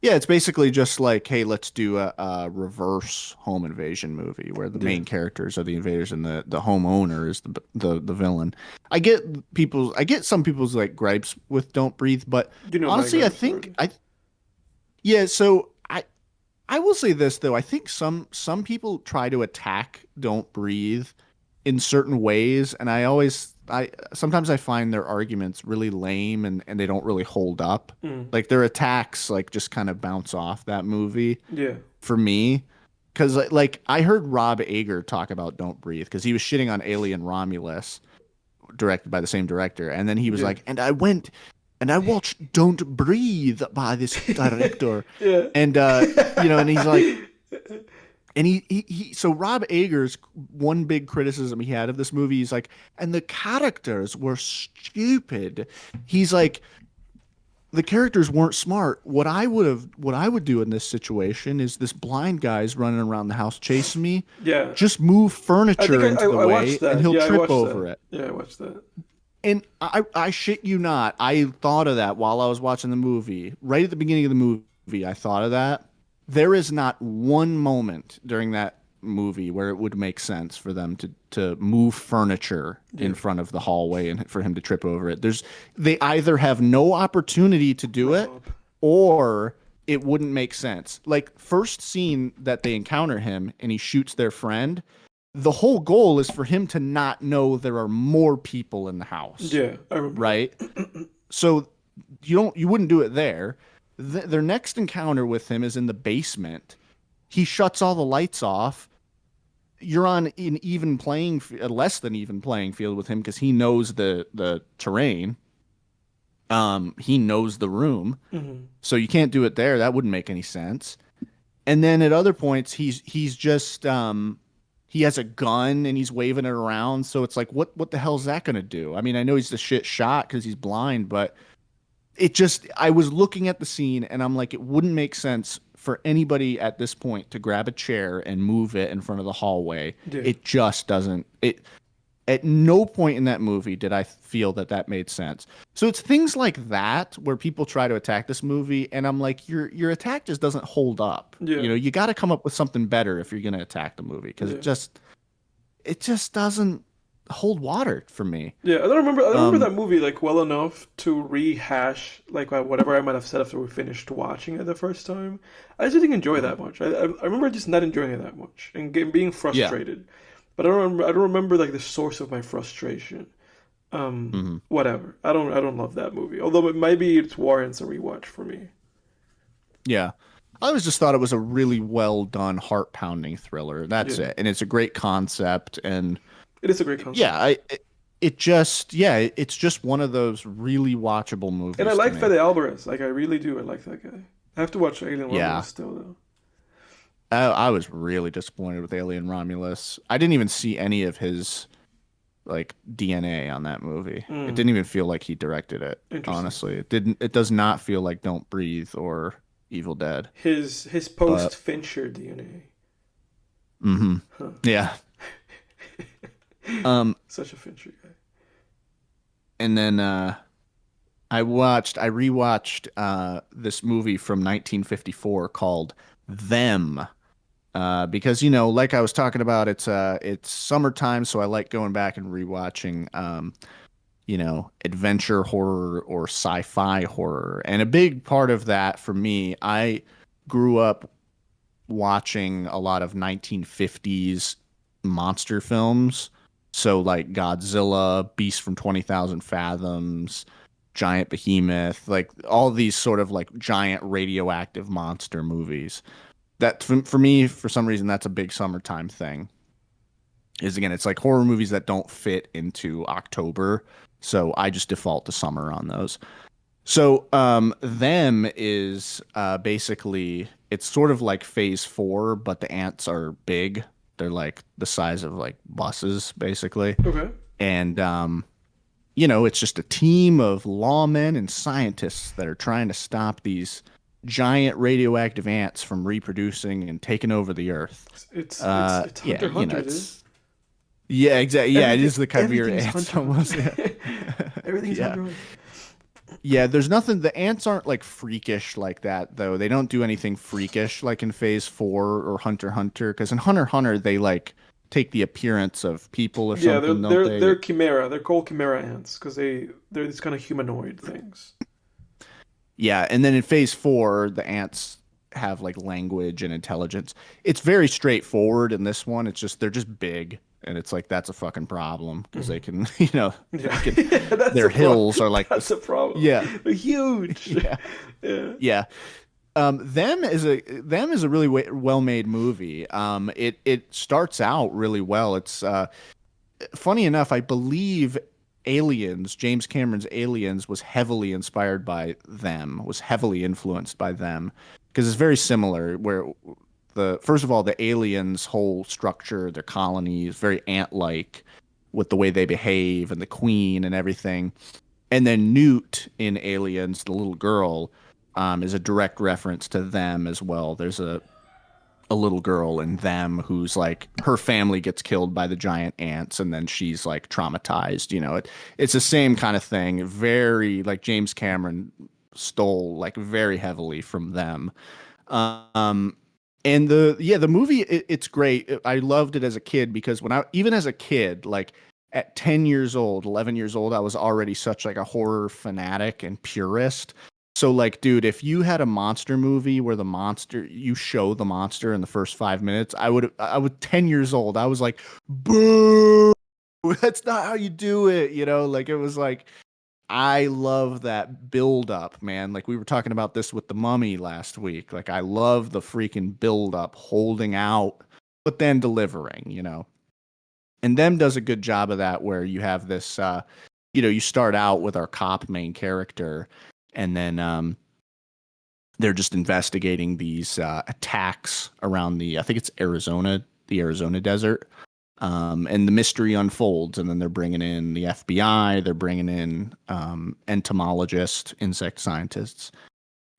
Yeah, it's basically just like, hey, let's do a reverse home invasion movie where the main characters are the invaders and the homeowner is the villain. I get some people's like gripes with Don't Breathe, but honestly, I think So I will say this though. I think some people try to attack Don't Breathe in certain ways, and sometimes I find their arguments really lame and they don't really hold up. Like their attacks like just kind of bounce off that movie. Yeah. For me, because like I heard Rob Ager talk about Don't Breathe because he was shitting on Alien Romulus, directed by the same director, and then he was like, and I went and I watched Don't Breathe by this director. Yeah. And and he's like. And so Rob Ager's one big criticism he had of this movie, he's like, and the characters were stupid. He's like, the characters weren't smart. What I would do in this situation is this blind guy's running around the house chasing me. Yeah. Just move furniture into the way and he'll trip over it. Yeah, I watched that. And I shit you not, I thought of that while I was watching the movie. Right at the beginning of the movie, I thought of that. There is not one moment during that movie where it would make sense for them to move furniture in front of the hallway and for him to trip over it. They either have no opportunity to do it or it wouldn't make sense. Like first scene that they encounter him and he shoots their friend, the whole goal is for him to not know there are more people in the house, Yeah, I remember. right? So you wouldn't do it there. Their next encounter with him is in the basement. He shuts all the lights off. You're on an even playing, less than even playing field with him because he knows the terrain. He knows the room, Hmm. so you can't do it there. That wouldn't make any sense. And then at other points, he's just he has a gun and he's waving it around. So it's like, what the hell is that gonna do? I mean, I know he's the shit shot because he's blind, but it just I was looking at the scene and I'm like, it wouldn't make sense for anybody at this point to grab a chair and move it in front of the hallway. Yeah. It just doesn't. It At no point in that movie did I feel that that made sense. So it's things like that where people try to attack this movie, and I'm like, your attack just doesn't hold up. Yeah. You got to come up with something better if you're going to attack the movie because Yeah. it just doesn't hold water for me. Yeah, I don't remember. I don't remember Um, that movie like well enough to rehash like whatever I might have said after we finished watching it the first time. I just didn't enjoy it that much. I remember just not enjoying it that much and being yeah. frustrated. But I don't remember like the source of my frustration. Mhm. Whatever. I don't love that movie. Although maybe it warrants a rewatch for me. Yeah. I always just thought it was a really well done, heart pounding thriller. That's Yeah, it. And it's a great concept. And it is a great yeah, concept. it's just one of those really watchable And I movies to like me. Fede Alvarez. Like I really do. I like that guy. I have to watch Alien Yeah. Romulus still though. I was really disappointed with Alien Romulus. I didn't even see any of his like DNA on that movie. It Mm, didn't even feel like he directed it, interesting. honestly. It does not feel like Don't Breathe or Evil Dead. His But post Fincher DNA. Huh. yeah. Um Such a Fincher guy. and then I rewatched this movie from 1954 called Them. Because like I was talking about, it's summertime, so I like going back and rewatching adventure horror or sci-fi horror. And a big part of that for me, I grew up watching a lot of 1950s monster films. So like Godzilla, Beast from 20,000 Fathoms, Giant Behemoth, like all these sort of like giant radioactive monster movies. That for me, for some reason, that's a big summertime thing. Is again, it's like horror movies that don't fit into October, so I just default to summer on those. So, them is basically it's sort of like Phase 4, but the ants are big. They're like the size of like buses, basically, Okay. and it's just a team of lawmen and scientists that are trying to stop these giant radioactive ants from reproducing and taking over the earth. It's Yeah, Hunter x Hunter, dude. yeah, exactly. Yeah, it Everything is the Chimera everything's ants Hunter x almost. Yeah. Hunter. Everything's Yeah. Hunter x Yeah, there's nothing. The ants aren't like freakish like that, though. They don't do anything freakish like in Phase 4 or Hunter x Hunter. Because in Hunter x Hunter, they like take the appearance of people or Yeah, something, don't they're they? chimera. They're called chimera ants because they're these kind of humanoid things. Yeah, and then in Phase 4, the ants have like language and intelligence. It's very straightforward in this one. It's just they're just big, and it's like that's a fucking problem because they Mhm. can, they Yeah, can. that's Their a problem. hills are like That's a problem. yeah, They're huge. yeah, Yeah. yeah. Them is a really well made movie. It starts out really well. It's funny enough, I believe Aliens, James Cameron's Aliens, was heavily inspired by them, was heavily influenced by them, because it's very similar. Where the first of all, the aliens' whole structure, their colony is very ant-like with the way they behave and the queen and everything. And then Newt in Aliens, the little girl, is a direct reference to them as well. There's a little girl in them who's like her family gets killed by the giant ants and then she's like traumatized. It's the same kind of thing. Very like James Cameron stole like very heavily from them. Um, and the movie it's great. I loved it as a kid because when I even as a kid like at 10 years old, 11 years old, I was already such like a horror fanatic and purist. So like, dude, if you had a monster movie where you show the monster in the first 5 minutes, I was 10 years old. I was like, boo, that's not how you do it. Like it was like, I love that build up, man. Like we were talking about this with the Mummy last week. Like I love the freaking build up, holding out, but then delivering. And them does a good job of that where you have this, you start out with our cop main character and then, they're just investigating these attacks around I think it's the Arizona desert. And the mystery unfolds, and then they're bringing in the FBI, they're bringing in entomologists, insect scientists,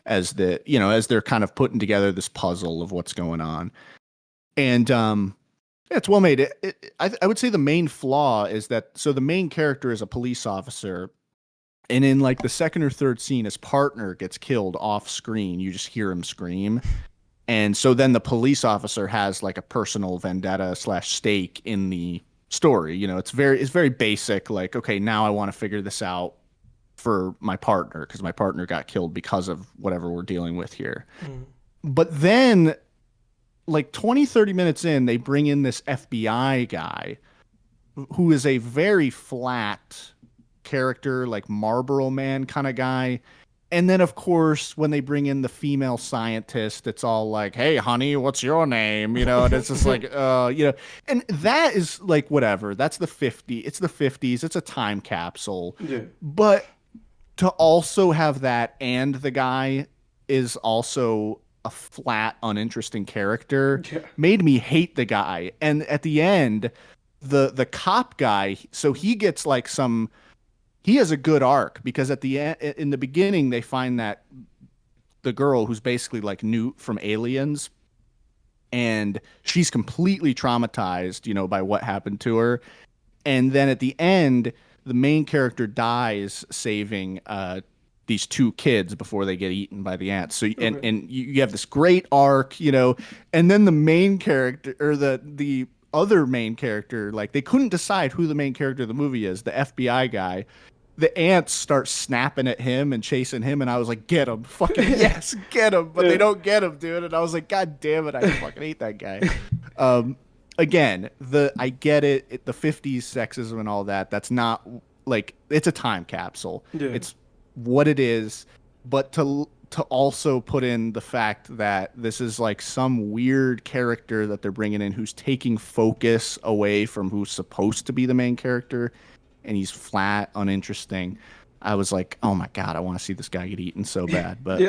as they're kind of putting together this puzzle of what's going on. And yeah, it's well made. I would say the main flaw is that the main character is a police officer. And in like the second or third scene, his partner gets killed off screen. You just hear him scream. And so then the police officer has like a personal vendetta / stake in the story. It's very basic. Like, okay, now I want to figure this out for my partner because my partner got killed because of whatever we're dealing with here. Mm. But then like 20, 30 minutes in, they bring in this FBI guy who is a very flat character, like Marlboro Man kind of guy. And then, of course, when they bring in the female scientist, it's all like, hey, honey, what's your name? And it's just like, and that is like, whatever. That's the 50s. It's the 50s. It's a time capsule. Yeah. But to also have that and the guy is also a flat, uninteresting character made me hate the guy. And at the end, the cop guy, so he gets like he has a good arc because at the end, in the beginning, they find that the girl who's basically like Newt from Aliens, and she's completely traumatized, by what happened to her. And then at the end, the main character dies saving these two kids before they get eaten by the ants. So and you have this great arc, and then the main character or the other main character, like they couldn't decide who the main character of the movie is, the FBI guy. The ants start snapping at him and chasing him, and I was like, get him. Fucking yes, get him. But they don't get him, dude. And I was like, God damn it, I fucking hate that guy. Again, I get it, the 50s sexism and all that. That's not, like, it's a time capsule. Yeah. It's what it is. But to also put in the fact that this is, like, some weird character that they're bringing in who's taking focus away from who's supposed to be the main character, and he's flat, uninteresting. I was like, oh my God, I want to see this guy get eaten so bad. But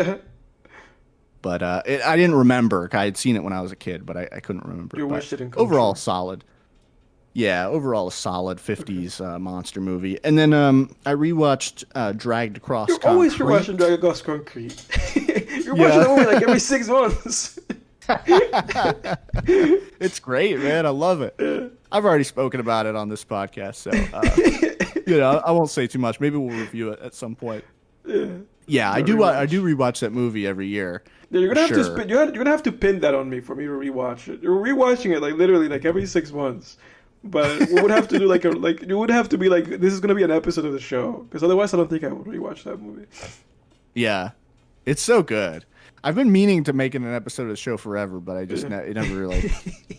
I didn't remember. I had seen it when I was a kid, but I couldn't remember. You wished it didn't come overall, true. Solid. Yeah, overall a solid 50s monster movie. And then I rewatched Dragged Across Concrete. You're always rewatching Dragged Across Concrete. You're watching the movie like every 6 months. It's great, man. I love it. Yeah. I've already spoken about it on this podcast, so I won't say too much. Maybe we'll review it at some point. Yeah, I do rewatch that movie every year. Yeah, you're gonna have to pin that on me for me to rewatch it. You're rewatching it like literally like every 6 months. But we would have to do it would have to be like this is gonna be an episode of the show because otherwise I don't think I would rewatch that movie. Yeah, it's so good. I've been meaning to make it an episode of the show forever, but I just it never really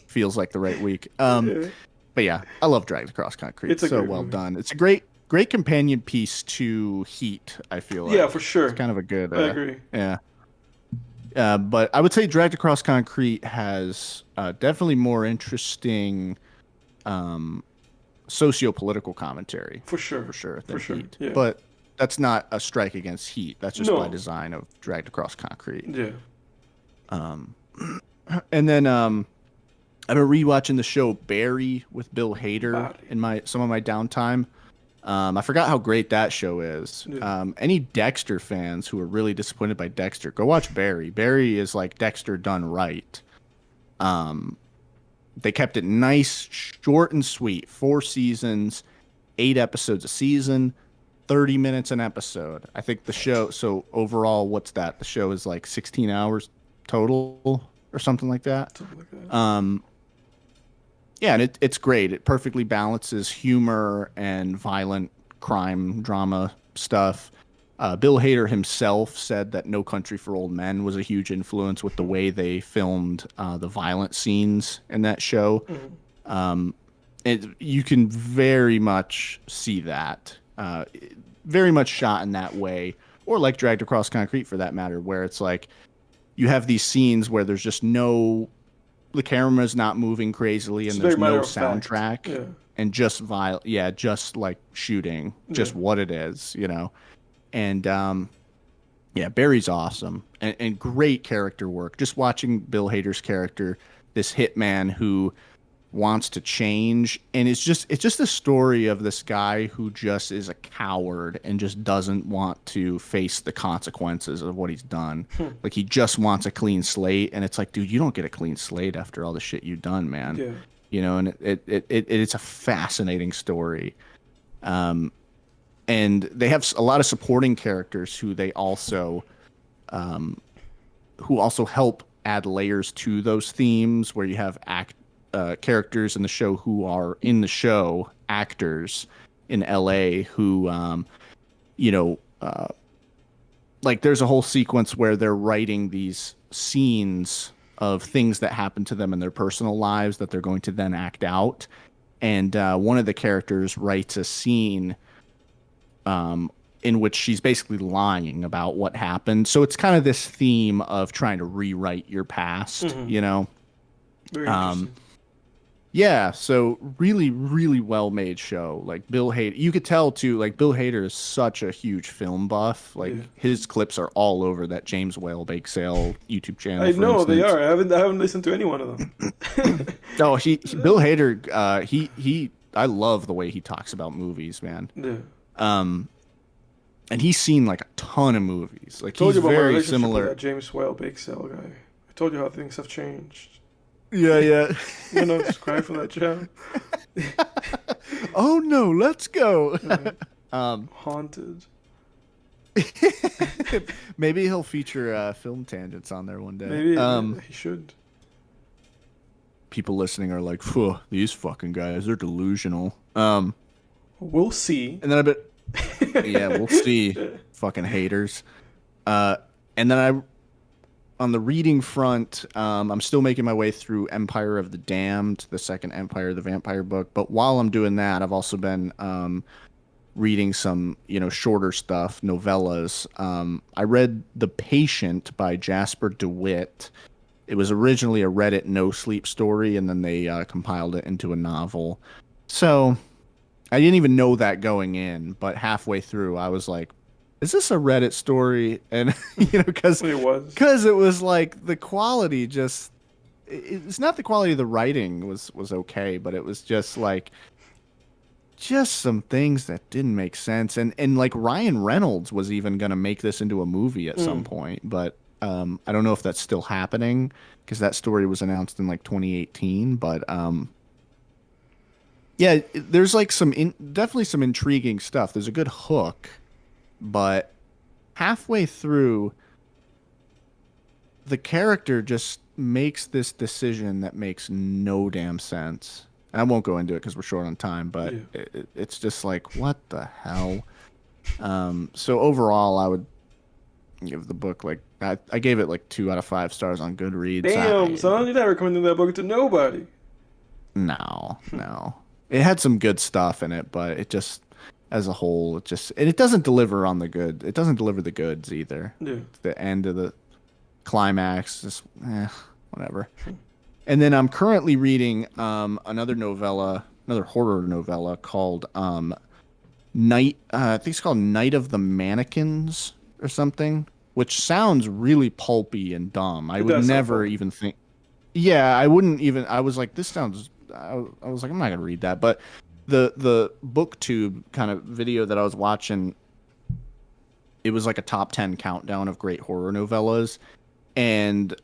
feels like the right week. But yeah, I love Dragged Across Concrete. It's so well done. It's a great companion piece to Heat, I feel like. Yeah, for sure. It's kind of a good... I agree. Yeah. But I would say Dragged Across Concrete has definitely more interesting socio-political commentary. For sure. Than Heat. Yeah. But that's not a strike against Heat. That's just by design of Dragged Across Concrete. Yeah. And then I've been rewatching the show Barry with Bill Hader in some of my downtime. I forgot how great that show is. Yeah. Any Dexter fans who are really disappointed by Dexter, go watch Barry. Barry is like Dexter done right. They kept it nice, short and sweet. 4 seasons, 8 episodes a season, 30 minutes an episode. I think the show, so overall, what's that? The show is like 16 hours total or something like that. Yeah, and it's great. It perfectly balances humor and violent crime drama stuff. Bill Hader himself said that No Country for Old Men was a huge influence with the way they filmed the violent scenes in that show. Mhm. You can very much see that, very much shot in that way, or like Dragged Across Concrete for that matter, where it's like you have these scenes where there's just the camera's not moving crazily It's and very there's matter no of fact. soundtrack Yeah. and just like shooting, Yeah. just what it is, And yeah, Barry's awesome and great character work. Just watching Bill Hader's character, this hitman who wants to change, and it's just a story of this guy who just is a coward and just doesn't want to face the consequences of what he's done. Hmm. Like he just wants a clean slate, and it's like, dude, you don't get a clean slate after all the shit you've done, man. Yeah. And it's a fascinating story. And they have a lot of supporting characters who also help add layers to those themes, where you have characters in the show who are in the show actors in LA who you know like there's a whole sequence where they're writing these scenes of things that happen to them in their personal lives that they're going to then act out, and one of the characters writes a scene in which she's basically lying about what happened. So it's kind of this theme of trying to rewrite your past, Mhm. Very Um, interesting. yeah, so really, really well made show. Like Bill Hader, you could tell too. Like Bill Hader is such a huge film buff. Like Yeah. his clips are all over that James Whale Bake Sale YouTube channel, I for know they instance. are. I haven't listened to any one of them. Oh, Bill Hader, I love the way he talks about movies, man. Yeah. And he's seen like a ton of movies. Like Told he's you about my very relationship with similar. that James Whale Bake Sale guy. I told you how things have changed. Yeah, yeah. Just cry for that job. Oh no, let's go. Haunted. Maybe he'll feature film tangents on there one day. Maybe he should. People listening are like, "Phew, these fucking guys, they're delusional." We'll see. And then I bet, yeah, we'll see, fucking haters. And then on the reading front, I'm still making my way through Empire of the Damned, the second Empire of the Vampire book. But while I'm doing that, I've also been reading some, shorter stuff, novellas. I read The Patient by Jasper DeWitt. It was originally a Reddit no sleep story, and then they compiled it into a novel. So I didn't even know that going in, but halfway through, I was like, is this a Reddit story? And, because It was. it was like the quality it's not the quality of the writing was okay, but it was just like, just some things that didn't make sense. And like Ryan Reynolds was even going to make this into a movie at some point, but I don't know if that's still happening because that story was announced in like 2018, but yeah, there's like definitely some intriguing stuff. There's a good hook, but halfway through, the character just makes this decision that makes no damn sense. And I won't go into it because we're short on time, but Yeah. it's just like, what the hell? So overall, I would give the book like I gave it like 2 out of 5 stars on Goodreads. Damn, son, you're not recommending that book to nobody. No. It had some good stuff in it, but it just, as a whole, it doesn't deliver on the good. It doesn't deliver the goods either. Yeah. The end of the climax, just whatever. And then I'm currently reading another horror novella called Night. I think it's called Night of the Mannequins or something, which sounds really pulpy and dumb. I It would does sound never pulpy. even think. Yeah, I wouldn't even. I was like, this sounds. I was like, I'm not gonna read that. But the booktube kind of video that I was watching, it was like a top 10 countdown of great horror novellas, and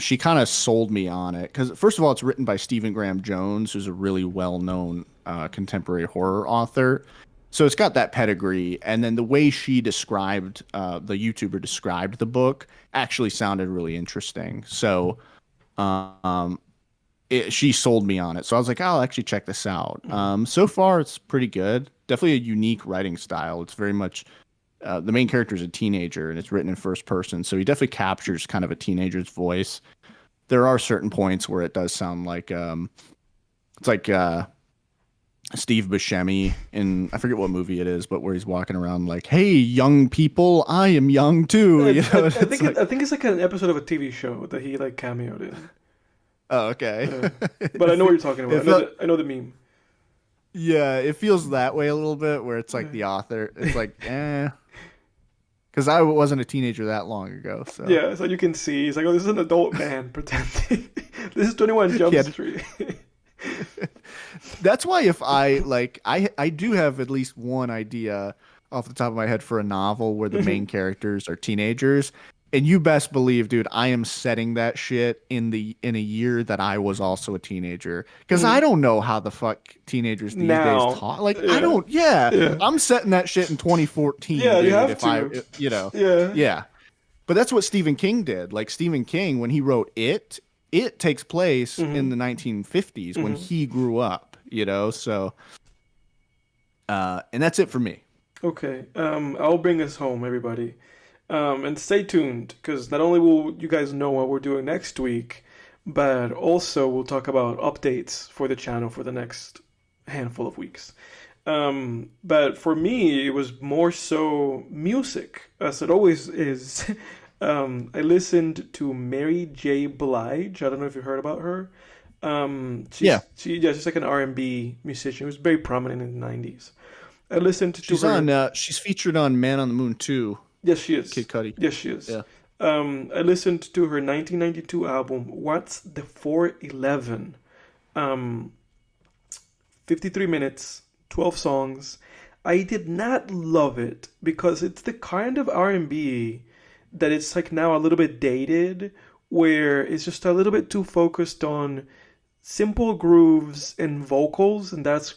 she kind of sold me on it because first of all, it's written by Stephen Graham Jones, who's a really well-known contemporary horror author. So it's got that pedigree, and then the way she described the YouTuber described the book actually sounded really interesting. So she sold me on it. So I was like, I'll actually check this out. So far, it's pretty good. Definitely a unique writing style. It's very much the main character is a teenager and it's written in first person, so he definitely captures kind of a teenager's voice. There are certain points where it does sound like it's like Steve Buscemi in, I forget what movie it is, but where he's walking around like, "Hey, young people, I am young too." You know, I think it's like an episode of a TV show that he like cameoed in. Oh, okay. But I know what you're talking about. I know the meme. Yeah, it feels that way a little bit, where it's like the author, it's like, because I wasn't a teenager that long ago. So yeah, so you can see he's like, oh, this is an adult man pretending. This is 21 Jump Street. That's why if I like, I do have at least one idea off the top of my head for a novel where the main characters are teenagers. And you best believe, dude, I am setting that shit in a year that I was also a teenager. Because I don't know how the fuck teenagers these days talk. Like, I don't, I'm setting that shit in 2014. Yeah, dude, you have to. Yeah. But that's what Stephen King did. Like, Stephen King, when he wrote it takes place in the 1950s when he grew up, so, and that's it for me. Okay, I'll bring us home, everybody. And stay tuned, because not only will you guys know what we're doing next week, but also we'll talk about updates for the channel for the next handful of weeks. But for me, it was more so music, as it always is. I listened to Mary J. Blige. I don't know if you heard about her. She's like an R&B musician who was very prominent in the 90s. I listened to her. She's featured on Man on the Moon 2. Yes, she is. Kid Cudi. Yes, she is. Yeah. I listened to her 1992 album, What's the 411? 53 minutes, 12 songs. I did not love it because it's the kind of R&B that it's like now a little bit dated, where it's just a little bit too focused on simple grooves and vocals, and that's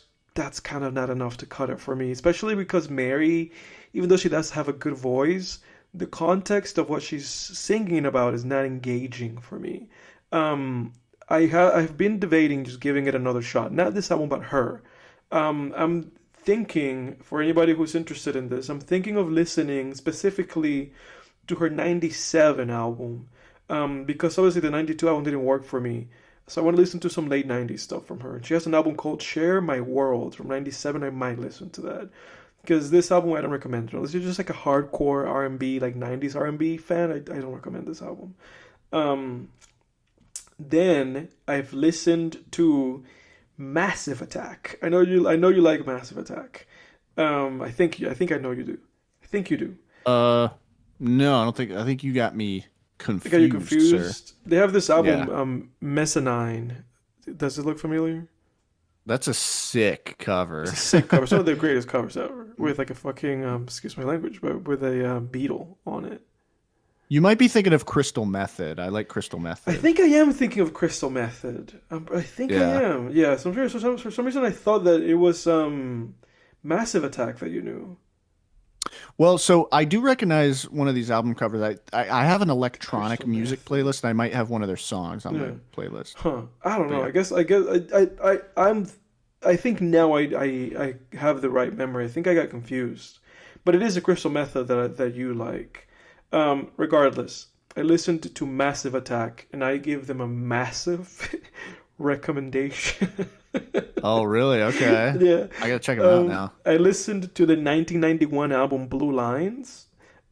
kind of not enough to cut it for me, especially because Mary, even though she does have a good voice, the context of what she's singing about is not engaging for me. I've been debating just giving it another shot. Not this album, but her. I'm thinking, for anybody who's interested in this, I'm thinking of listening specifically to her 97 album. Because obviously the 92 album didn't work for me. So I want to listen to some late 90s stuff from her. And she has an album called Share My World from 97. I might listen to that. Because this album I don't recommend. This is just like a hardcore R&B, like 90s R&B fan. I don't recommend this album. Then I've listened to Massive Attack. I know you like Massive Attack. I think I know you do. I think you do. No, I don't think. I think you got me confused. Got you confused? Sir. They have this album, Mezzanine. Does it look familiar? That's a sick cover. It's a sick cover. It's one of the greatest covers ever. With like a fucking, excuse my language, but with a beetle on it. You might be thinking of Crystal Method. I like Crystal Method. I think I am thinking of Crystal Method. I think I am. Yeah. For some reason I thought that it was Massive Attack that you knew. Well, so I do recognize one of these album covers. I have an electronic music playlist. And I might have one of their songs on the playlist. Huh. I don't know. I think now I have the right memory. I think I got confused. But it is a Crystal Method that you like. Regardless, I listened to Massive Attack and I give them a massive recommendation. Oh, really? Okay. Yeah. I gotta check them out now. I listened to the 1991 album Blue Lines,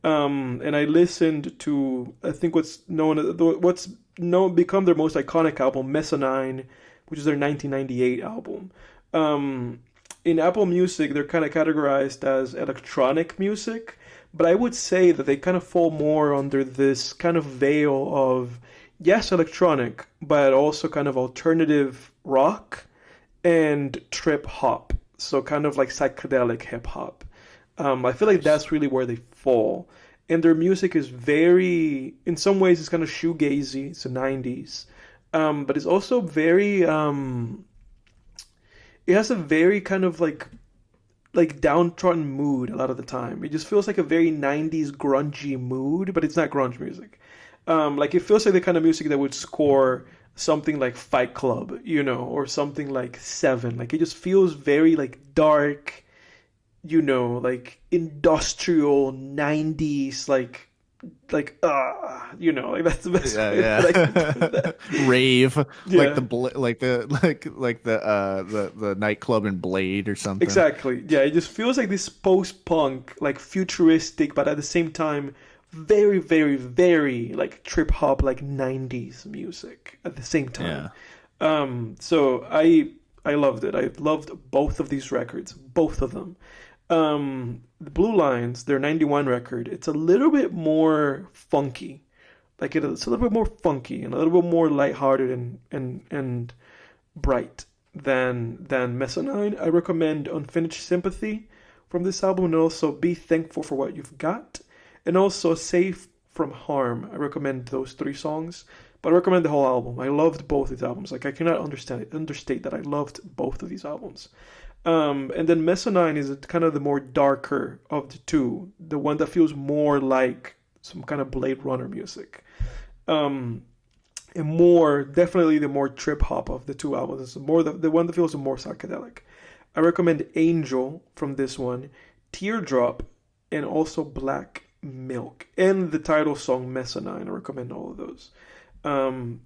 and I listened to I think what's become their most iconic album, Mezzanine, which is their 1998 album. In Apple Music, they're kind of categorized as electronic music, but I would say that they kind of fall more under this kind of veil of, yes, electronic, but also kind of alternative rock and trip hop, so kind of like psychedelic hip hop. I feel like that's really where they fall, and their music is very, in some ways, it's kind of shoegazy. It's the 90s, but it's also very. It has a very kind of like downtrodden mood a lot of the time. It just feels like a very 90s grungy mood, but it's not grunge music. Like it feels like the kind of music that would score something like Fight Club, or something like Seven. Like it just feels very like dark, like industrial 90s, like that's the best Yeah, way that I can put yeah. that. Rave, like Yeah, the nightclub in Blade or something. exactly. Yeah, it just feels like this post-punk, like futuristic, but at the same time, very, very, very like trip hop, like 90s music at the same time. Yeah. So I loved it. I loved both of these records, both of them. The Blue Lines, their 91 record, it's a little bit more funky. It's a little bit more funky and a little bit more lighthearted and bright than Mezzanine. I recommend Unfinished Sympathy from this album, and also Be Thankful for What You've Got, and also Safe from Harm. I recommend those three songs, but I recommend the whole album. I loved both these albums. Like I cannot understate that I loved both of these albums. And then Mezzanine is kind of the more darker of the two, the one that feels more like some kind of Blade Runner music. Um, and more definitely the more trip hop of the two albums. It's more the one that feels more psychedelic. I recommend Angel from this one, Teardrop, and also Black Milk, and the title song Mezzanine. I recommend all of those.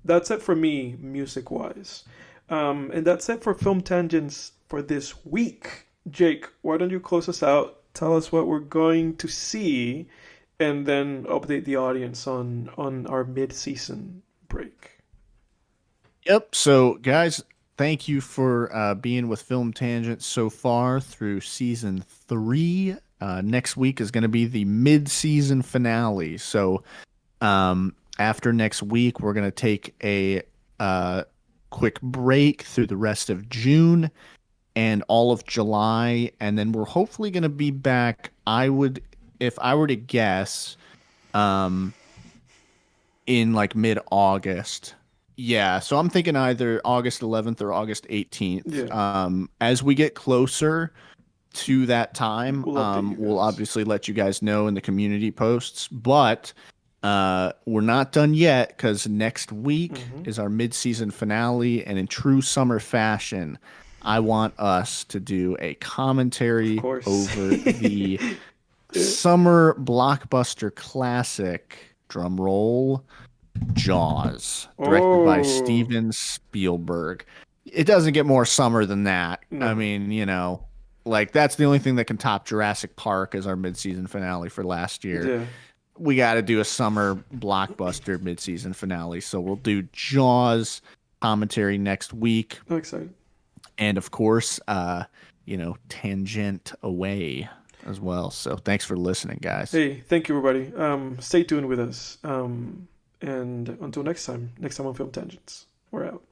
That's it for me, music wise. And that's it for Film Tangents for this week. Jake, why don't you close us out? Tell us what we're going to see, and then update the audience on our mid-season break. Yep. So, guys, thank you for being with Film Tangent so far through season 3. Next week is going to be the mid-season finale. So, after next week, we're going to take a quick break through the rest of June and all of July, and then we're hopefully going to be back. If I were to guess, in like mid-August. Yeah, so I'm thinking either August 11th or August 18th. Yeah, As we get closer to that time, we'll update you we'll guys. obviously let you guys know in the community posts. But we're not done yet because next week Mm-hmm. is our mid-season finale, and in true summer fashion, I want us to do a Of commentary course. over the summer blockbuster classic, drum roll, Jaws, directed by Oh, Steven Spielberg. It doesn't get more summer than that. I no. mean, like that's the only thing that can top Jurassic Park as our mid-season finale for last year. Yeah. We got to do a summer blockbuster mid-season finale. So we'll do Jaws commentary next week. I'm excited. And of course, Tangent Away as well. So thanks for listening, guys. Hey, thank you, everybody. Stay tuned with us. And until next time on Film Tangents, we're out.